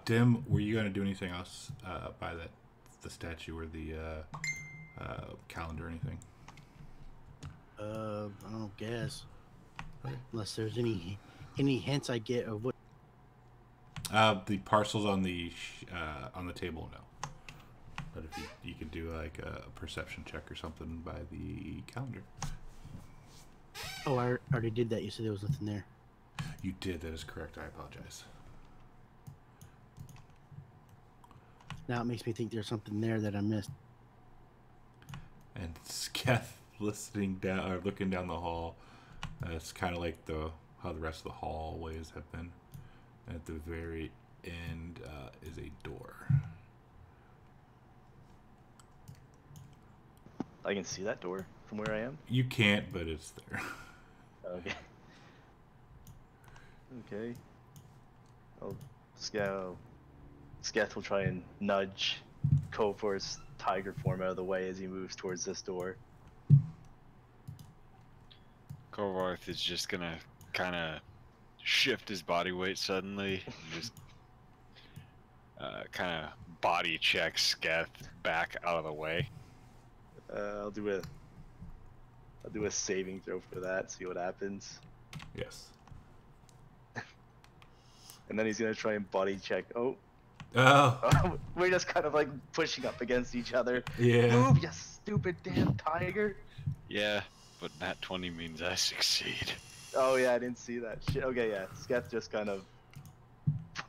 Dim, were you going to do anything else by the statue or the calendar or anything? I don't guess. Okay. Unless there's any hints I get of what. The parcels on the table, no. But if you could do like a perception check or something by the calendar. Oh, I already did that. You said there was nothing there. You did. That is correct. I apologize. Now it makes me think there's something there that I missed. And Sketh, listening down or looking down the hall, it's kind of like how the rest of the hallways have been. At the very end is a door. I can see that door from where I am? You can't, but it's there. Okay. Okay. Oh, Sketh will try and nudge Kovor's tiger form out of the way as he moves towards this door. Kovarth is just gonna kind of shift his body weight suddenly, and just kind of body check Sketh back out of the way. I'll do a saving throw for that. See what happens. Yes. And then he's gonna try and body check. Oh. Oh. We're just kind of like pushing up against each other. Yeah. Move, you stupid damn tiger. Yeah, but nat 20 means I succeed. Oh yeah, I didn't see that shit. Okay, yeah. Sketh just kind of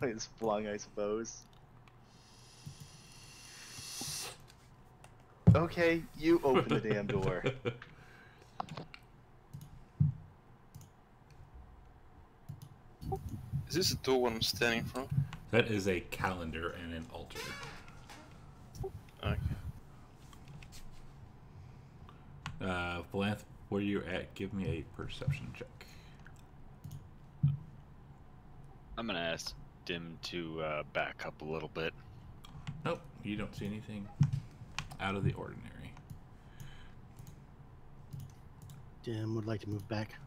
is flung, I suppose. Okay, you open the damn door. Is this the door I'm standing from? That is a calendar and an altar. Okay. Valanth, where you at? Give me a perception check. I'm gonna ask Dim to back up a little bit. Nope, you don't see anything out of the ordinary. Dim would like to move back.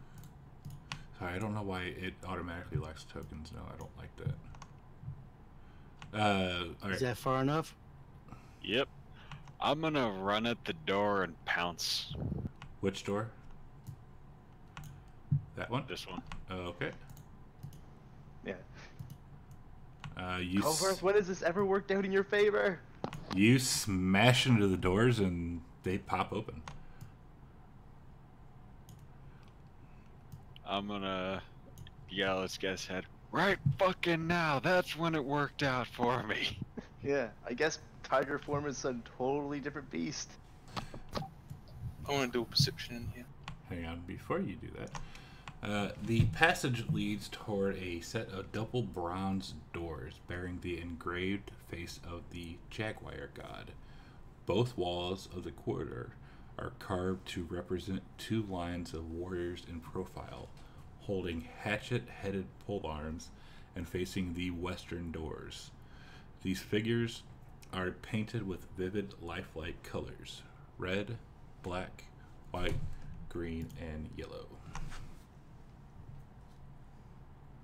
Sorry, I don't know why it automatically locks tokens. No, I don't like that. All right. Is that far enough? Yep. I'm gonna run at the door and pounce. Which door? That one? This one. Okay. Yeah. You Kovarth, when has this ever worked out in your favor? you smash into the doors and they pop open. I'm gonna yell at Sketh's head. Right fucking now, that's when it worked out for me. Yeah, I guess tiger form is a totally different beast. I want to do a perception in here. Hang on, before you do that. The passage leads toward a set of double bronze doors bearing the engraved face of the jaguar god. Both walls of the corridor are carved to represent two lines of warriors in profile, holding hatchet-headed polearms and facing the western doors. These figures are painted with vivid, lifelike colors: red, black, white, green, and yellow.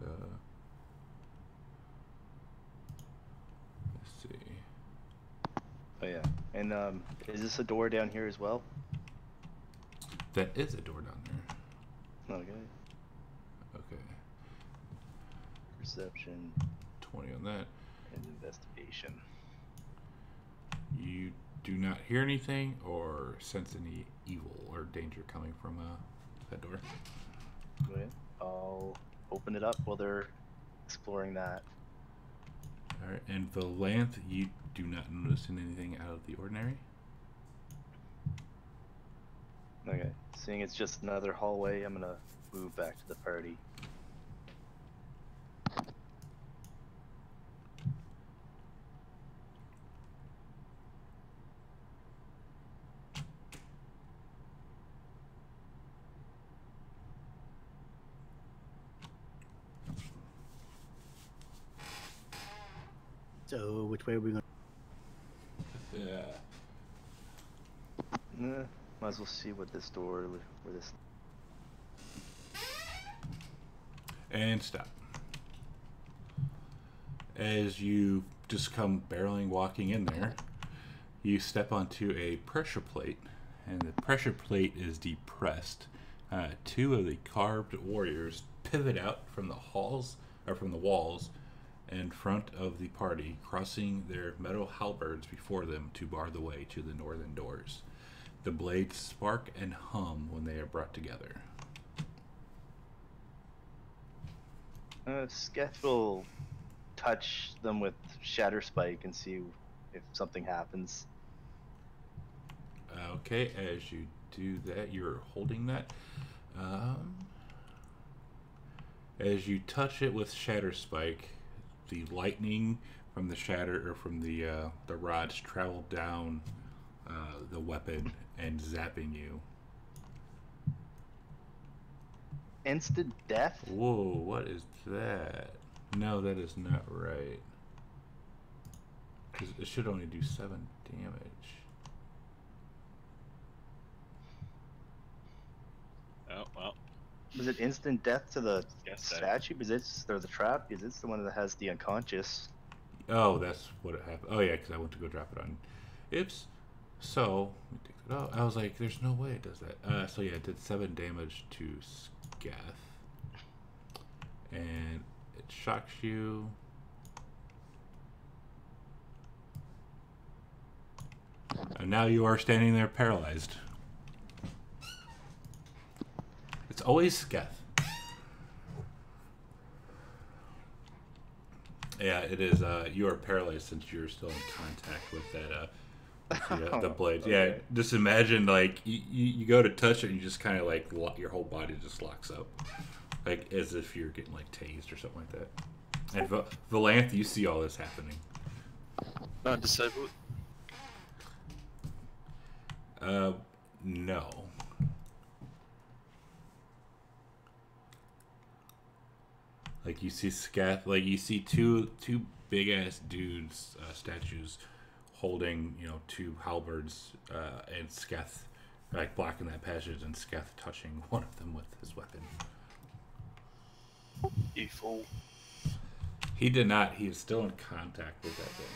Let's see. Oh yeah, and is this a door down here as well? That is a door down there. Okay. Okay. Perception 20 on that. and investigation. You do not hear anything or sense any evil or danger coming from that door. Okay. I'll open it up while they're exploring that. Alright, and Valanth, you do not notice anything out of the ordinary? Okay. Seeing it's just another hallway, I'm gonna move back to the party. So, which way are we going? Yeah. Might as well see what this door, where this. And stop. As you just come barreling walking in there, you step onto a pressure plate, and the pressure plate is depressed. Two of the carved warriors pivot out from the halls, or from the walls, in front of the party, crossing their metal halberds before them to bar the way to the northern doors. The blades spark and hum when they are brought together. Sketh will touch them with Shatter Spike and see if something happens. Okay, as you do that, you're holding that. As you touch it with Shatter Spike, the lightning from the shatter, or from the rods, travel down the weapon and zapping you. Instant death? Whoa, what is that? No, that is not right. 'Cause it should only do 7 damage. Oh, well. Was it instant death to the Guess that. statue? Because it's, or the trap? Because it's the one that has the unconscious. Oh, that's what it happened. Oh yeah, because I went to go drop it on Ips. So, let me take that out. I was like, there's no way it does that. So yeah, it did 7 damage to Scath. And it shocks you. And now you are standing there paralyzed. It's always Scath. Yeah, it is. You are paralyzed since you're still in contact with that the blades. Yeah, just imagine like you go to touch it and you just kind of like your whole body just locks up, like as if you're getting like tased or something like that. And Valanth, you see all this happening. Not disabled. No. Like you see Scath, like you see two big ass dudes, statues, holding 2 halberds, and Scath like blocking that passage, and Scath touching one of them with his weapon. You fool. He did not. He is still in contact with that thing.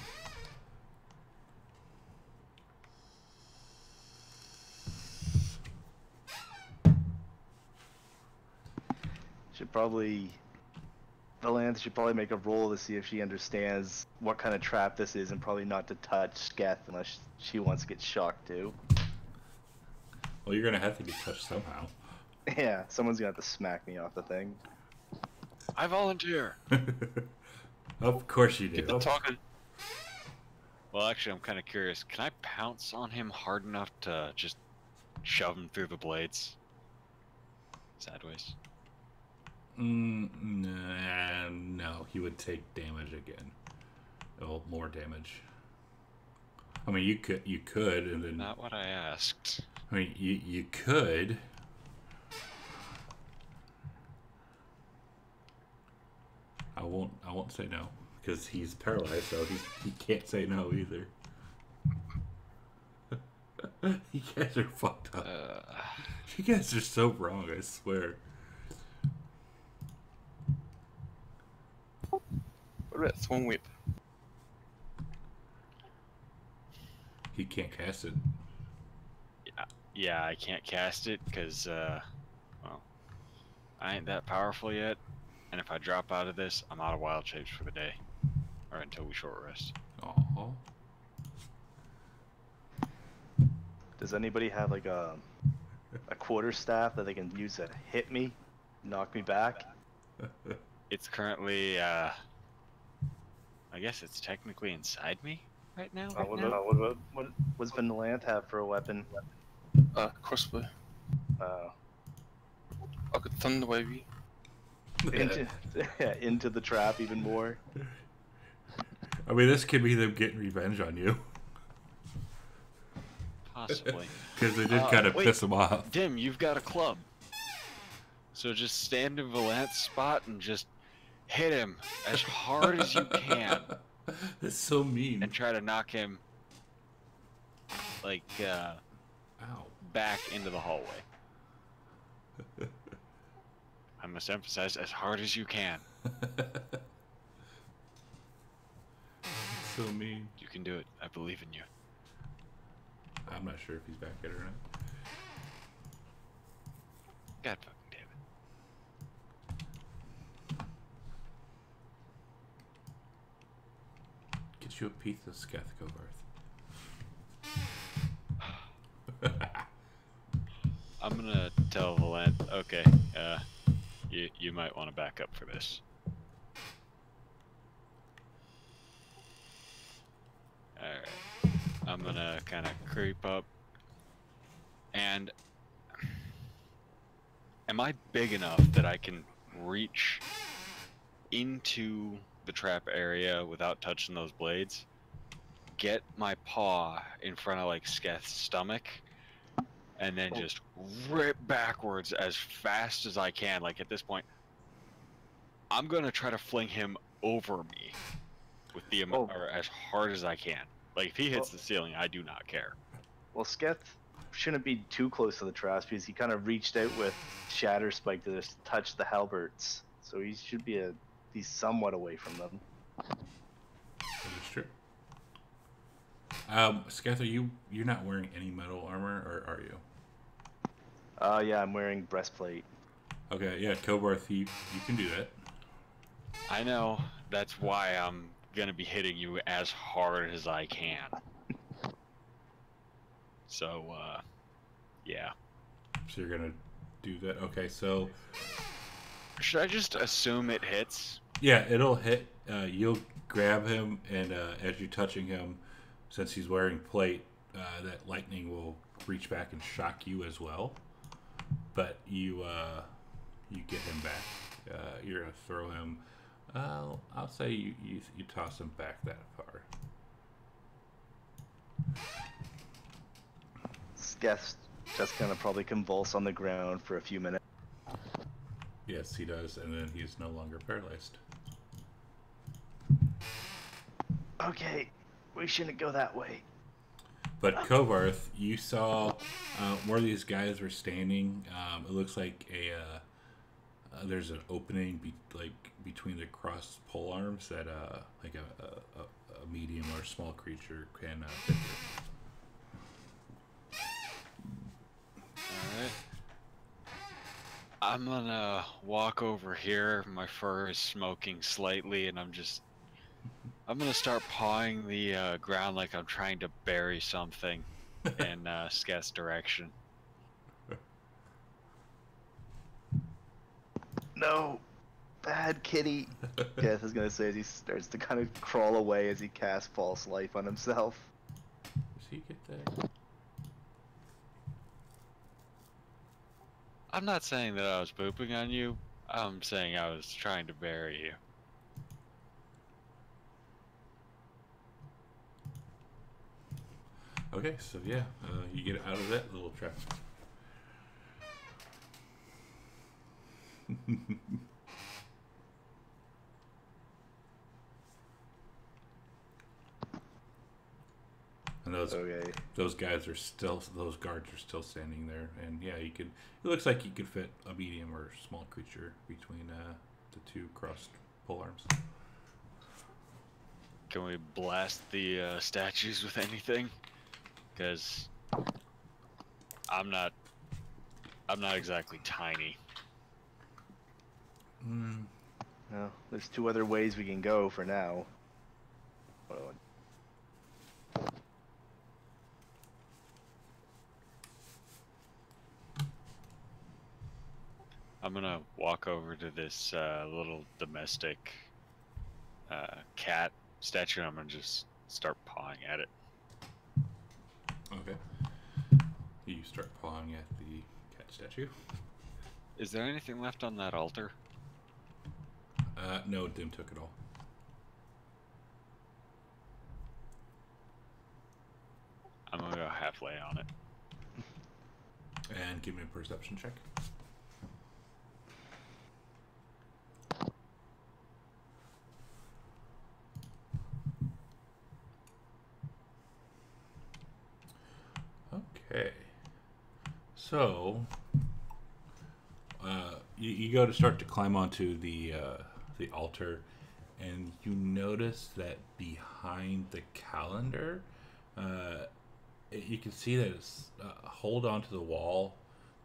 Valanth should probably make a roll to see if she understands what kind of trap this is, and probably not to touch Sketh unless she wants to get shocked too. Well, you're gonna have to get touched somehow. Yeah, someone's gonna have to smack me off the thing. I volunteer. Of course you do. Keep on talking. Well, actually, I'm kind of curious. Can I pounce on him hard enough to just shove him through the blades? Sideways. No, he would take damage again. Well, more damage. I mean, you could, and then. Not what I asked. I mean, you could. I won't say no, because he's paralyzed, so he can't say no either. You guys are fucked up. You guys are so wrong, I swear. What about Thorn Whip? He can't cast it. Yeah, I can't cast it because, well, I ain't that powerful yet. And if I drop out of this, I'm out of wild shapes for the day. Or until we short rest. Oh. Does anybody have like a quarterstaff that they can use to hit me, knock me back? It's currently, I guess it's technically inside me right now. What does Vanillanth have for a weapon? Crossbow. Uh, I could thunder wave you. into the trap even more. I mean, this could be them getting revenge on you. Possibly. Because they did kind of wait. piss him off. Dim, you've got a club. So just stand in Valant's spot and just hit him as hard as you can. That's so mean. And try to knock him, like, Ow. back into the hallway. I must emphasize, as hard as you can. So mean. You can do it. I believe in you. I'm not sure if he's back yet or not. God fucking damn it. Get you a piece of Sketh, Kovarth. I'm gonna tell Valant, okay, you might want to back up for this. Alright. I'm gonna kind of creep up. And am I big enough that I can reach into the trap area without touching those blades? Get my paw in front of like Sketh's stomach and then just rip backwards as fast as I can. Like at this point, I'm gonna try to fling him over me with the or as hard as I can. Like if he hits the ceiling, I do not care. Well, Sketh shouldn't be too close to the traps because he kind of reached out with Shatter Spike to just touch the halberds, so he should be he's somewhat away from them. That's true. Sketh, you're not wearing any metal armor, or are you? Yeah, I'm wearing breastplate. Okay, yeah, Kovarth, you can do that. I know. That's why I'm gonna be hitting you as hard as I can. So, yeah. So you're gonna do that? Okay, so... Should I just assume it hits? Yeah, it'll hit. You'll grab him, and as you're touching him, since he's wearing plate, that lightning will reach back and shock you as well. But you get him back. You're gonna throw him. I'll say you toss him back that far. Sketh's just gonna probably convulse on the ground for a few minutes. Yes, he does, and then he's no longer paralyzed. Okay, we shouldn't go that way. But Kovarth, you saw where these guys were standing. It looks like there's an opening between the crossed pole arms that like a medium or small creature can fit through. Alright. I'm gonna walk over here. My fur is smoking slightly, and I'm gonna start pawing the ground like I'm trying to bury something in Sketh's direction. No, bad kitty. Sketh is gonna say as he starts to kind of crawl away as he casts false life on himself. Does he get that? I'm not saying that I was pooping on you. I'm saying I was trying to bury you. Okay, so yeah, you get out of that little trap. And those guards are still standing there, and yeah, it looks like you could fit a medium or small creature between the two crossed pole arms. Can we blast the statues with anything? Because I'm not exactly tiny. Well, there's 2 other ways we can go for now. Hold on. I'm gonna walk over to this little domestic cat statue, and I'm gonna just start pawing at it. Okay. You start pawing at the cat statue. Is there anything left on that altar? No, Dim took it all. I'm gonna go halfway on it. And give me a perception check. Okay. So, you go to start to climb onto the altar, and you notice that behind the calendar, you can see that it's hold onto the wall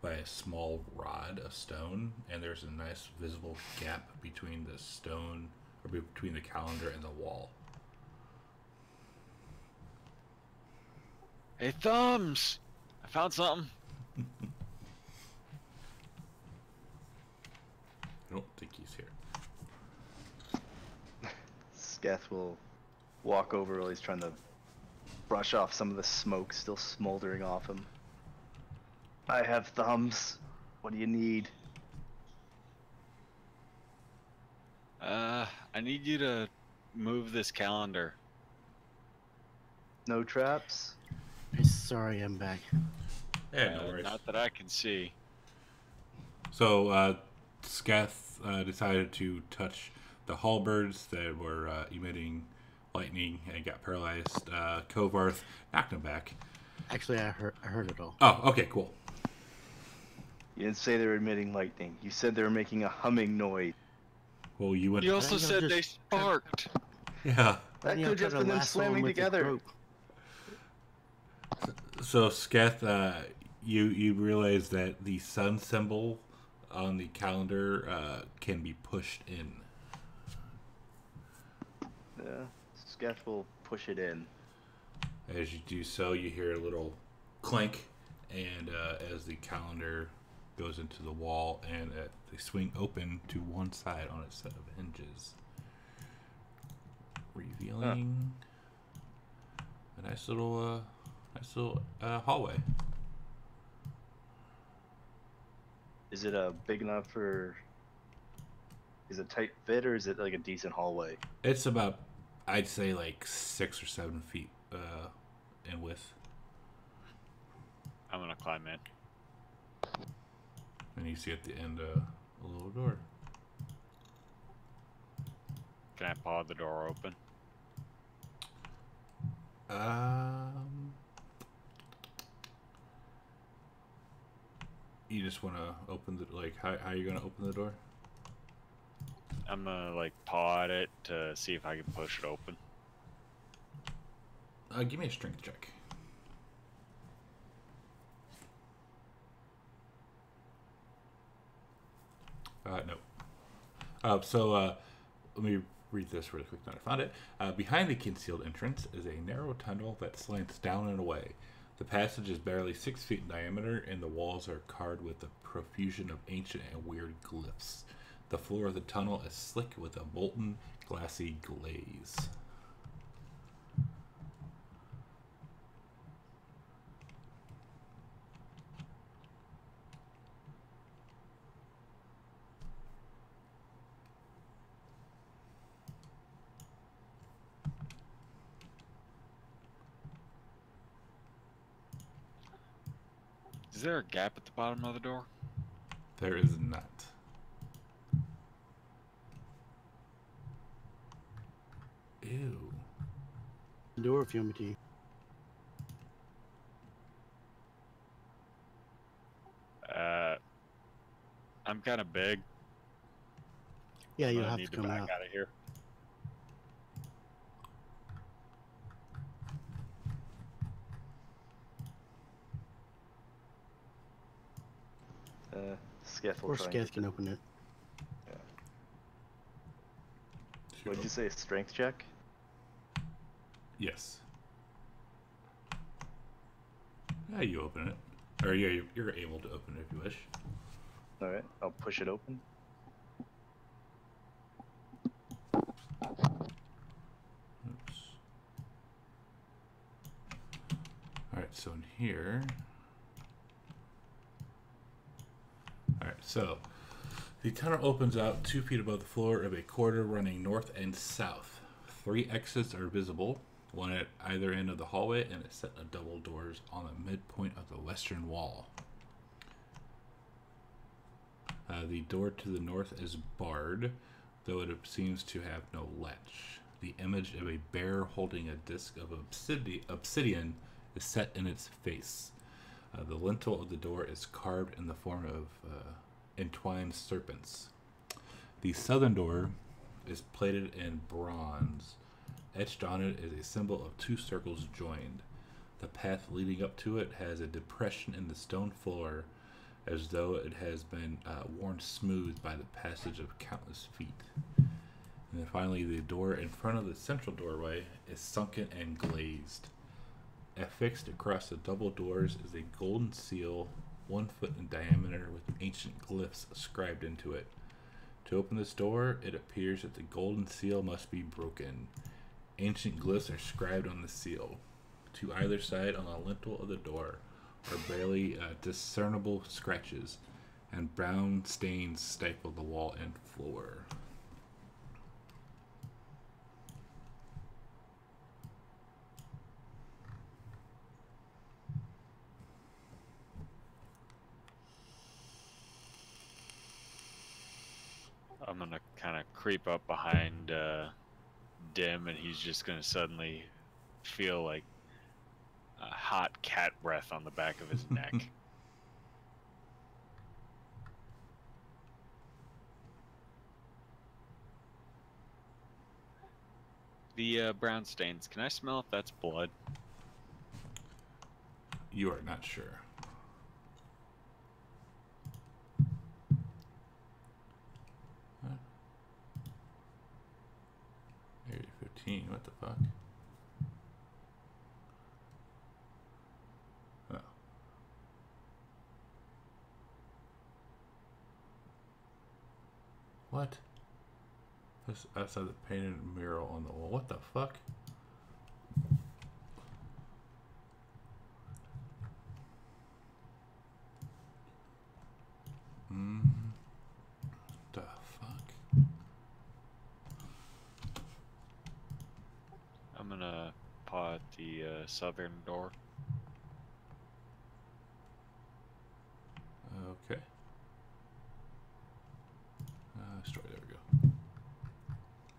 by a small rod of stone, and there's a nice visible gap between the stone, or between the calendar and the wall. Hey, Thumbs! I found something. I don't think he's here. Sketh will walk over while he's trying to brush off some of the smoke still smoldering off him. I have thumbs. What do you need? I need you to move this calendar. No traps? Sorry, I'm back. Yeah, no worries. Not that I can see. So, Sketh decided to touch the halberds that were emitting lightning and got paralyzed. Kovarth knocked him back. Actually, I heard it all. Oh, okay, cool. You didn't say they were emitting lightning. You said they were making a humming noise. Well, you went. You also I said just- they sparked. Yeah. That You could know, have just try to been them lasso 'em slamming with the together. rope. So, Sketh, you realize that the sun symbol on the calendar can be pushed in. Yeah. Sketh will push it in. As you do so, you hear a little clink, and as the calendar goes into the wall, and they swing open to one side on its set of hinges, revealing a nice little hallway. Is it big enough for... Is it tight fit, or is it like a decent hallway? It's about, I'd say, like 6 or 7 feet in width. I'm gonna climb in. And you see at the end a little door. Can I paw the door open? You just want to open the, like, how are you going to open the door? I'm gonna like paw at it to see if I can push it open. Give me a strength check. No. Let me read this really quick. Now I found it. Behind the concealed entrance is a narrow tunnel that slants down and away. The passage is barely 6 feet in diameter, and the walls are carved with a profusion of ancient and weird glyphs. The floor of the tunnel is slick with a molten, glassy glaze. Is there a gap at the bottom of the door? There is not. Ew. The door if you want me to. I'm kind of big. Yeah, you'll I have need to come back out. out of here. Sketh will Or try and Sketh get can open it. What'd you say? Strength check? Yes. Yeah, you open it. Or yeah, you're able to open it if you wish. Alright, I'll push it open. Oops. Alright, so in here... Alright, so... The tunnel opens out 2 feet above the floor of a corridor running north and south. 3 exits are visible, one at either end of the hallway, and a set of double doors on the midpoint of the western wall. The door to the north is barred, though it seems to have no latch. The image of a bear holding a disc of obsidian is set in its face. The lintel of the door is carved in the form of entwined serpents. The southern door is plated in bronze. Etched on it is a symbol of 2 circles joined. The path leading up to it has a depression in the stone floor, as though it has been worn smooth by the passage of countless feet. And then finally, the door in front of the central doorway is sunken and glazed. Affixed across the double doors is a golden seal, 1 foot in diameter, with ancient glyphs inscribed into it. To open this door, it appears that the golden seal must be broken. Ancient glyphs are scribed on the seal. To either side on the lintel of the door are barely discernible scratches, and brown stains stifle the wall and floor. I'm gonna kind of creep up behind Dim, and he's just gonna suddenly feel like a hot cat breath on the back of his neck. The brown stains, can I smell if that's blood? You are not sure. Area 15, what the fuck? Oh. What? This outside the painted mural on the wall. What the fuck? The fuck? I'm gonna paw at the southern door. Okay. Destroy, there we go.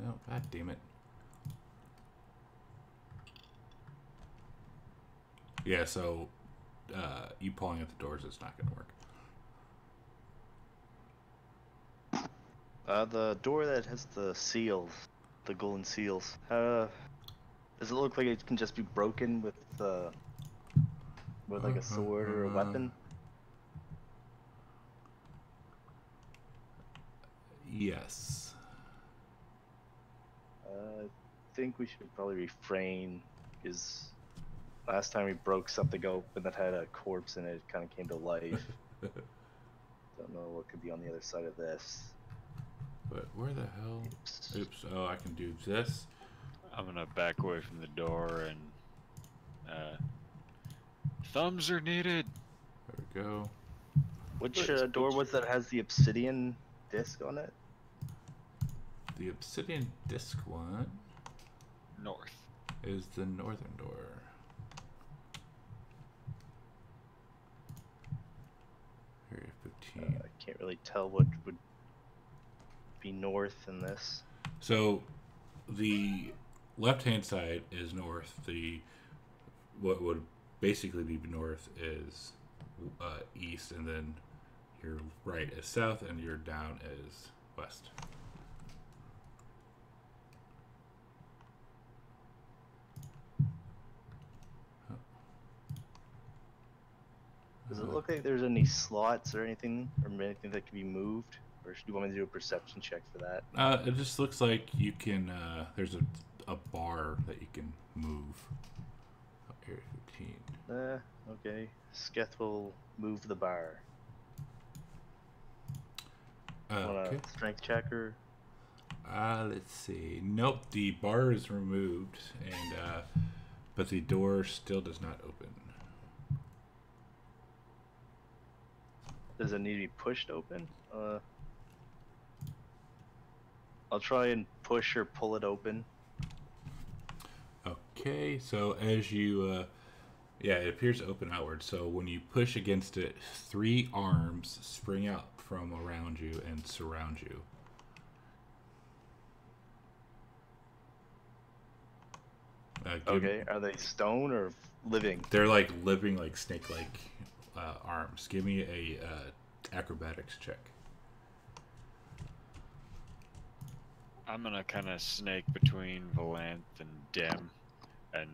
Oh, god damn it. Yeah, so you pulling at the doors is not gonna work. The door that has the seals, the golden seals, does it look like it can just be broken with like a sword or a weapon? Yes. I think we should probably refrain, because last time we broke something open that had a corpse in it, it kind of came to life. Don't know what could be on the other side of this. But where the hell? Oops. Oh, I can do this. I'm gonna back away from the door and thumbs are needed. There we go. Which door was that has the obsidian disc on it? The obsidian disc one North. is the northern door. Area 15. I can't really tell what would be north in this. So the left-hand side is north. What would basically be north is east, and then your right is south, and your down is west. Does it look like there's any slots or anything that can be moved? Or do you want me to do a perception check for that? It just looks like you can. There's a bar that you can move. Area 15. Okay. Sketh will move the bar. Want Okay. a strength check or? Let's see. Nope, the bar is removed, and but the door still does not open. Does it need to be pushed open? I'll try and push or pull it open. Okay, so as you, yeah, it appears to open outward. So when you push against it, 3 arms spring out from around you and surround you. Okay, are they stone or living? They're like living, like snake-like arms. Give me a acrobatics check. I'm gonna kind of snake between Valanth and Dem, and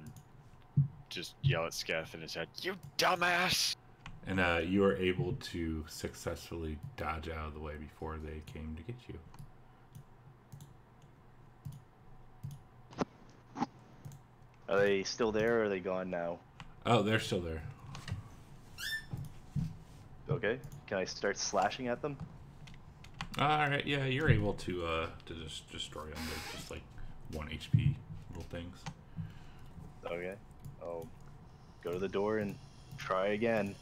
just yell at Sketh in his head, "You dumbass!" And you are able to successfully dodge out of the way before they came to get you. Are they still there or are they gone now? Oh, they're still there. Okay, can I start slashing at them? Alright, yeah, you're able to just destroy them. They're just like 1 HP little things. Okay, I'll go to the door and try again.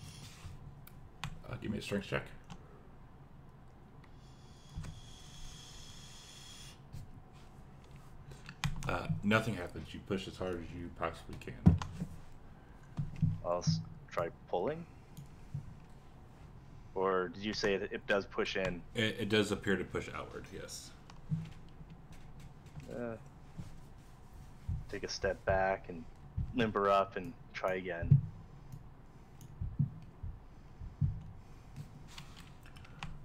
Give me a strength check. Nothing happens. You push as hard as you possibly can. I'll try pulling. Or did you say it does push in? It does appear to push outward, yes. Take a step back and limber up and try again.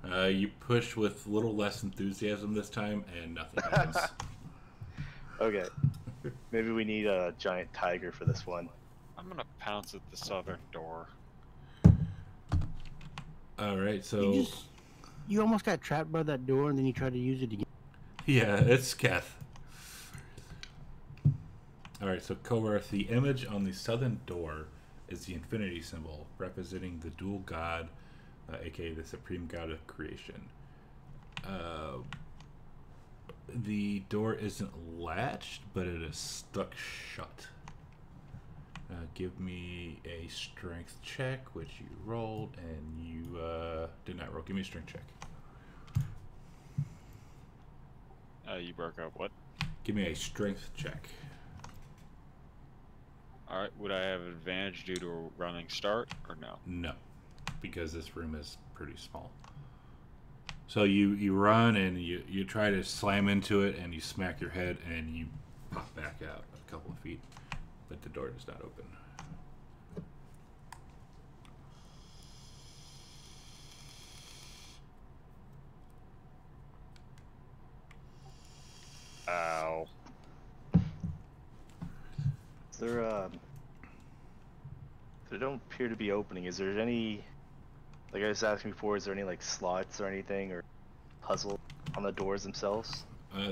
You push with a little less enthusiasm this time, and nothing happens. Okay. Maybe we need a giant tiger for this one. I'm gonna pounce at the southern door. Alright, so... You almost got trapped by that door and then you tried to use it again. Yeah, it's Keth. Alright, so Kovarth, the image on the southern door is the infinity symbol, representing the dual god, aka the supreme god of creation. The door isn't latched, but it is stuck shut. Give me a strength check, which you rolled, and you did not roll. Give me a strength check. You broke up what? Give me a strength check. Alright, would I have advantage due to a running start, or no? No, because this room is pretty small. So you run and you try to slam into it, and you smack your head, and you pop back out a couple of feet, but the door does not open. Ow. Is there they don't appear to be opening. Is there any, like I was asking before, is there any like slots or anything or puzzle on the doors themselves?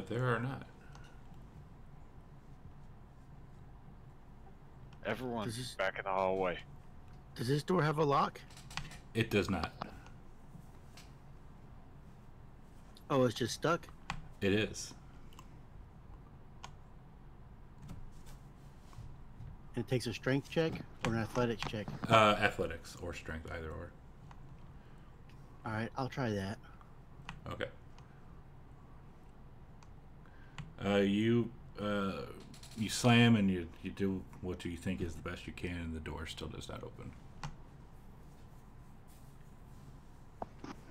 There are not. Everyone's back in the hallway. Does this door have a lock? It does not. Oh, it's just stuck? It is. And it takes a strength check or an athletics check? Athletics or strength, either or. Alright, I'll try that. Okay. You slam and you do what you think is the best you can, and the door still does not open.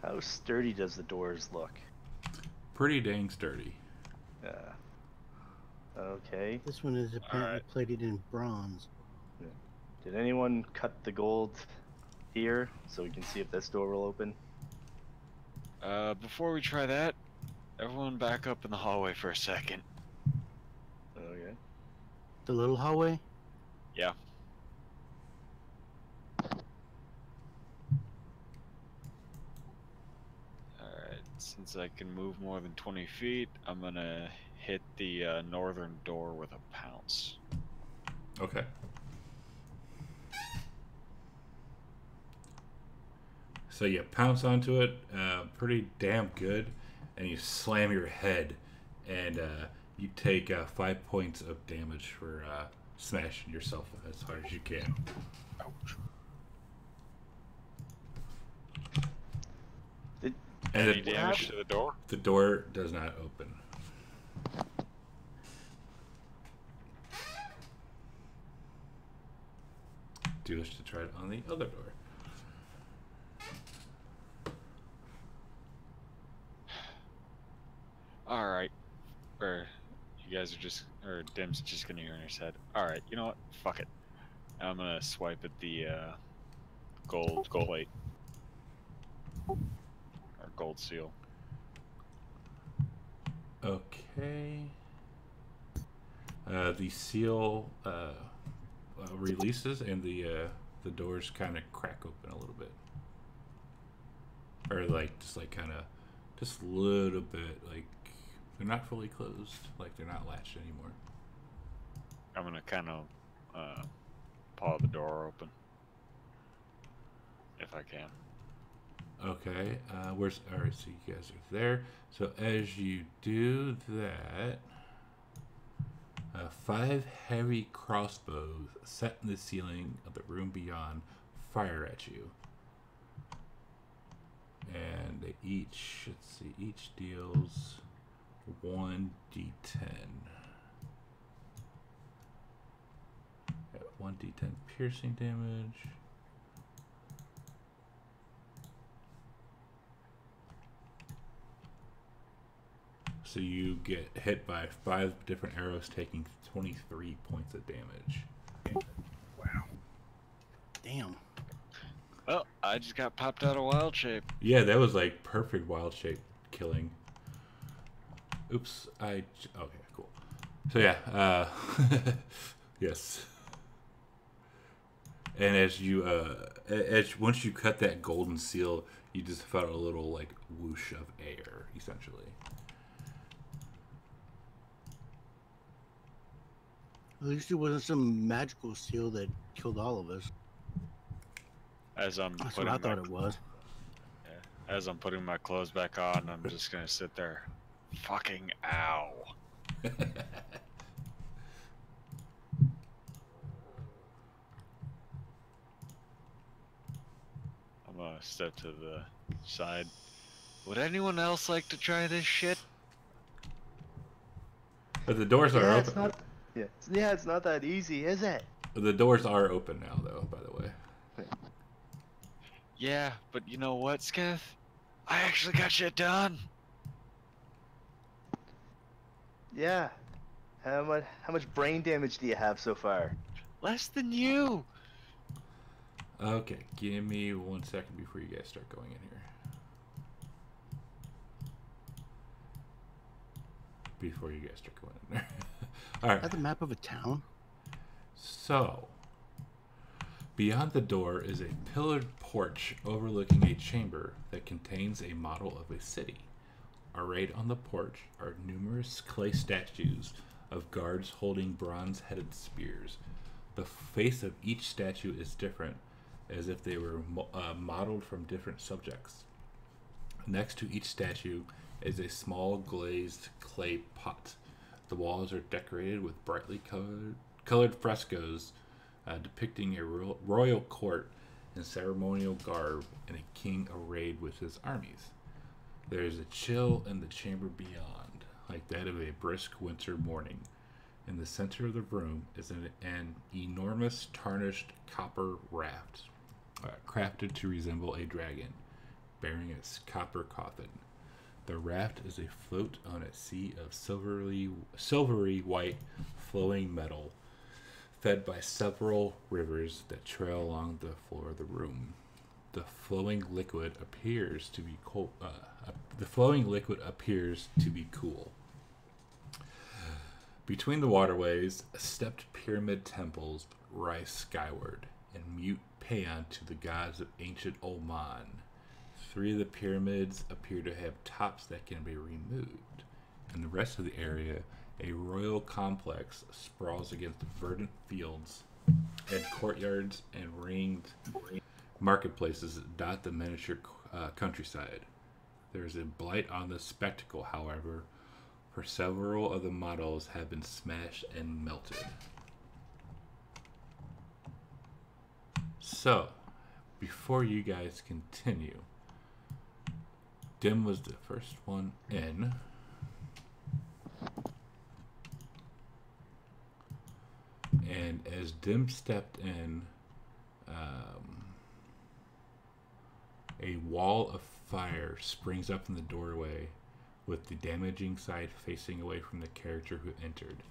How sturdy does the doors look? Pretty dang sturdy. Yeah. Okay. This one is apparently plated in bronze. Did anyone cut the gold here so we can see if this door will open? Before we try that, everyone back up in the hallway for a second. Okay. The little hallway? Yeah. Alright, since I can move more than 20 feet, I'm gonna hit the northern door with a pounce. Okay. So you pounce onto it pretty damn good, and you slam your head, and you take 5 points of damage for smashing yourself as hard as you can. Ouch. Any damage to the door? The door does not open. Do you wish to try it on the other door? Alright. Or you guys are just, or Dim's just gonna hear in his head. Alright, you know what? Fuck it. I'm gonna swipe at the gold plate. Or gold seal. Okay. The seal releases, and the doors kind of crack open a little bit, or just a little bit. Like they're not fully closed. Like they're not latched anymore. I'm gonna kind of paw the door open. If I can. Okay. Alright, so you guys are there. So as you do that, 5 heavy crossbows set in the ceiling of the room beyond fire at you. And they each, each deals 1d10. 1d10 piercing damage. So you get hit by 5 different arrows, taking 23 points of damage. Wow. Damn. Well, I just got popped out of wild shape. Yeah, that was like perfect wild shape killing. Oops, okay, cool. So yeah, yes. And as you, once you cut that golden seal, you just felt a little like whoosh of air, essentially. At least it wasn't some magical seal that killed all of us. As I'm That's what I thought it was. Yeah, as I'm putting my clothes back on, I'm just gonna sit there. Fucking ow. I'm gonna step to the side. Would anyone else like to try this shit? But the doors are open. It's not. Yeah, it's not that easy, is it? The doors are open now, though. By the way. Yeah, but you know what, Sketh? I actually got shit done. Yeah. How much brain damage do you have so far? Less than you. Okay, give me 1 second before you guys start going in here. Before you guys start going in there. All right. Is that the map of a town? So, beyond the door is a pillared porch overlooking a chamber that contains a model of a city. Arrayed on the porch are numerous clay statues of guards holding bronze-headed spears. The face of each statue is different, as if they were modeled from different subjects. Next to each statue is a small glazed clay pot. The walls are decorated with brightly colored frescoes depicting a royal court in ceremonial garb and a king arrayed with his armies. There is a chill in the chamber beyond, like that of a brisk winter morning. In the center of the room is an enormous tarnished copper raft, crafted to resemble a dragon, bearing its copper coffin. The raft is afloat on a sea of silvery white flowing metal, fed by several rivers that trail along the floor of the room. The flowing liquid appears to be cool. Between the waterways, stepped pyramid temples rise skyward in mute paean to the gods of ancient Oman. 3 of the pyramids appear to have tops that can be removed. In the rest of the area, a royal complex sprawls against verdant fields, and courtyards and ringed marketplaces dot the miniature countryside. There is a blight on the spectacle, however, for several of the models have been smashed and melted. So, before you guys continue, Dim was the first one in. And as Dim stepped in, a wall of fire springs up in the doorway, with the damaging side facing away from the character who entered.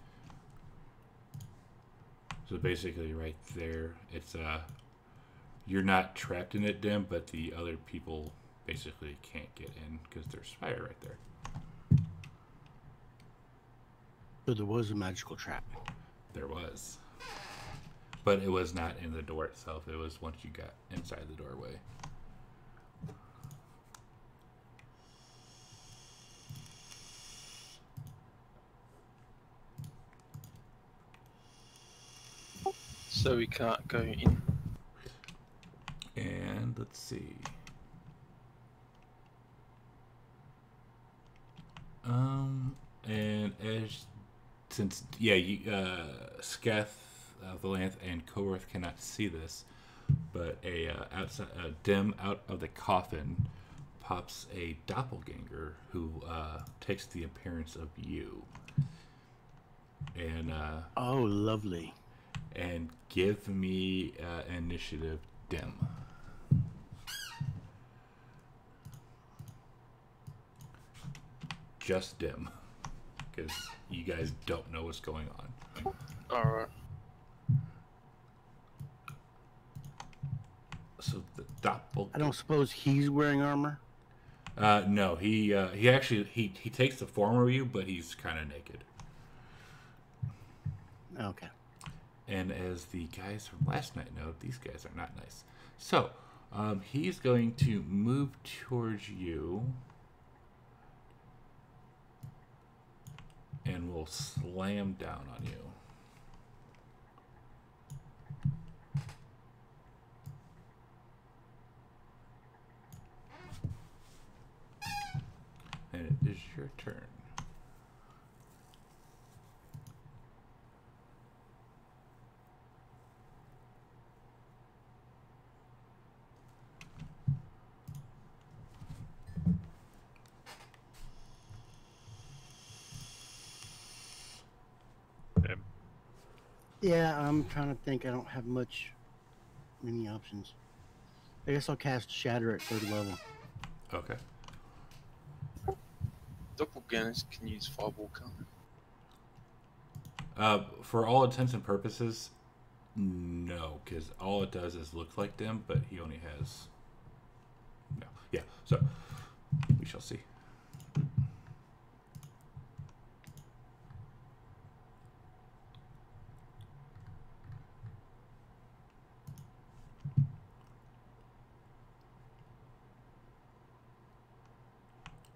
So basically, right there, it's you're not trapped in it, Dim, but the other people basically can't get in because there's fire right there. So there was a magical trap. There was. But it was not in the door itself. It was once you got inside the doorway. So we can't go in. And let's see. And as since you Sketh, Valanth, and Korath cannot see this, but a Dim out of the coffin pops a doppelganger who takes the appearance of you. And Oh, lovely. and give me initiative, Dim. Just Dim, because you guys don't know what's going on. Alright. So the doppelganger. I don't suppose he's wearing armor? No, he actually he takes the form of you, but he's kind of naked. Okay. And as the guys from last night know, these guys are not nice. So he's going to move towards you and will slam down on you. And it is your turn. Yeah, I'm trying to think. I don't have many options. I guess I'll cast Shatter at 3rd level. Okay. Doppelgangers can use fireball, can't they? For all intents and purposes, no, because all it does is look like them, but he only has. No. Yeah, so we shall see.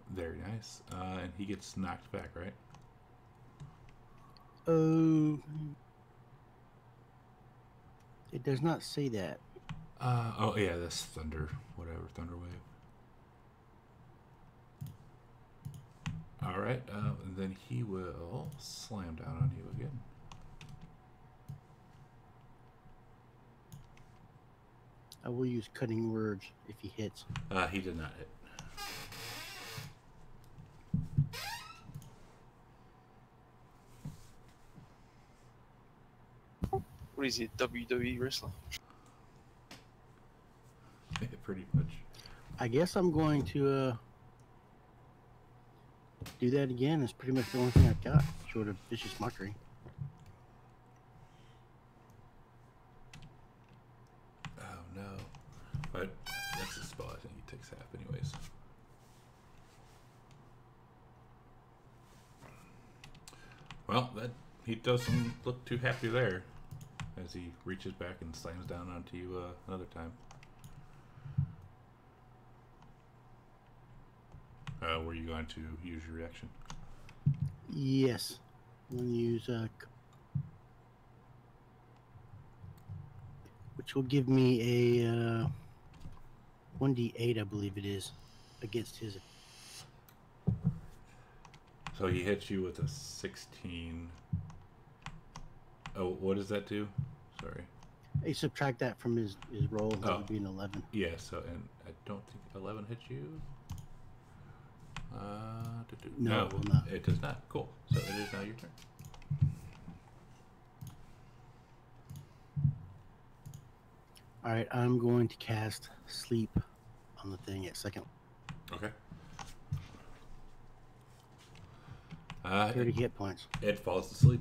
Very nice. And he gets knocked back, right? Oh. It does not say that. Oh yeah, that's thunder, whatever, thunder wave. All right, and then he will slam down on you again. I will use cutting words if he hits. He did not hit. What is he, WWE wrestler? Pretty much. I guess I'm going to do that again. It's pretty much the only thing I've got, short of vicious mockery. Oh no. But that's his spell. I think he takes half anyways. Well, that he doesn't look too happy there as he reaches back and slams down onto you another time. Were you going to use your reaction? Yes. I'm going to use which will give me a 1d8, I believe it is, against his. So he hits you with a 16. Oh, what does that do? Sorry. You subtract that from his roll, that would be an 11. Yeah, so, and I don't think 11 hits you. No, it will not. It does not. Cool. So it is now your turn. Alright, I'm going to cast Sleep on the thing at second. Okay. 30 hit points. It falls asleep.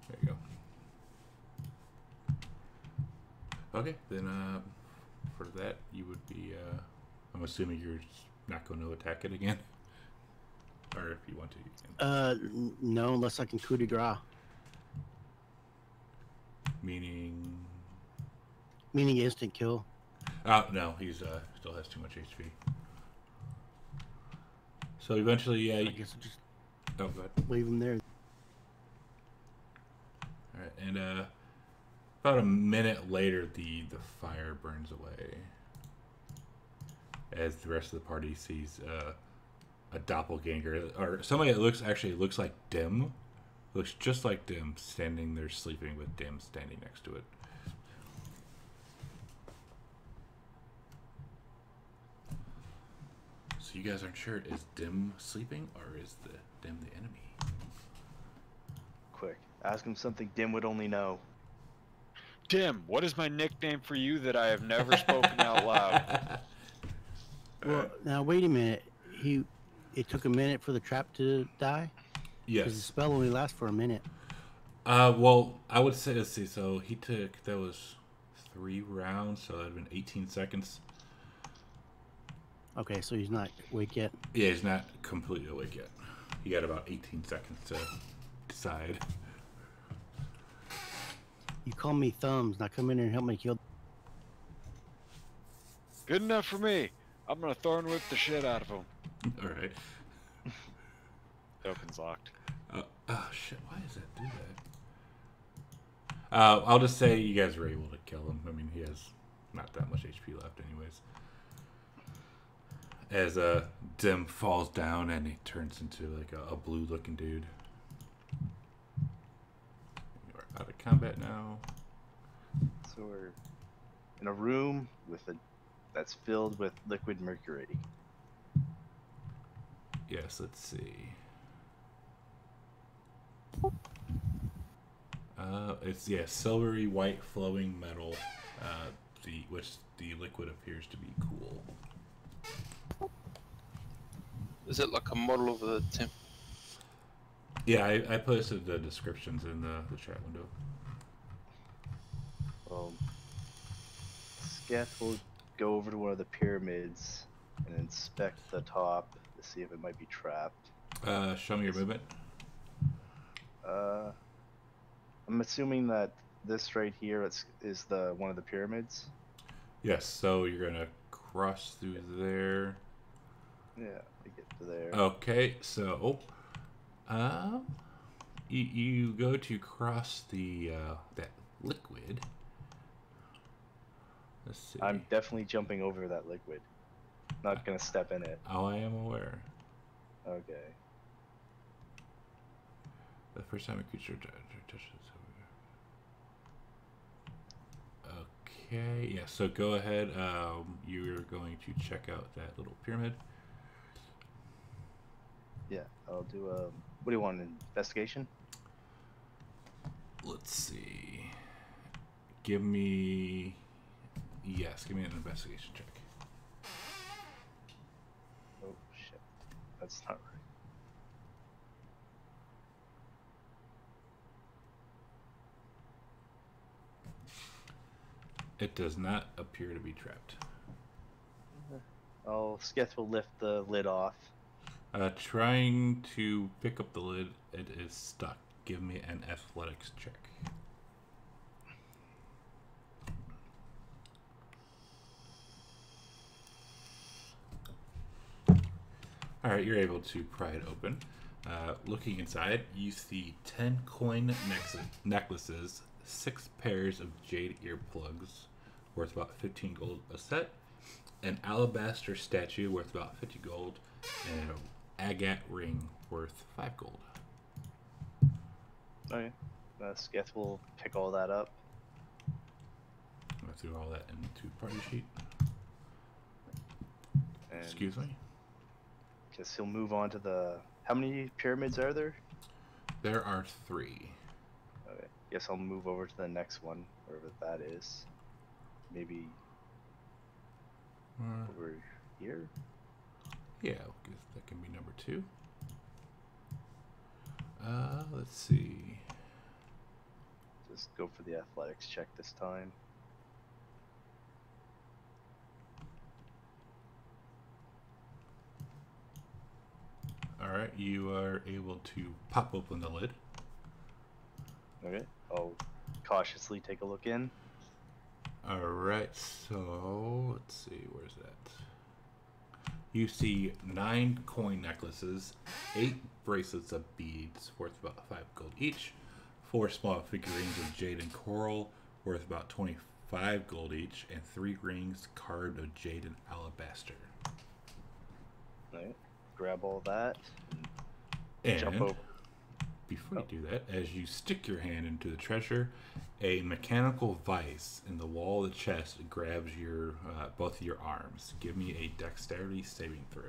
There you go. Okay, then for that you would be. I'm assuming you're not going to attack it again, or if you want to, you can. No, unless I can coup de grace. Meaning Instant kill. Oh no, he's still has too much HP. So eventually, yeah. I guess I'll just Oh, go ahead. leave him there. All right, and about a minute later, the fire burns away as the rest of the party sees a doppelganger, or somebody that looks like Dim. Looks just like Dim, standing there sleeping with Dim standing next to it. So you guys aren't sure, is Dim sleeping or is Dim the enemy? Quick, ask him something Dim would only know. Dim, what is my nickname for you that I have never spoken out loud? Well, now wait a minute. It took a minute for the trap to die? Because the Yes. spell only lasts for a minute. Well, I would say, let's see, so he took, that was 3 rounds, so that would have been 18 seconds. Okay, so he's not awake yet. Yeah, he's not completely awake yet. He got about 18 seconds to decide. You call me Thumbs. Now come in here and help me kill. Good enough for me. I'm gonna thorn whip the shit out of him. All right. The open's locked. Oh shit! Why does that do that? I'll just say you guys were able to kill him. I mean, he has not that much HP left, anyways. As Dim falls down and he turns into like a blue-looking dude. We're out of combat now. So we're in a room that's filled with liquid mercury. Yes, let's see. It's silvery white flowing metal. Which the liquid appears to be cool. Is it like a model of the temp? Yeah, I posted the descriptions in the chat window. Sketh will go over to one of the pyramids and inspect the top to see if it might be trapped. Show me your movement. I'm assuming that this right here is the one of the pyramids. Yes, so you're gonna cross through there. Yeah, to get to there. Okay, so you go to cross the that liquid. Let's see. I'm definitely jumping over that liquid. Not gonna step in it. Oh, I am aware. Okay. The first time a creature touches. Okay, yeah. So go ahead. You're going to check out that little pyramid. Yeah, I'll do a. What do you want? An investigation? Let's see. Give me. Yes, give me an investigation check. Oh shit, that's not right. It does not appear to be trapped. Sketh will lift the lid off. Trying to pick up the lid, it is stuck. give me an athletics check. All right, you're able to pry it open. Looking inside, you see 10 coin necklaces, 6 pairs of jade earplugs, worth about 15 gold a set, an alabaster statue worth about 50 gold, and an agate ring worth 5 gold. Okay. Sketh will pick all that up. I threw all that into party sheet. And Excuse me? Guess he'll move on to the... How many pyramids are there? There are 3. Okay. Guess I'll move over to the next one, wherever that is. Maybe over here? Yeah, I guess that can be number 2. Let's see. Just go for the athletics check this time. Alright, you are able to pop open the lid. Okay. I'll cautiously take a look in. Alright, so let's see, where's that? You see 9 coin necklaces, 8 bracelets of beads worth about 5 gold each, 4 small figurines of jade and coral worth about 25 gold each, and 3 rings carved of jade and alabaster. Alright. Grab all that. And jump over. before you do that, as you stick your hand into the treasure, a mechanical vise in the wall of the chest grabs your both of your arms. Give me a dexterity saving throw.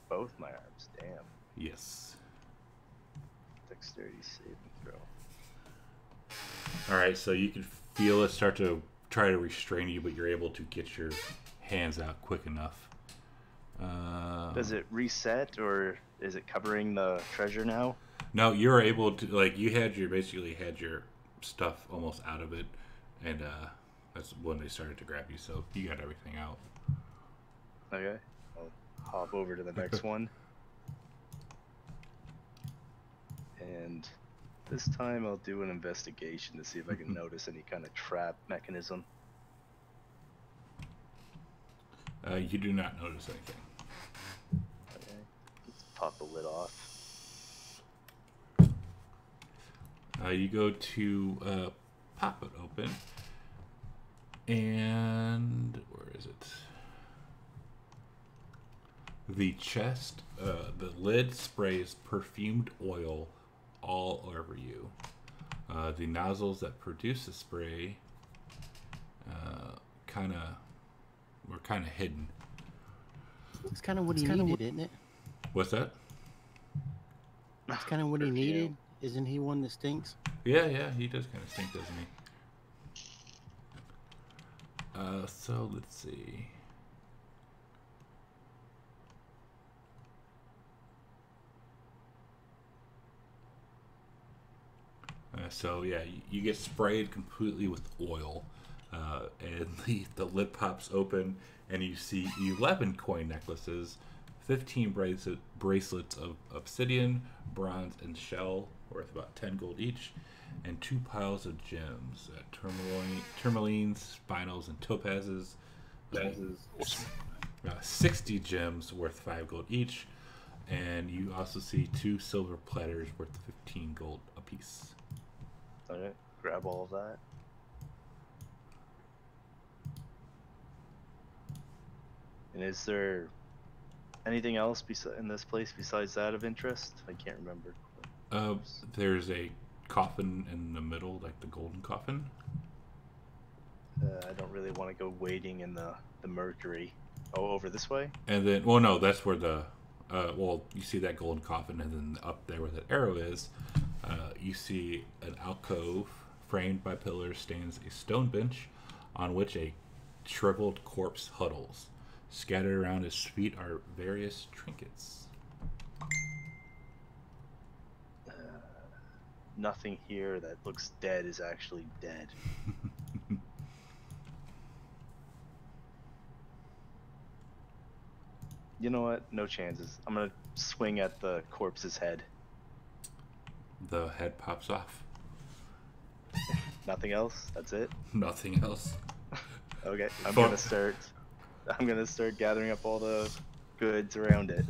Both my arms. Damn. Yes. Dexterity saving throw. Alright, so you can feel it start to try to restrain you, but you're able to get your hands out quick enough. Does it reset, or is it covering the treasure now? No, you're able to, like, you had your, basically had your stuff almost out of it, and that's when they started to grab you, so you got everything out. Okay. I'll hop over to the next one. And this time I'll do an investigation to see if I can notice any kind of trap mechanism. You do not notice anything. Okay. Let's pop the lid off. You go to pop it open, and where is it? The chest, the lid sprays perfumed oil all over you. The nozzles that produce the spray were kind of hidden. It's kind of what he needed, isn't it? What's that? It's kind of what he needed. Isn't he one that stinks? Yeah, he does kind of stink, doesn't he? So let's see. So yeah, you get sprayed completely with oil, and the lid pops open, and you see 11 coin necklaces, 15 bracelets of obsidian, bronze, and shell, worth about 10 gold each, and 2 piles of gems, tourmalines, spinels, and topazes. 60 gems worth 5 gold each, and you also see 2 silver platters worth 15 gold apiece. Okay, grab all of that. And is there anything else in this place besides that of interest? I can't remember. There's a coffin in the middle, like the golden coffin. I don't really want to go wading in the mercury. Oh, over this way? And then, well, no, that's where the, you see that golden coffin, and then up there where that arrow is, you see an alcove framed by pillars stands a stone bench on which a shriveled corpse huddles. Scattered around his feet are various trinkets. Nothing here that looks dead is actually dead. You know what? No chances. I'm gonna swing at the corpse's head. the head pops off. Nothing else. That's it. Nothing else. Okay, I'm Fuck. gonna start gathering up all the goods around it.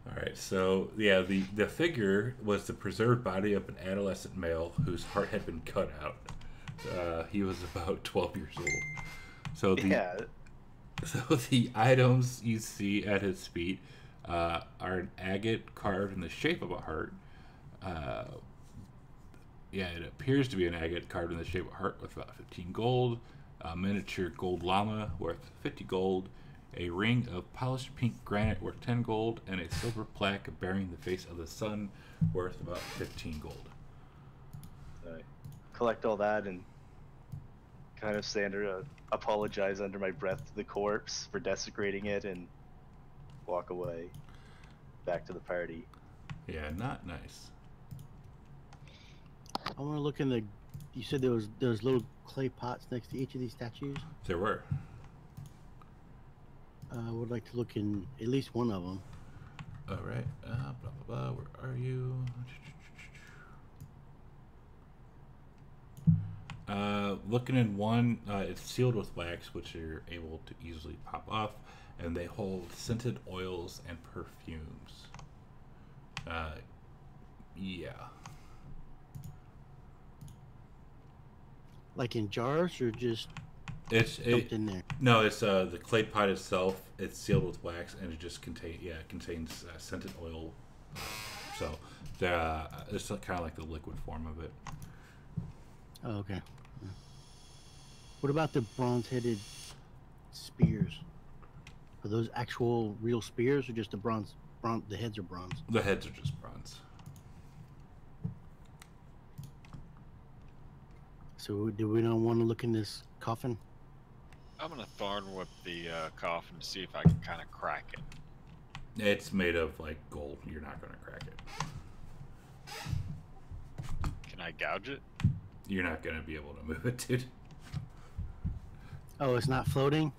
All right, so yeah, the figure was the preserved body of an adolescent male whose heart had been cut out. He was about 12 years old. So the items you see at his feet are an agate carved in the shape of a heart. It appears to be an agate carved in the shape of a heart with about 15 gold, a miniature gold llama worth 50 gold, a ring of polished pink granite worth 10 gold, and a silver plaque bearing the face of the sun worth about 15 gold. I collect all that and kind of apologize under my breath to the corpse for desecrating it and walk away back to the party. Yeah, not nice. I want to look in the. You said there was little clay pots next to each of these statues. There were. I would like to look in at least one of them. All right. Blah blah blah. Where are you? Looking in one, it's sealed with wax, which you're able to easily pop off, and they hold scented oils and perfumes. Yeah. Like in jars or just It's dumped in there? No, it's the clay pot itself. It's sealed with wax, and it just contains scented oil. So it's kind of like the liquid form of it. Oh, okay. Yeah. What about the bronze-headed spears? Are those actual real spears or just the bronze? The heads are bronze. The heads are just bronze. So do we not want to look in this coffin? I'm gonna thorn whip the coffin to see if I can kind of crack it. It's made of like gold. You're not gonna crack it. Can I gouge it? You're not gonna be able to move it, dude. Oh, it's not floating?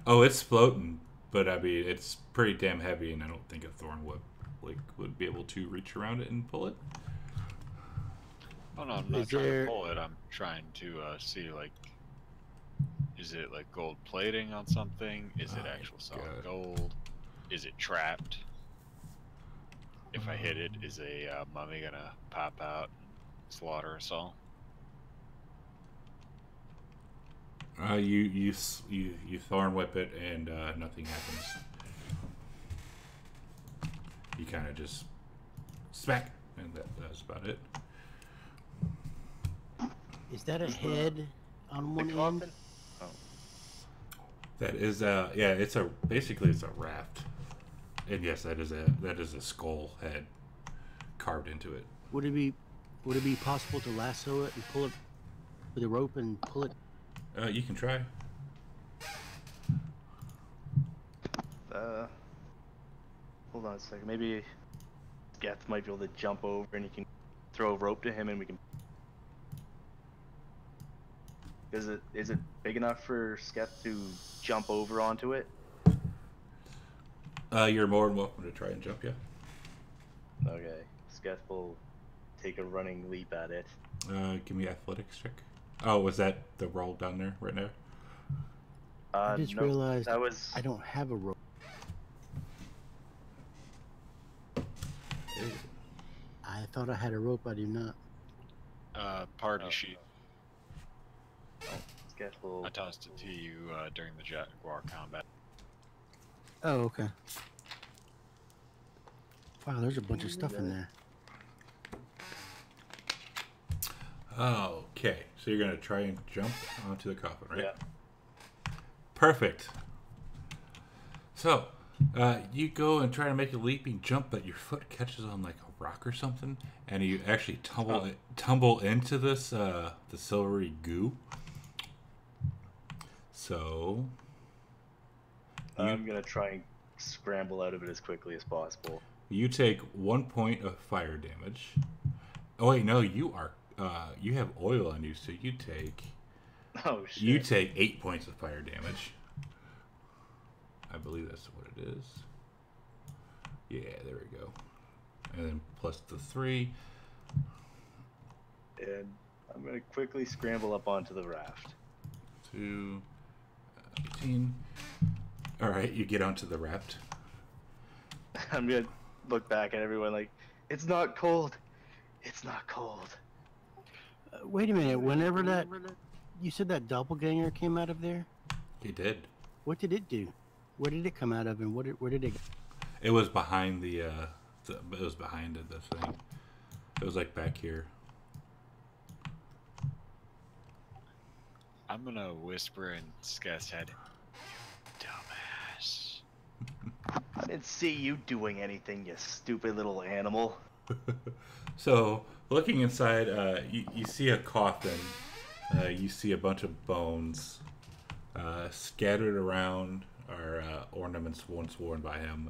Oh, it's floating, but I mean it's pretty damn heavy, and I don't think a thorn whip would be able to reach around it and pull it. Oh no, I'm not trying to pull it. I'm trying to see, like, is it like gold plating on something? Is it actual solid gold? Is it trapped? If I hit it, is a mummy gonna pop out and slaughter us all? You thorn whip it, and nothing happens. You kind of just smack, and that's about it. Is that a head on one end? Oh. That is basically it's a raft, and yes, that is a skull head carved into it. Would it be possible to lasso it and pull it with a rope and pull it? You can try. Hold on a second. Maybe Geth might be able to jump over, and you can throw a rope to him, and we can. Is it big enough for Sketh to jump over onto it? You're more than welcome to try and jump, yeah. Okay. Sketh will take a running leap at it. Give me athletics check. Oh, was that the roll down there right now? I just no, realized that was... I don't have a rope. I thought I had a rope. I do not. Party sheet. Sketh will... I tossed it to you during the Jaguar combat. Oh, okay. Wow, there's a bunch of stuff in there. Okay, so you're gonna try and jump onto the coffin, right? Yeah. Perfect. So, you go and try to make a leaping jump, but your foot catches on like a rock or something, and you actually tumble into this the silvery goo. So, I'm gonna try and scramble out of it as quickly as possible. You take 1 point of fire damage. Oh wait, no, you have oil on you, so you take. Oh shit. You take 8 points of fire damage. I believe that's what it is. Yeah, there we go. And then plus the 3. And I'm gonna quickly scramble up onto the raft. 2, 18. All right, you get onto the raft. I'm gonna look back at everyone like, it's not cold. It's not cold. Wait a minute. Whenever that you said that doppelganger came out of there, He did. what did it do? Where did it come out of, and where did it go? It was behind the it was behind the thing. It was like back here. I'm gonna whisper in Sketh's head. Dumbass. I didn't see you doing anything, you stupid little animal. So, looking inside, you see a coffin. You see a bunch of bones. Scattered around are ornaments once worn by him.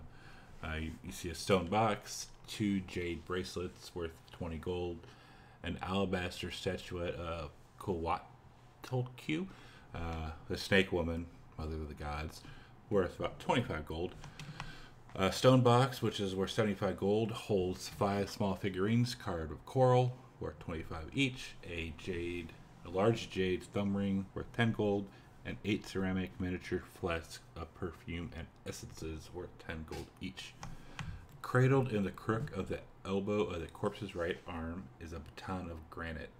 You see a stone box, 2 jade bracelets worth 20 gold, an alabaster statuette of Kuwatolku, the snake woman, mother of the gods, worth about 25 gold. A stone box, which is worth 75 gold, holds 5 small figurines carved of coral, worth 25 each. A large jade thumb ring, worth 10 gold, and 8 ceramic miniature flasks of perfume and essences, worth 10 gold each. Cradled in the crook of the elbow of the corpse's right arm is a baton of granite.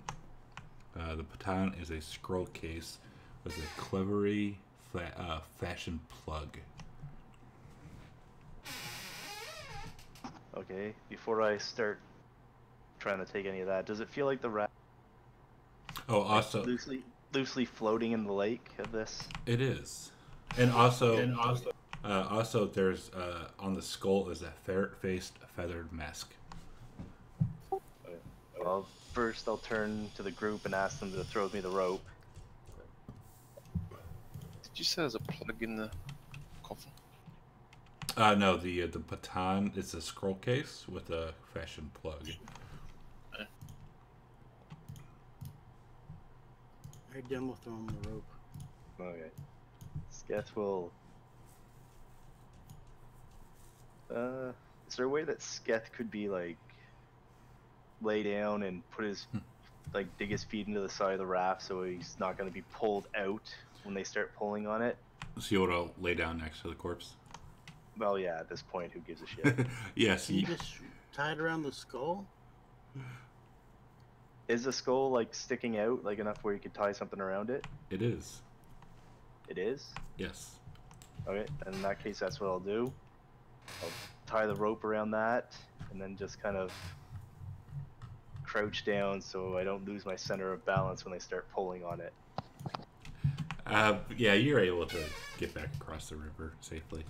The baton is a scroll case with a cleverly fashioned plug. Okay, before I start trying to take any of that, does it feel like the raft Oh, also, loosely floating in the lake of this? it is, and also, there's on the skull is a ferret-faced feathered mask. Well, first I'll turn to the group and ask them to throw me the rope. Did you say there's a plug in the coffin? No, the baton is a scroll case with a fashion plug. Alright, then we'll throw him the rope. Okay. Sketh will. Is there a way that Sketh could be like lay down and put his dig his feet into the side of the raft so he's not going to be pulled out when they start pulling on it? So you want to lay down next to the corpse? Well, yeah. At this point, who gives a shit? Yes. Can you just tie it around the skull? Is the skull like sticking out like enough where you could tie something around it? It is. It is. Yes. Okay, and in that case, that's what I'll do. I'll tie the rope around that, and then just kind of crouch down so I don't lose my center of balance when they start pulling on it. Yeah, you're able to get back across the river safely.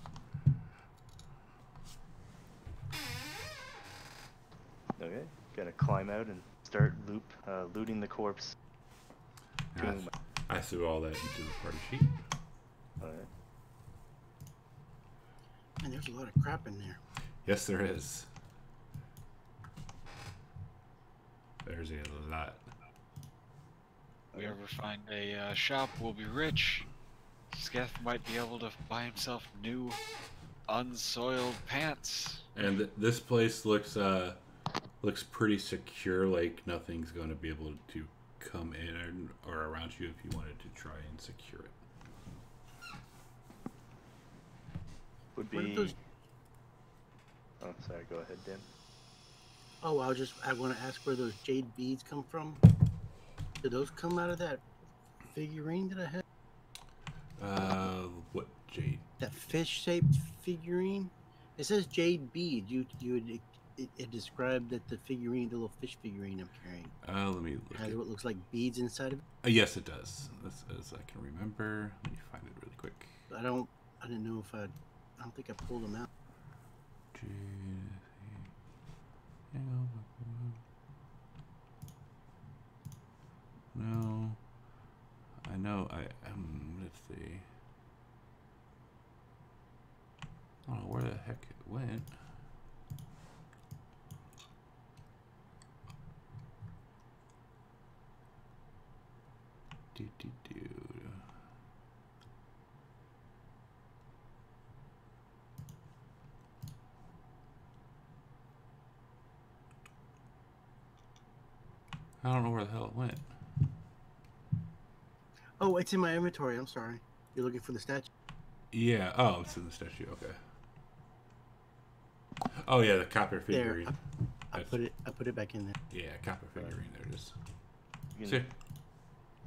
Okay, gonna climb out and start looting the corpse. I threw all that into the party sheet. Alright. Man, there's a lot of crap in there. Yes, there is. There's a lot. If we ever find a shop, we'll be rich. Sketh might be able to buy himself new, unsoiled pants. And this place looks pretty secure. Like nothing's going to be able to come in or around you if you wanted to try and secure it. Would Where did be. those- Oh, sorry. Go ahead, Dan. Oh, I want to ask where those jade beads come from. Did those come out of that figurine that I had? What jade? That fish-shaped figurine? It says jade bead. It described that the figurine, the little fish figurine I'm carrying, Let me look. has what looks like beads inside of it. Yes, it does. As I can remember. Let me find it really quick. I didn't know if I don't think I pulled them out. Jade. No. I know. Let's see. I don't know where the heck it went. Do. I don't know where the hell it went. Oh, it's in my inventory. I'm sorry. You're looking for the statue? Yeah. Oh, it's in the statue. Okay. Oh yeah, the copper There. figurine. I put it back in there. Yeah, copper figurine. There it is. You See? can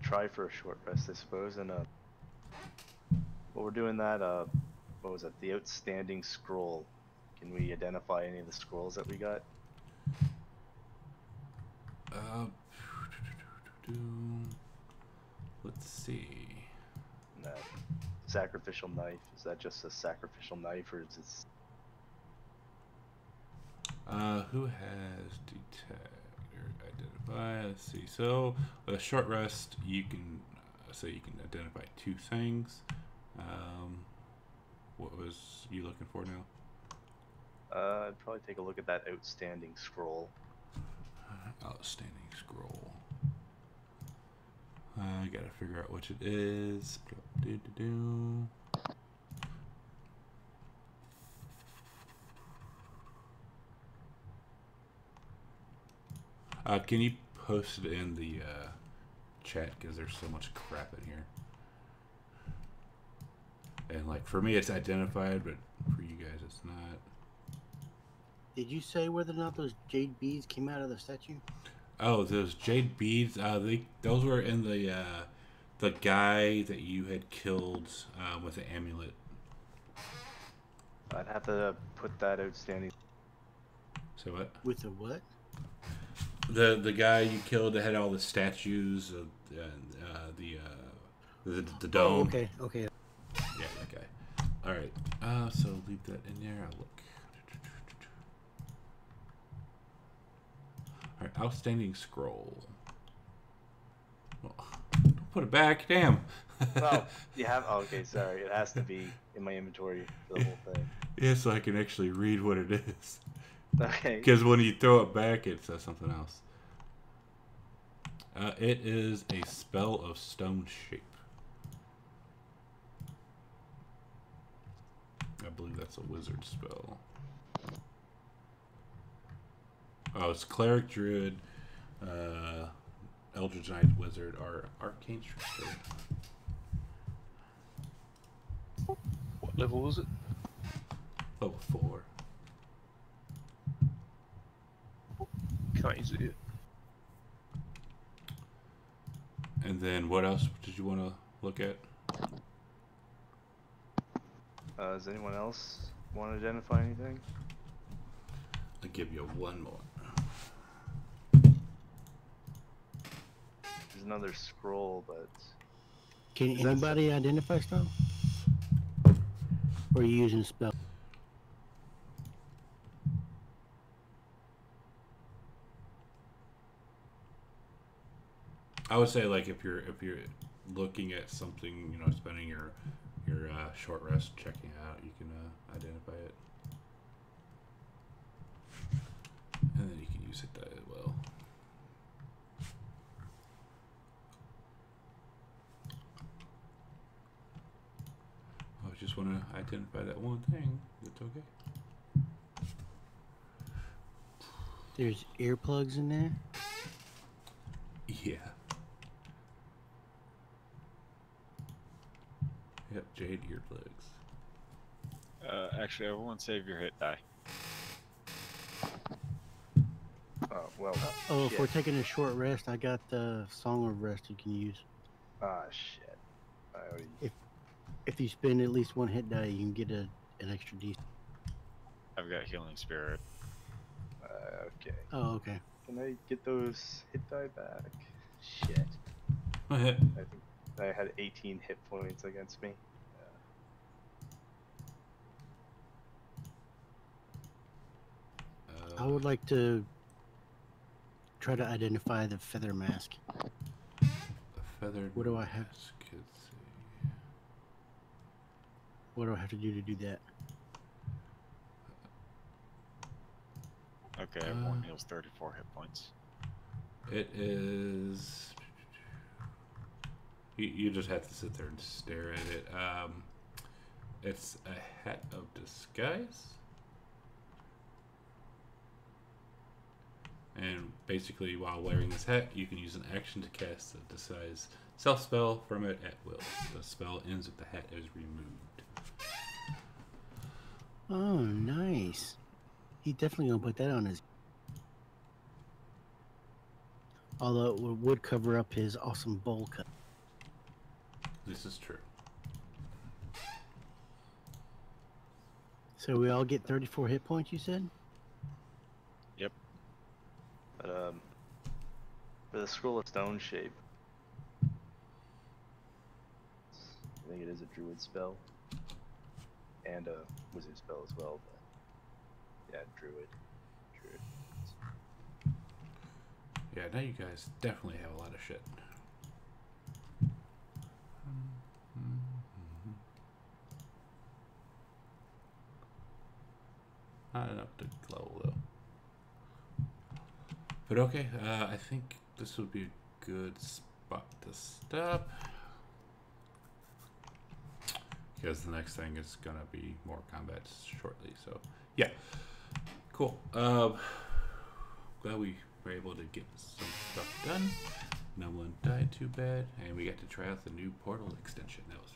try for a short rest, I suppose, and while we're doing that, what was it? The outstanding scroll. Can we identify any of the scrolls that we got? Let's see. And that sacrificial knife. Is that just a sacrificial knife, or is it? Who has detect or identify? Let's see. So with a short rest, you can identify two things. What was you looking for now? I'd probably take a look at that outstanding scroll. Outstanding scroll. I gotta figure out which it is. Can you post it in the chat, because there's so much crap in here. And like for me it's identified, but for you guys it's not. Did you say whether or not those jade beads came out of the statue? Oh, those jade beads, those were in the guy that you had killed with the amulet. I'd have to put that outstanding. So what? With the what? The guy you killed that had all the statues of the dome. Oh, okay, okay. Yeah, that guy. All right. So leave that in there. I'll look. All right, outstanding scroll. Well, don't put it back. Damn. Well, you have. Oh, okay, sorry. It has to be in my inventory for the whole thing. Yeah, so I can actually read what it is. Okay. Because when you throw it back, it says something else. It is a spell of stone shape. I believe that's a wizard spell. Oh, it's cleric, druid, eldritch knight, wizard, or arcane trickster. What level was it? Level 4. Can't use it yet. And then what else did you want to look at? Does anyone else want to identify anything? I'll give you one more. There's another scroll, but Can Is that anybody identify stuff? Or are you using a spell? I would say like if you're looking at something, you know, spending your short rest checking it out, you can identify it, and then you can use it as well. I just want to identify that one thing. It's okay. There's earplugs in there? Yeah. Yep, jade earplugs. Actually, everyone save your hit die. well. Oh, if shit. we're taking a short rest, I got the Song of Rest you can use. Ah, shit. I already. If you spend at least one hit die, you can get an extra D. I've got healing spirit. Okay. Oh, okay. Can I get those hit die back? Shit. Oh, hit. I think I had 18 hit points against me. I would like to try to identify the feather mask. A feathered What do I have? mask, let's see. What do I have to do that? Okay, everyone heals 34 hit points. It is. You just have to sit there and stare at it. It's a hat of disguise. And basically, while wearing this hat, you can use an action to cast a disguise self spell from it at will. The spell ends if the hat is removed. Oh, nice. He definitely gonna put that on his. Although it would cover up his awesome bowl cut. This is true. So we all get 34 hit points, you said? Yep. But for the scroll of stone shape, I think it is a druid spell and a wizard spell as well. But yeah, druid. Yeah, now you guys definitely have a lot of shit. Not enough to glow though. But okay, I think this would be a good spot to stop. Because the next thing is gonna be more combat shortly. So yeah, cool. Glad we were able to get some stuff done. No one died too bad, and we got to try out the new portal extension. That was